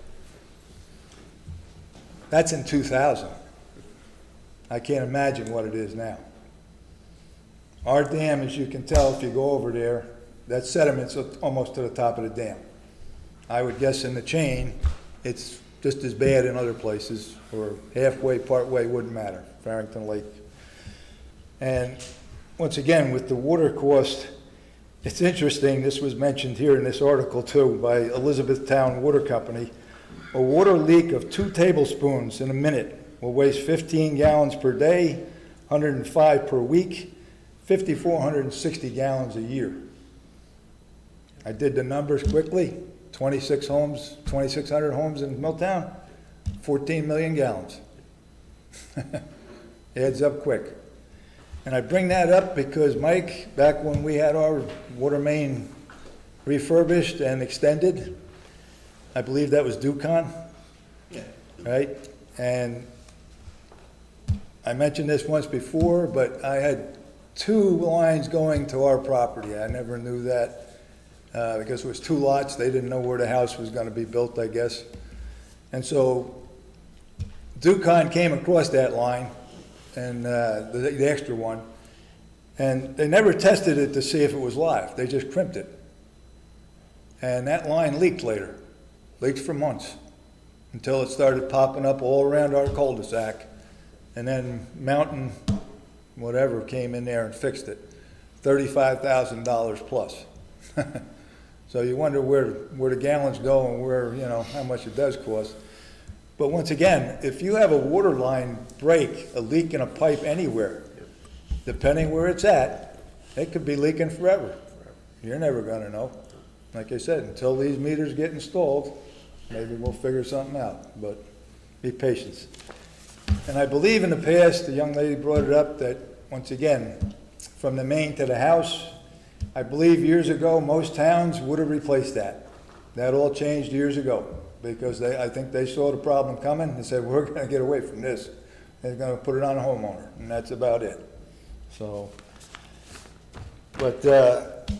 That's in 2000. I can't imagine what it is now. Our dam, as you can tell if you go over there, that sediment's almost to the top of the dam. I would guess in the chain, it's just as bad in other places, or halfway, partway, wouldn't matter, Farrington Lake. And once again, with the water cost, it's interesting, this was mentioned here in this article too by Elizabethtown Water Company. A water leak of 2 tablespoons in a minute will waste 15 gallons per day, 105 per week, 5,460 gallons a year. I did the numbers quickly. 2,600 homes in Milltown, 14 million gallons. Adds up quick. And I bring that up because, Mike, back when we had our water main refurbished and extended, I believe that was Ducon, right? And I mentioned this once before, but I had 2 lines going to our property. I never knew that because it was 2 lots. They didn't know where the house was going to be built, I guess. And so Ducon came across that line, and the extra one, and they never tested it to see if it was live. They just crimped it. And that line leaked later, leaked for months, until it started popping up all around our cul-de-sac. And then Mountain, whatever, came in there and fixed it. $35,000 plus. So you wonder where the gallons go and where, you know, how much it does cost. But once again, if you have a water line break, a leak in a pipe anywhere, depending where it's at, it could be leaking forever. You're never gonna know. Like I said, until these meters get installed, maybe we'll figure something out, but be patient. And I believe in the past, the young lady brought it up that, once again, from the main to the house, I believe years ago, most towns would have replaced that. That all changed years ago because I think they saw the problem coming and said, we're going to get away from this. They're going to put it on a homeowner, and that's about it. So, but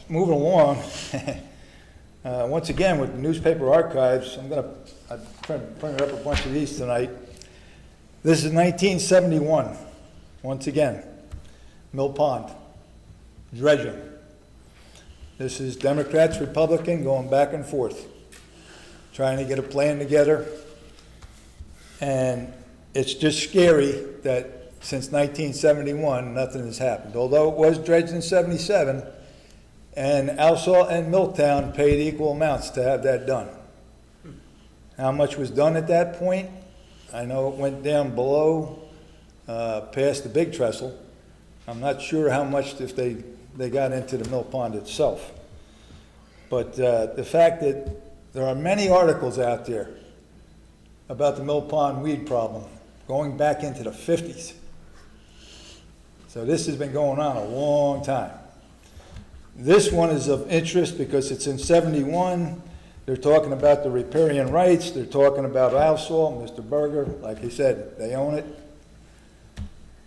moving along, once again, with the newspaper archives, I'm trying to bring up a bunch of these tonight. This is 1971, once again, Mill Pond, dredging. This is Democrats, Republican, going back and forth, trying to get a plan together. And it's just scary that since 1971, nothing has happened. Although it was dredged in 77, and Alsall and Milltown paid equal amounts to have that done. How much was done at that point? I know it went down below, past the big trestle. I'm not sure how much if they got into the mill pond itself. But the fact that there are many articles out there about the mill pond weed problem going back into the 50s. So this has been going on a long time. This one is of interest because it's in 71. They're talking about the riparian rights. They're talking about Alsall, Mr. Berger. Like he said, they own it.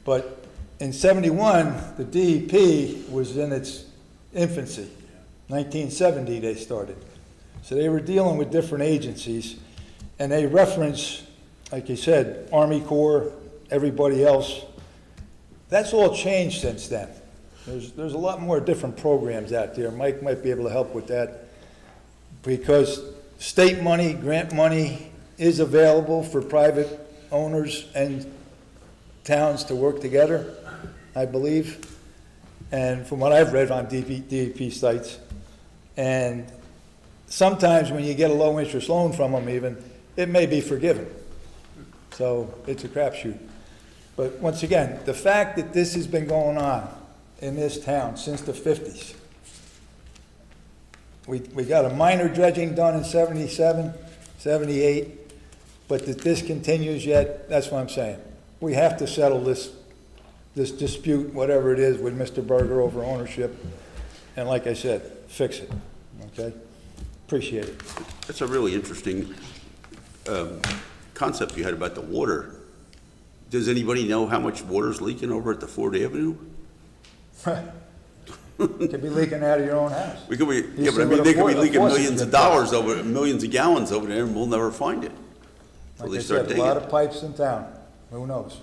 But in 71, the DEP was in its infancy. 1970 they started. So they were dealing with different agencies, and they reference, like you said, Army Corps, everybody else. That's all changed since then. There's a lot more different programs out there. Mike might be able to help with that, because state money, grant money is available for private owners and towns to work together, I believe. And from what I've read on DEP sites, and sometimes when you get a low interest loan from them even, it may be forgiven. So it's a crapshoot. But once again, the fact that this has been going on in this town since the 50s. We got a minor dredging done in 77, 78, but that this continues yet, that's what I'm saying. We have to settle this dispute, whatever it is, with Mr. Berger over ownership, and like I said, fix it, okay? Appreciate it. That's a really interesting concept you had about the water. Does anybody know how much water's leaking over at the Ford Avenue? Could be leaking out of your own house. We could be, You yeah, see but I what mean, a they could be faucet- leaking a faucet's millions of been dollars over, millions of gallons over there, and we'll never find it. Till Like they I start said, a digging. lot of pipes in town. Who knows?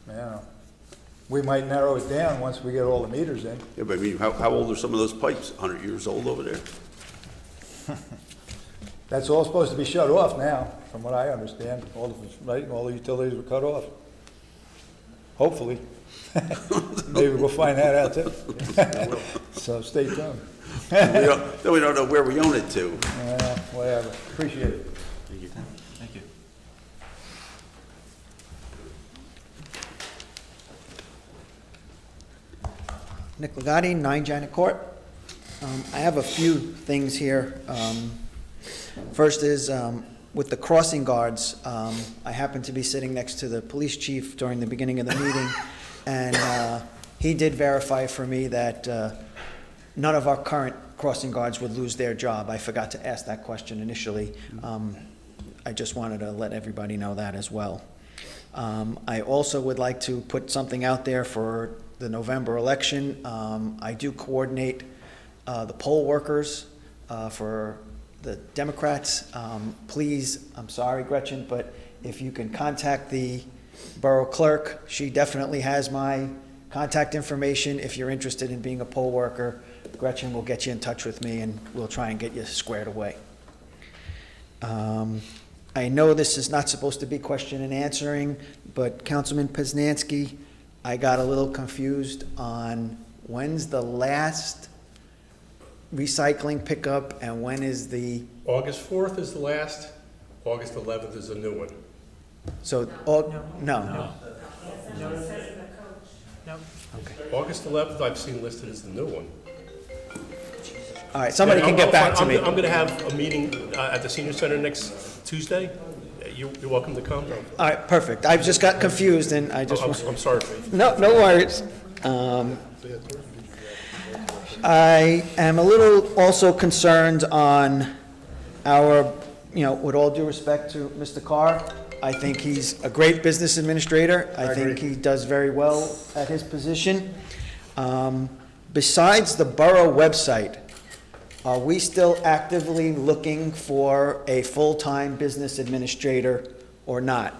Yeah. We might narrow it down once we get all the meters in. Yeah, but I mean, how old are some of those pipes? 100 years old over there? That's all supposed to be shut off now, from what I understand. All the utilities were cut off. Hopefully. Maybe we'll find that out too. So stay tuned. Then we don't know where we own it to. Whatever. Appreciate it. Thank you. Thank you. Nick Legati, 9 Janet Court. I have a few things here. First is, with the crossing guards, I happened to be sitting next to the police chief during the beginning of the meeting, and he did verify for me that none of our current crossing guards would lose their job. I forgot to ask that question initially. I just wanted to let everybody know that as well. I also would like to put something out there for the November election. I do coordinate the poll workers for the Democrats. Please, I'm sorry, Gretchen, but if you can contact the borough clerk, she definitely has my contact information. If you're interested in being a poll worker, Gretchen will get you in touch with me and we'll try and get you squared away. I know this is not supposed to be question and answering, but Councilman Poznanski, I got a little confused on when's the last recycling pickup and when is the, August 4th is the last, August 11th is a new one. so, no. August 11th I've seen listed as the new one. All right, somebody can get back to me. I'm going to have a meeting at the senior center next Tuesday. You're welcome to come. All right, perfect. I just got confused and I just. I'm sorry for you. No worries. I am a little also concerned on our, with all due respect to Mr. Carr, I think he's a great business administrator. I think he does very well at his position. Besides the borough website, are we still actively looking for a full-time business administrator or not?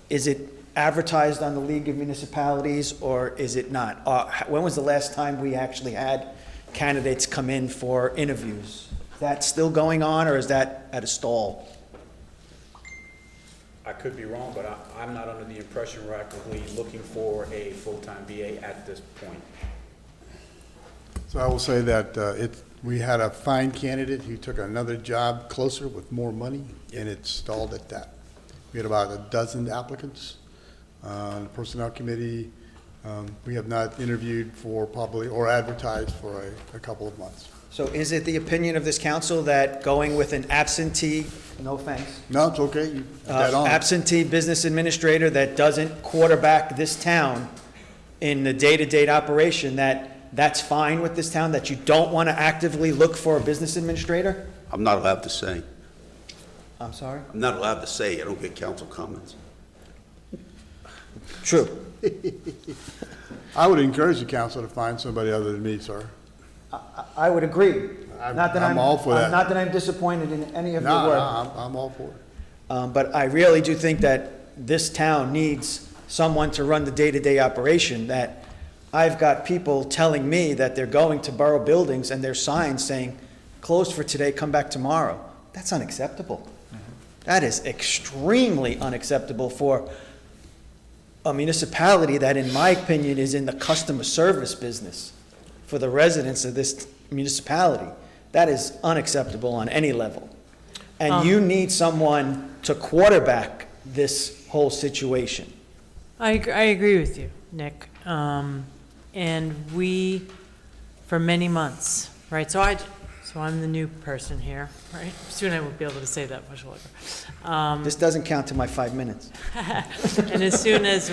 Is it advertised on the League of Municipalities or is it not? When was the last time we actually had candidates come in for interviews? Is that still going on or is that at a stall? I could be wrong, but I'm not under the impression we're actively looking for a full-time BA at this point. So I will say that we had a fine candidate who took another job closer with more money, and it stalled at that. We had about a dozen applicants on the Personnel Committee. We have not interviewed for probably, or advertised for a couple of months. So is it the opinion of this council that going with an absentee, no offense, No, it's okay, you dead on. absentee business administrator that doesn't quarterback this town in the day-to-day operation, that's fine with this town, that you don't want to actively look for a business administrator? I'm not allowed to say. I'm sorry? I'm not allowed to say. I don't get council comments. True. I would encourage the council to find somebody other than me, sir. I would agree. Not that I'm all for that. Not that I'm disappointed in any of your No, work. I'm all for it. But I really do think that this town needs someone to run the day-to-day operation, that I've got people telling me that they're going to borough buildings and there's signs saying, closed for today, come back tomorrow. That's unacceptable. That is extremely unacceptable for a municipality that, in my opinion, is in the customer service business for the residents of this municipality. That is unacceptable on any level. And you need someone to quarterback this whole situation. I agree with you, Nick. And we, for many months, right, so I'm the new person here, right? Soon I won't be able to say that much longer. This doesn't count to my 5 minutes. And as soon as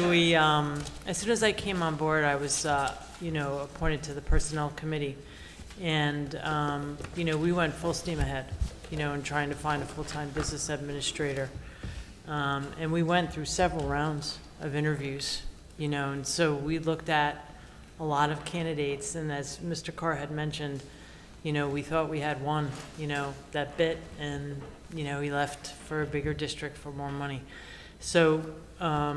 I came on board, I was, appointed to the Personnel Committee. And, we went full steam ahead, in trying to find a full-time business administrator. And we went through several rounds of interviews, and so we looked at a lot of candidates. And as Mr. Carr had mentioned, we thought we had one, that bit, and, he left for a bigger district for more money. So, I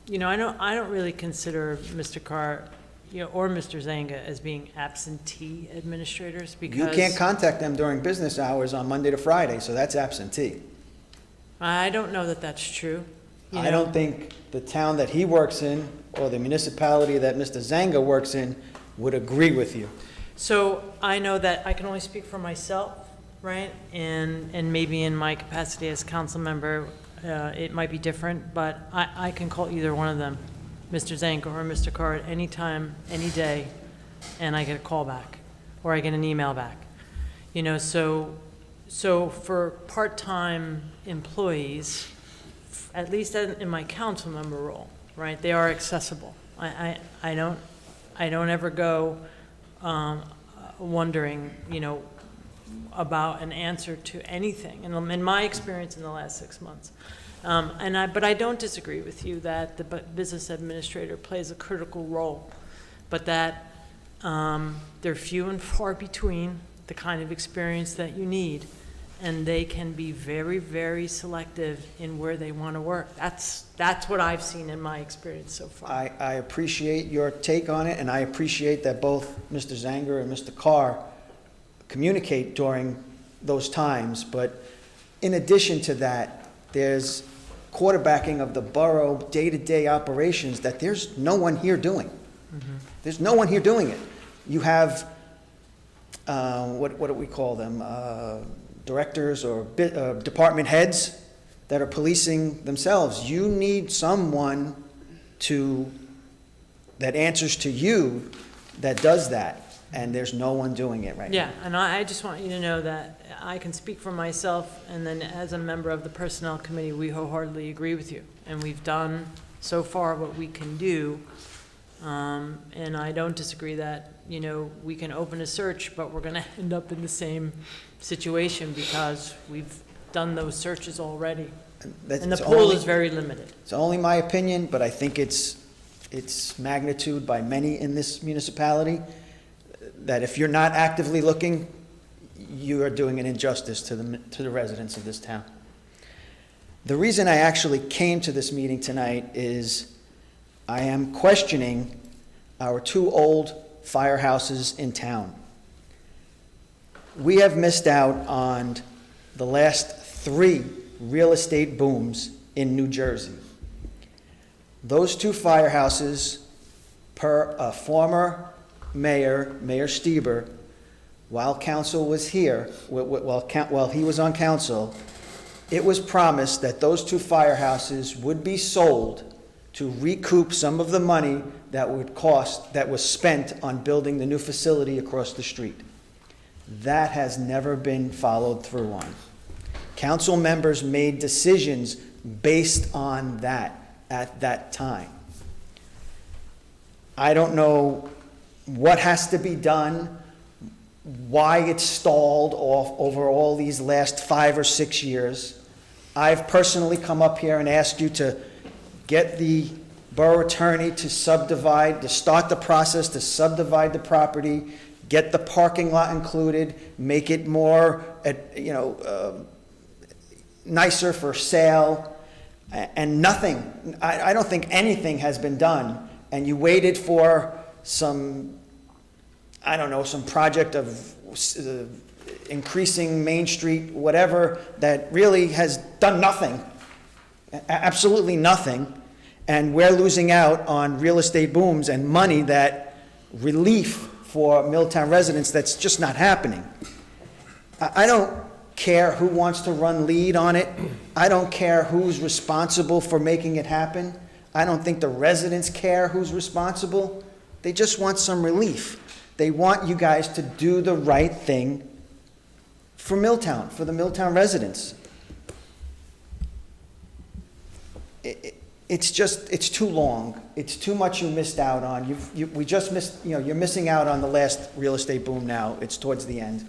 don't really consider Mr. Carr, or Mr. Zanga as being absentee administrators, because You can't contact them during business hours on Monday to Friday, so that's absentee. I don't know that that's true. I don't think the town that he works in or the municipality that Mr. Zanga works in would agree with you. So I know that I can only speak for myself, right? And maybe in my capacity as council member, it might be different, but I can call either one of them, Mr. Zanko or Mr. Carr, at any time, any day, and I get a call back, or I get an email back. So for part-time employees, at least in my council member role, right, they are accessible. I don't ever go wondering, about an answer to anything. And in my experience in the last 6 months, but I don't disagree with you that the business administrator plays a critical role, but that they're few and far between, the kind of experience that you need, and they can be very, very selective in where they want to work. That's what I've seen in my experience so far. I appreciate your take on it, and I appreciate that both Mr. Zanger and Mr. Carr communicate during those times, but in addition to that, there's quarterbacking of the borough day-to-day operations that there's no one here doing. There's no one here doing it. You have, what do we call them, directors or department heads that are policing themselves. You need someone that answers to you that does that, and there's no one doing it right now. Yeah, and I just want you to know that I can speak for myself, and then as a member of the Personnel Committee, we wholeheartedly agree with you. And we've done so far what we can do, and I don't disagree that, we can open a search, but we're gonna end up in the same situation because we've done those searches already. And the pool is very limited. It's only my opinion, but I think it's magnitude by many in this municipality, that if you're not actively looking, you are doing an injustice to the residents of this town. The reason I actually came to this meeting tonight is I am questioning our 2 old firehouses in town. We have missed out on the last 3 real estate booms in New Jersey. Those two firehouses, per a former mayor, Mayor Stieber, while council was here, while he was on council, it was promised that those two firehouses would be sold to recoup some of the money that was spent on building the new facility across the street. That has never been followed through on. Council members made decisions based on that at that time. I don't know what has to be done, why it's stalled off over all these last 5 or 6 years. I've personally come up here and asked you to get the borough attorney to start the process to subdivide the property, get the parking lot included, make it more, nicer for sale, and nothing. I don't think anything has been done, and you waited for some project of increasing Main Street, whatever, that really has done nothing, absolutely nothing, and we're losing out on real estate booms and money, that relief for Milltown residents that's just not happening. I don't care who wants to run lead on it. I don't care who's responsible for making it happen. I don't think the residents care who's responsible. They just want some relief. They want you guys to do the right thing for Milltown, for the Milltown residents. It's too long. It's too much you missed out on. You're missing out on the last real estate boom now. It's towards the end.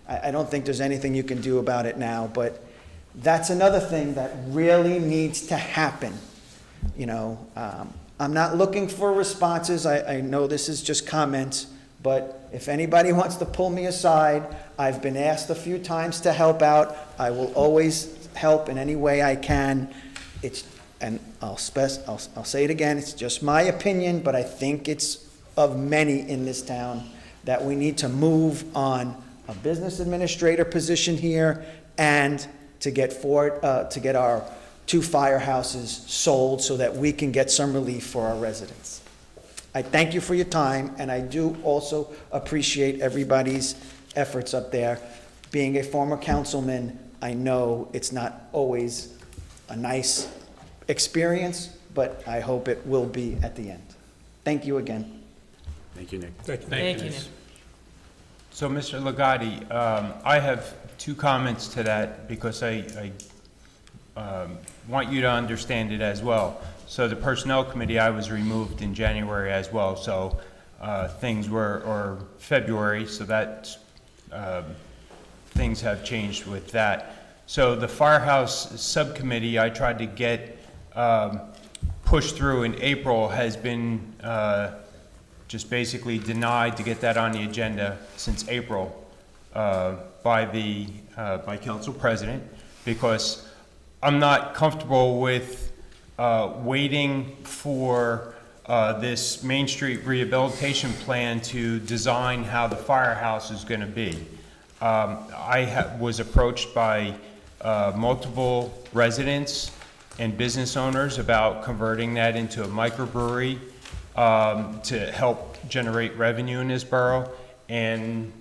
I don't think there's anything you can do about it now, but that's another thing that really needs to happen. I'm not looking for responses. I know this is just comments, but if anybody wants to pull me aside, I've been asked a few times to help out. I will always help in any way I can. And I'll say it again, it's just my opinion, but I think it's of many in this town, that we need to move on a business administrator position here and to get our two firehouses sold so that we can get some relief for our residents. I thank you for your time, and I do also appreciate everybody's efforts up there. Being a former councilman, I know it's not always a nice experience, but I hope it will be at the end. Thank you again. Thank you, Nick. Thank you, Nick. So, Mr. Legati, I have two comments to that, because I want you to understand it as well. So the Personnel Committee, I was removed in January as well, so or February, so that things have changed with that. So the Firehouse Subcommittee I tried to get pushed through in April has been just basically denied to get that on the agenda since April by Council President, because I'm not comfortable with waiting for this Main Street rehabilitation plan to design how the firehouse is going to be. I was approached by multiple residents and business owners about converting that into a microbrewery to help generate revenue in this borough, and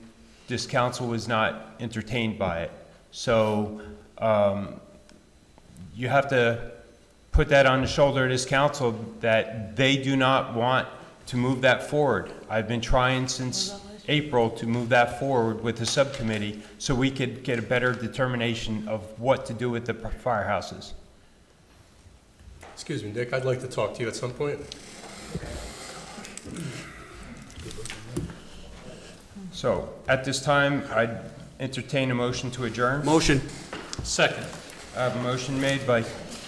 this council was not entertained by it. So you have to put that on the shoulder of this council, that they do not want to move that forward. I've been trying since April to move that forward with the subcommittee so we could get a better determination of what to do with the firehouses. Excuse me, Nick, I'd like to talk to you at some point. So at this time, I'd entertain a motion to adjourn. Motion. Second. I have a motion made by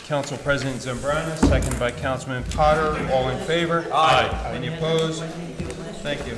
Council President Zambrana, second by Councilman Potter. All in favor? Aye. Any opposed? Thank you.